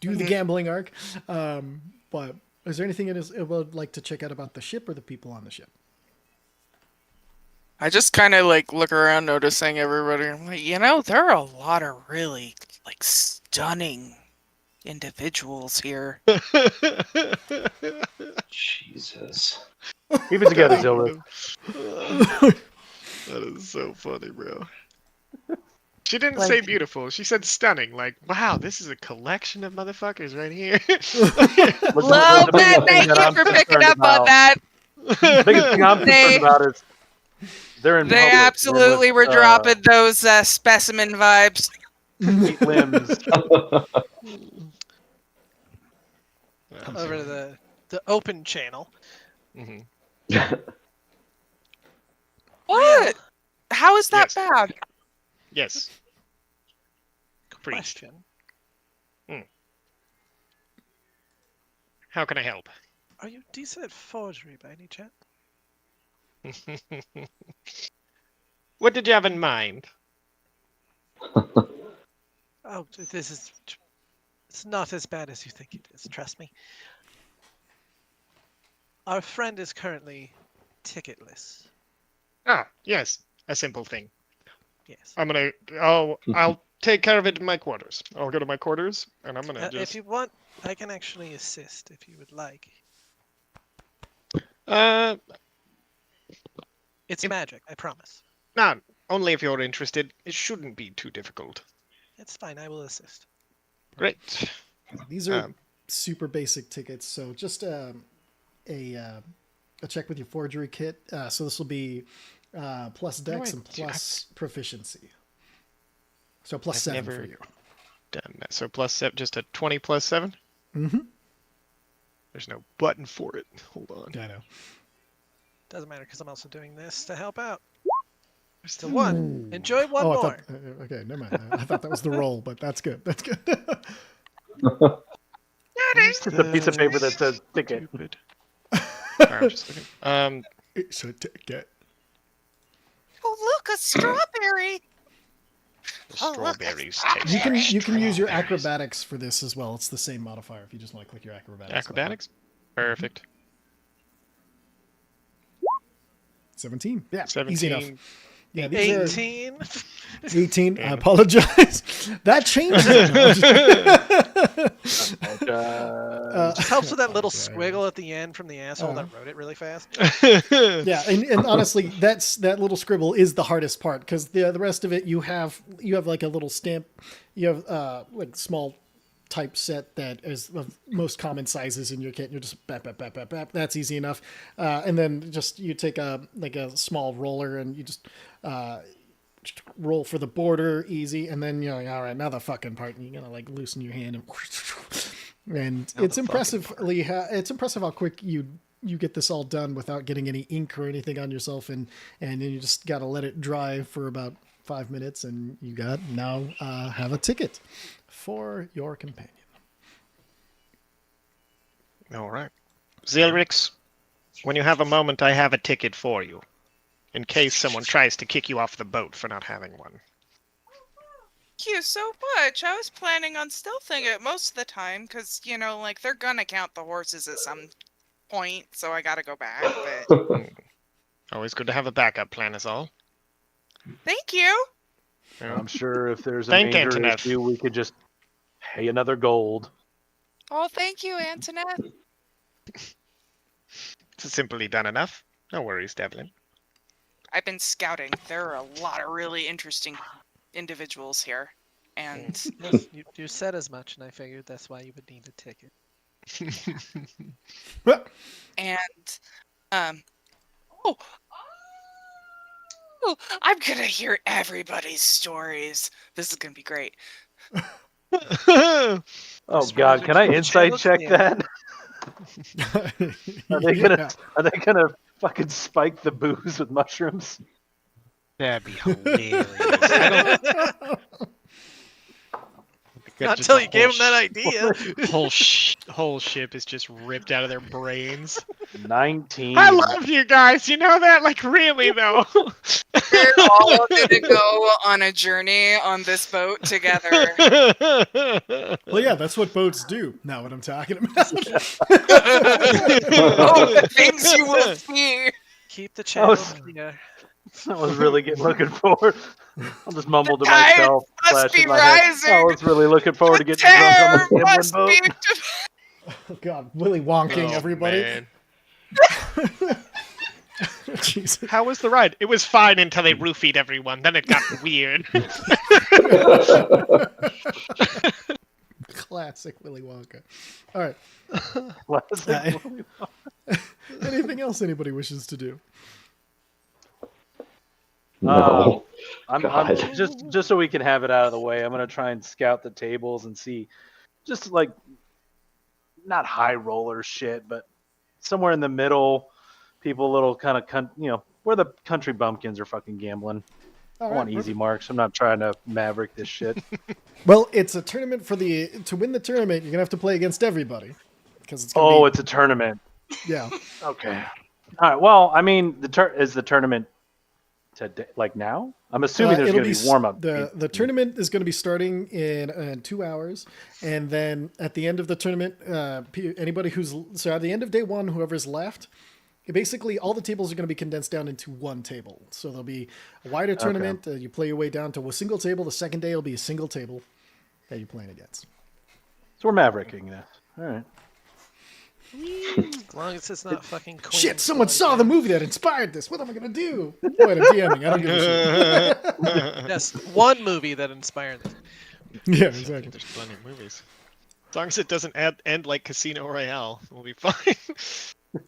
do the gambling arc. But is there anything you would like to check out about the ship or the people on the ship? I just kind of look around, noticing everybody. I'm like, there are a lot of really stunning individuals here. Jesus. Keep it together, Zilda. That is so funny, bro. She didn't Like- say beautiful. She said stunning. Like, wow, this is a collection of motherfuckers right here. Well, the biggest thing thank that you I'm for picking concerned up on about- that. The biggest thing I'm They- concerned about is they're in They public. They're absolutely with, were dropping those specimen vibes. feet, limbs. Over to the open channel. Mhm. What? How is that Yes. bad? Yes. Preach. Question. How can I help? Are you decent at forgery by any chance? What did you have in mind? Oh, this is... It's not as bad as you think it is, trust me. Our friend is currently ticketless. Ah, yes, a simple thing. Yes. I'll take care of it in my quarters. I'll go to my quarters, and I'm gonna If just. you want, I can actually assist if you would like. It's magic, I promise. Not only if you're interested. It shouldn't be too difficult. It's fine, I will assist. Great. These are Um, super basic tickets, so just a check with your forgery kit. So this will be plus dex and plus proficiency. So plus I've 7 for never- you. Done that. So plus just a 20 plus 7. Mm-hmm. There's no button for it. Hold on. I know. Doesn't matter because I'm also doing this to help out. There's the one. Enjoy one I more. thought, okay, never mind. I thought that was the roll, but that's good. That's good. It's just a piece of paper that says ticket. Stupid. Sorry, I'm just looking. It's a ticket. Oh, look, a strawberry. The Oh, look, strawberries it's taste. You can use your strawberries. acrobatics for this as well. It's the same modifier if you just want to click your acrobatics. button. Acrobatics. Perfect. 17. Yeah, 17. easy enough. Yeah, these are 18. 18. I Damn. apologize. That changes it. No, I'm just kidding. Just helps with that little Okay. squiggle at the end from the asshole that Uh-huh. wrote it really fast. Yeah, and honestly, that little scribble is the hardest part because the rest of it you have like a little stamp, you have like small typeset that is of most common sizes in your kit. You're just bap bap bap bap bap. That's easy enough, and then just you take a small roller and you just roll for the border, easy, and then you're like, all right, now the fucking part, and you're gonna like loosen your hand and it's impressively it's impressive how quick you get this all done without getting any ink or anything on yourself, and then you just gotta let it dry for about 5 minutes, and you got now have a ticket for your companion. All right. Zilrix, when you have a moment, I have a ticket for you. In case someone tries to kick you off the boat for not having one. Thank you so much. I was planning on stealthing it most of the time because, you know, like they're gonna count the horses at some point, so I gotta go back. But Always good to have a backup plan, is all. thank you. Yeah. I'm sure if there's a Thank major Antoinette. issue, we could just pay another gold. Oh, thank you, Antoinette. It's simply done enough. No worries, Devlin. I've been scouting. There are a lot of really interesting individuals here, and Yes, you said as much, and I figured that's why you would need a ticket. oh, I'm gonna hear everybody's stories. This is gonna be great. Oh Just God, wanted can to I check insight the check channel. that? Are they gonna are they gonna fucking spike the booze with mushrooms? That'd be hilarious. I don't- Not just until the you gave whole them that idea. whole ship is just ripped out of their brains. 19. I love you guys. You know that, like, really though. We're all gonna go on a journey on this boat together. Well, yeah, that's what boats do. Not what I'm talking about. Oh, the things you will see. Keep the channel was- clear. I was really looking forward. I'll just mumble to tides myself. must be flashing my head. rising. I was really looking forward to The getting drunk on terror the must Gimlin boat. be Oh God, Willy wonking Oh, everybody. man. Jesus. How was the ride? It was fine until they roofied everyone. Then it got weird. Classic Willy Wonka. All right. Classic. Anything else anybody wishes to do? No. I'm God. just so we can have it out of the way. I'm gonna try and scout the tables and see, just like not high roller shit, but somewhere in the middle, people a little kind of where the country bumpkins are fucking gambling. All I want right, easy marks. I'm not trying to maverick this shit. Well, it's a tournament to win the tournament. You're gonna have to play against everybody because it's. Gonna be, It's a tournament. yeah. Okay. All right. Well, I mean, is the tournament today, like now? I'm assuming there's It'll going to be warm up. The tournament is going to be starting in 2 hours, and then at the end of the tournament, anybody at the end of day one, whoever's left, basically all the tables are going to be condensed down into one table. So there'll be a wider tournament. You play your way down to a single table. The second day will be a single table that you're playing against. So we're mavericking this. All right. As long as it's not fucking Queen. Shit! Someone saw the movie that inspired this. What am I going to do? Wait, I'm DMing. I don't give a shit. Yes, one movie that inspired this. Yeah, exactly. There's plenty of movies. As long as it doesn't end like Casino Royale, we'll be fine.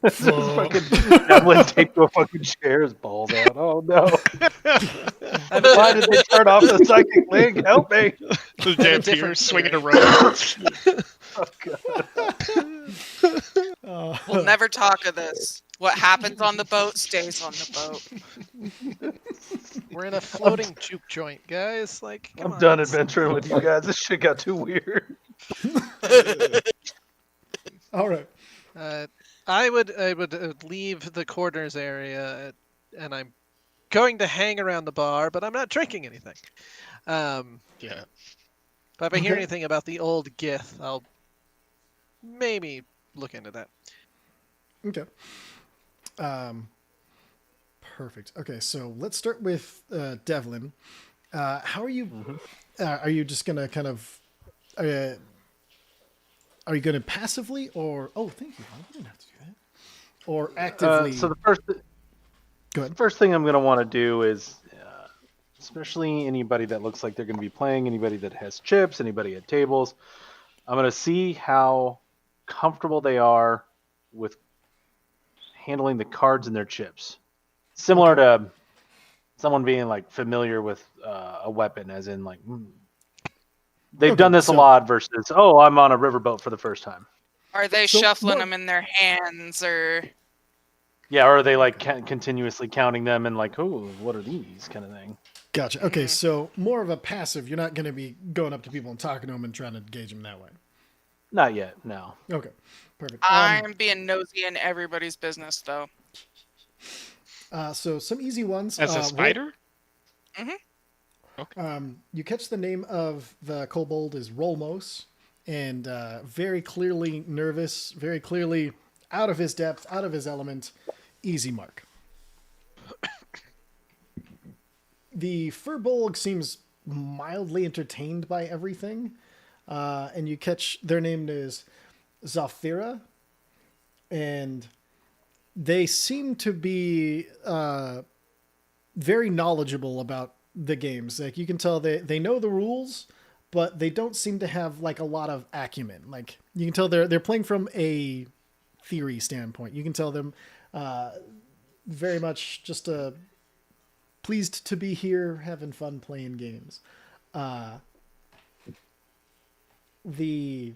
Fucking Devlin taped to a fucking chair, his balls out. Oh no! Why did they turn off the psychic link? Help me! The damn tears swinging a rope. Oh god! We'll never talk of this. What happens on the boat stays on the boat. We're in a floating juke joint, guys. Like, come I'm on. done adventuring with you guys. This shit got too weird. All right. I would leave the corners area, and I'm going to hang around the bar, but I'm not drinking anything. Yeah. But if I hear Okay. anything about the old Gith, I'll maybe look into that. Okay. Perfect. Okay, so let's start with Devlin. How are you? Are you just gonna kind of? Are you gonna passively or? Oh, thank you. You didn't have to do that. Or actively. So the first. Go ahead. The first thing I'm going to want to do is, especially anybody that looks like they're going to be playing, anybody that has chips, anybody at tables, I'm going to see how comfortable they are with handling the cards in their chips. Similar to someone being like familiar with a weapon, as in like they've done this a lot versus, I'm on a riverboat for the first time. Are they So, shuffling what- them in their hands or? Yeah, or are they like continuously counting them and like, what are these kind of thing? Gotcha. Okay, so more of a passive. You're not going to be going up to people and talking to them and trying to engage them that way. Not yet, no. Okay, perfect. I'm being nosy in everybody's business, though. So some easy ones. As a spider? You catch the name of the kobold is Rolmos, and very clearly nervous, very clearly out of his depth, out of his element. Easy mark. The Furbolg seems mildly entertained by everything, and you catch their name is Zafira, and they seem to be very knowledgeable about the games. Like you can tell they know the rules, but they don't seem to have like a lot of acumen. Like you can tell they're playing from a theory standpoint. You can tell them very much just pleased to be here, having fun playing games. The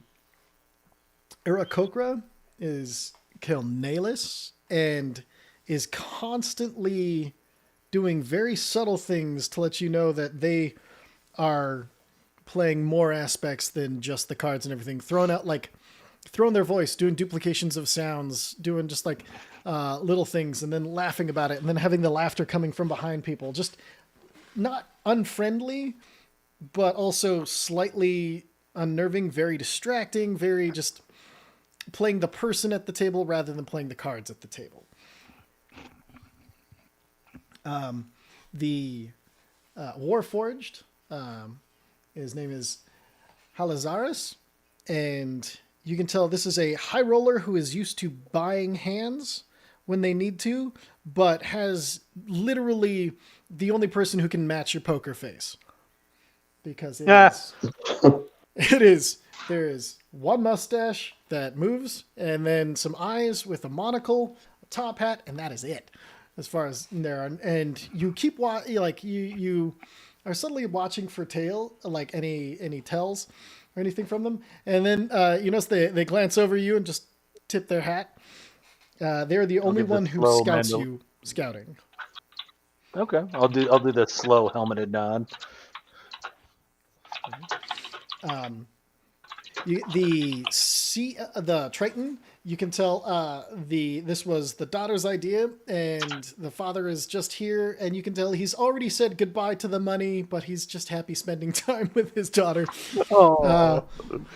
Irakokra is Kelnalis and is constantly doing very subtle things to let you know that they are playing more aspects than just the cards and everything. Throwing their voice, doing duplications of sounds, doing just like little things, and then laughing about it, and then having the laughter coming from behind people. Just not unfriendly, but also slightly unnerving, very distracting, very just playing the person at the table rather than playing the cards at the table. The Warforged, his name is Halazaris, and you can tell this is a high roller who is used to buying hands when they need to, but has literally the only person who can match your poker face. Because it Ah. is, it is, there is one mustache that moves, and then some eyes with a monocle, a top hat, and that is it. As far as there are, and you keep you are suddenly watching for like any tells or anything from them, and then you notice they glance over you and just tip their hat. They're the only give the one who slow scouts Mandel- you scouting. Okay, I'll do the slow helmeted nod. The Triton, you can tell this was the daughter's idea, and the father is just here, and you can tell he's already said goodbye to the money, but he's just happy spending time with his daughter,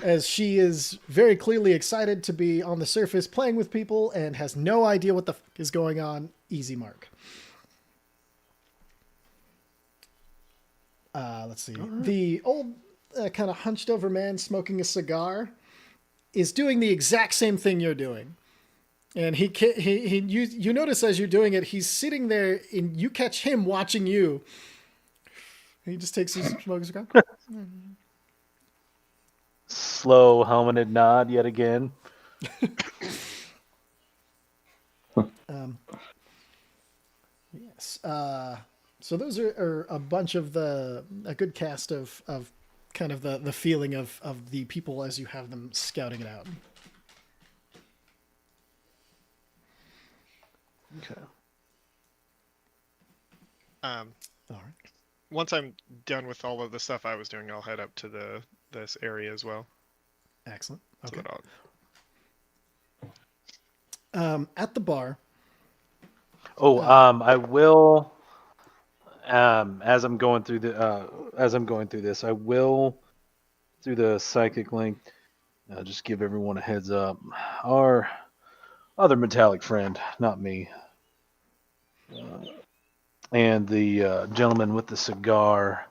as she is very clearly excited to be on the surface playing with people and has no idea what the f is going on. Easy mark. Let's see. The old kind of hunched over man smoking a cigar is doing the exact same thing you're doing. And you notice as you're doing it, he's sitting there and you catch him watching you. He just takes his smoking cigar. Slow helmeted nod yet again. Yes. So those are a bunch of a good cast of kind of the feeling of the people as you have them scouting it out. Okay. All right. Once I'm done with all of the stuff I was doing, I'll head up to this area as well. Excellent. So Okay. that At the bar. I will. As I'm going through this, I will, through the psychic link, just give everyone a heads up. Our other metallic friend, not me, and the gentleman with the cigar,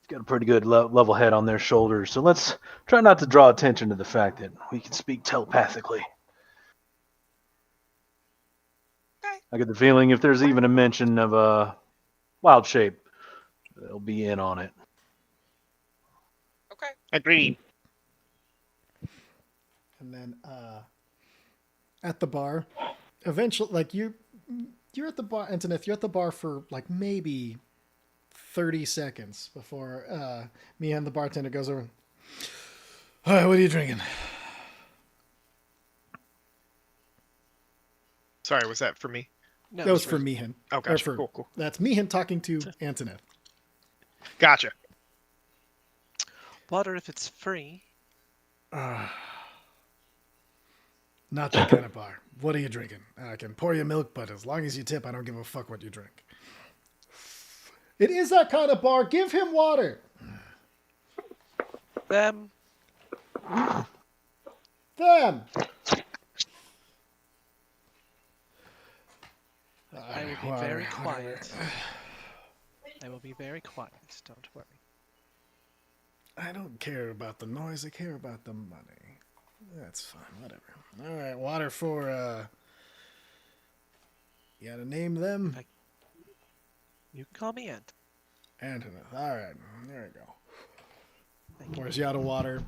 got a pretty good level head on their shoulders. So let's try not to draw attention to the fact that we can speak telepathically. I get the feeling if there's even a mention of a wild shape, they'll be in on it. Okay. agreed. And then at the bar, eventually, like you're at the bar, Antoneth, you're at the bar for like maybe 30 seconds before me and the bartender goes over. All right, what are you drinking? Sorry, was that for me? No, That was for Meehan. Oh, Or gotcha. for- Cool. That's Meehan talking to Antoneth. Gotcha. water if it's free. Not that kind of bar. What are you drinking? I can pour you milk, but as long as you tip, I don't give a fuck what you drink. It is that kind of bar. Give him water. Them. Them. I will be very quiet. I will be very quiet. Don't worry. I don't care about the noise. I care about the money. That's fine. Whatever. All right. Water for, you gotta name them? You can call me Ant. Antoneth. All right. There we go. Thank you. Pours you out of water.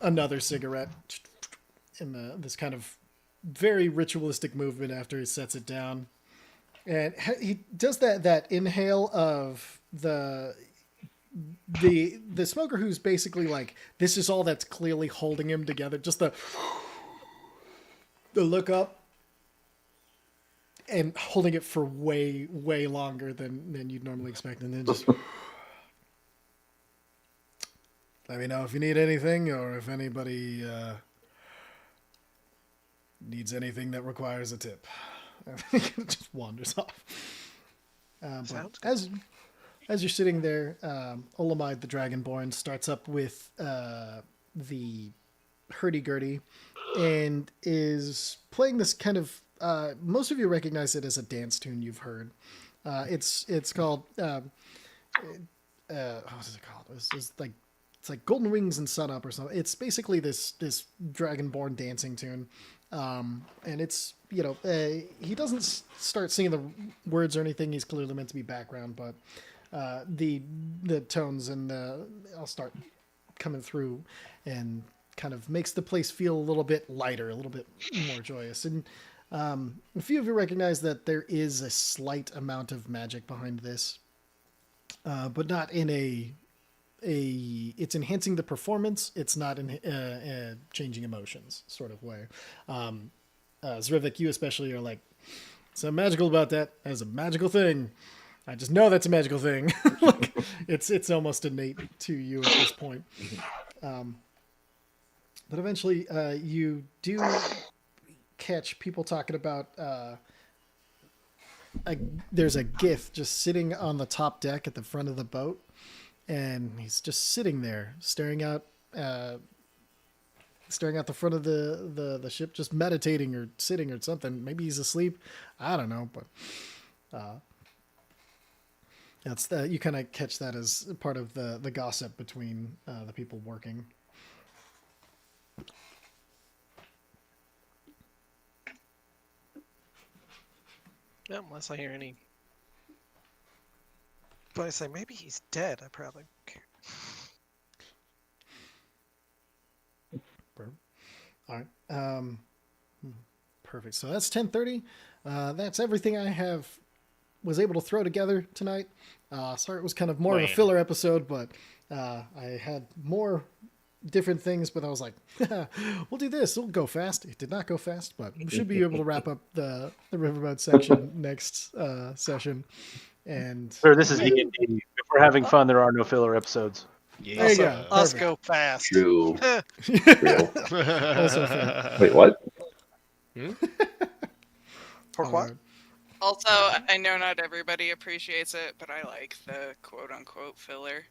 Another cigarette. In this kind of very ritualistic movement after he sets it down. And he does that inhale of the smoker who's basically like, this is all that's clearly holding him together. Just the look up and holding it for way, way longer than you'd normally expect. And then just let me know if you need anything or if anybody needs anything that requires a tip. It just wanders off. But Sounds good. as you're sitting there, Olamide the Dragonborn starts up with the hurdy-gurdy and is playing this kind of... most of you recognize it as a dance tune you've heard. It's called... what is it called? It's like Golden Wings and Sun Up or something. It's basically this Dragonborn dancing tune. And it's he doesn't start singing the words or anything. He's clearly meant to be background, but the tones and I'll start coming through and kind of makes the place feel a little bit lighter, a little bit more joyous. And a few of you recognize that there is a slight amount of magic behind this, but not in it's enhancing the performance. It's not in changing emotions sort of way. Zrivik, you especially are like, something magical about that. That is a magical thing. I just know that's a magical thing. Like, it's almost innate to you at this point. But eventually, you do catch people talking about there's a Gith just sitting on the top deck at the front of the boat, and he's just sitting there staring out the front of the ship, just meditating or sitting or something. Maybe he's asleep. I don't know, but that's you kind of catch that as part of the gossip between the people working. Yeah, unless I hear any. But I say maybe he's dead. I probably care. All right. Perfect. So that's 10:30. That's everything I was able to throw together tonight. Sorry, it was kind of more of a filler episode, but I had more different things, but I was like, we'll do this. It'll go fast. It did not go fast, but we should be able to wrap up the Riverboat section next session. And Sir, this is D&D. If we're having fun, there are no filler episodes. there you go. Let's Perfect. go fast. True. Real. Also fair. Wait, what? Pourquoi? Also, I know not everybody appreciates it, but I like the quote-unquote filler.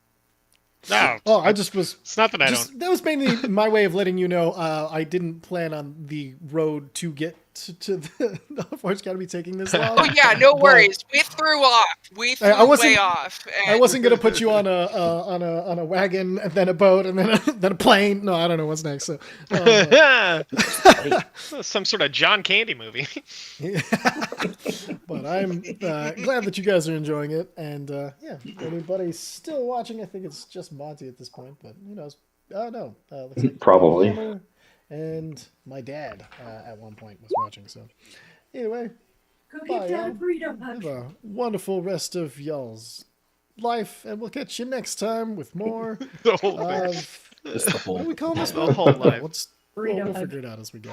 No, Oh, I just was. it's not that I don't. That was mainly my way of letting you know I didn't plan on the road to get to the Forge Academy taking this long. Oh yeah, no But worries. We threw off. We threw I wasn't- way off. I wasn't gonna put you on a wagon and then a boat and then a plane. No, I don't know what's next. So, Some sort of John Candy movie. but I'm glad that you guys are enjoying it. And yeah, anybody still watching? I think it's just Monty at this point, but who knows? Oh no, looks like Probably. Homer and my dad at one point was watching. So anyway, Go Bye, get y'all. that burrito, have puppy. a wonderful rest of y'all's life, and we'll catch you next time with more The whole of Just the what whole. do we call this? The whole life. We'll Burrito we'll hug. figure it out as we go.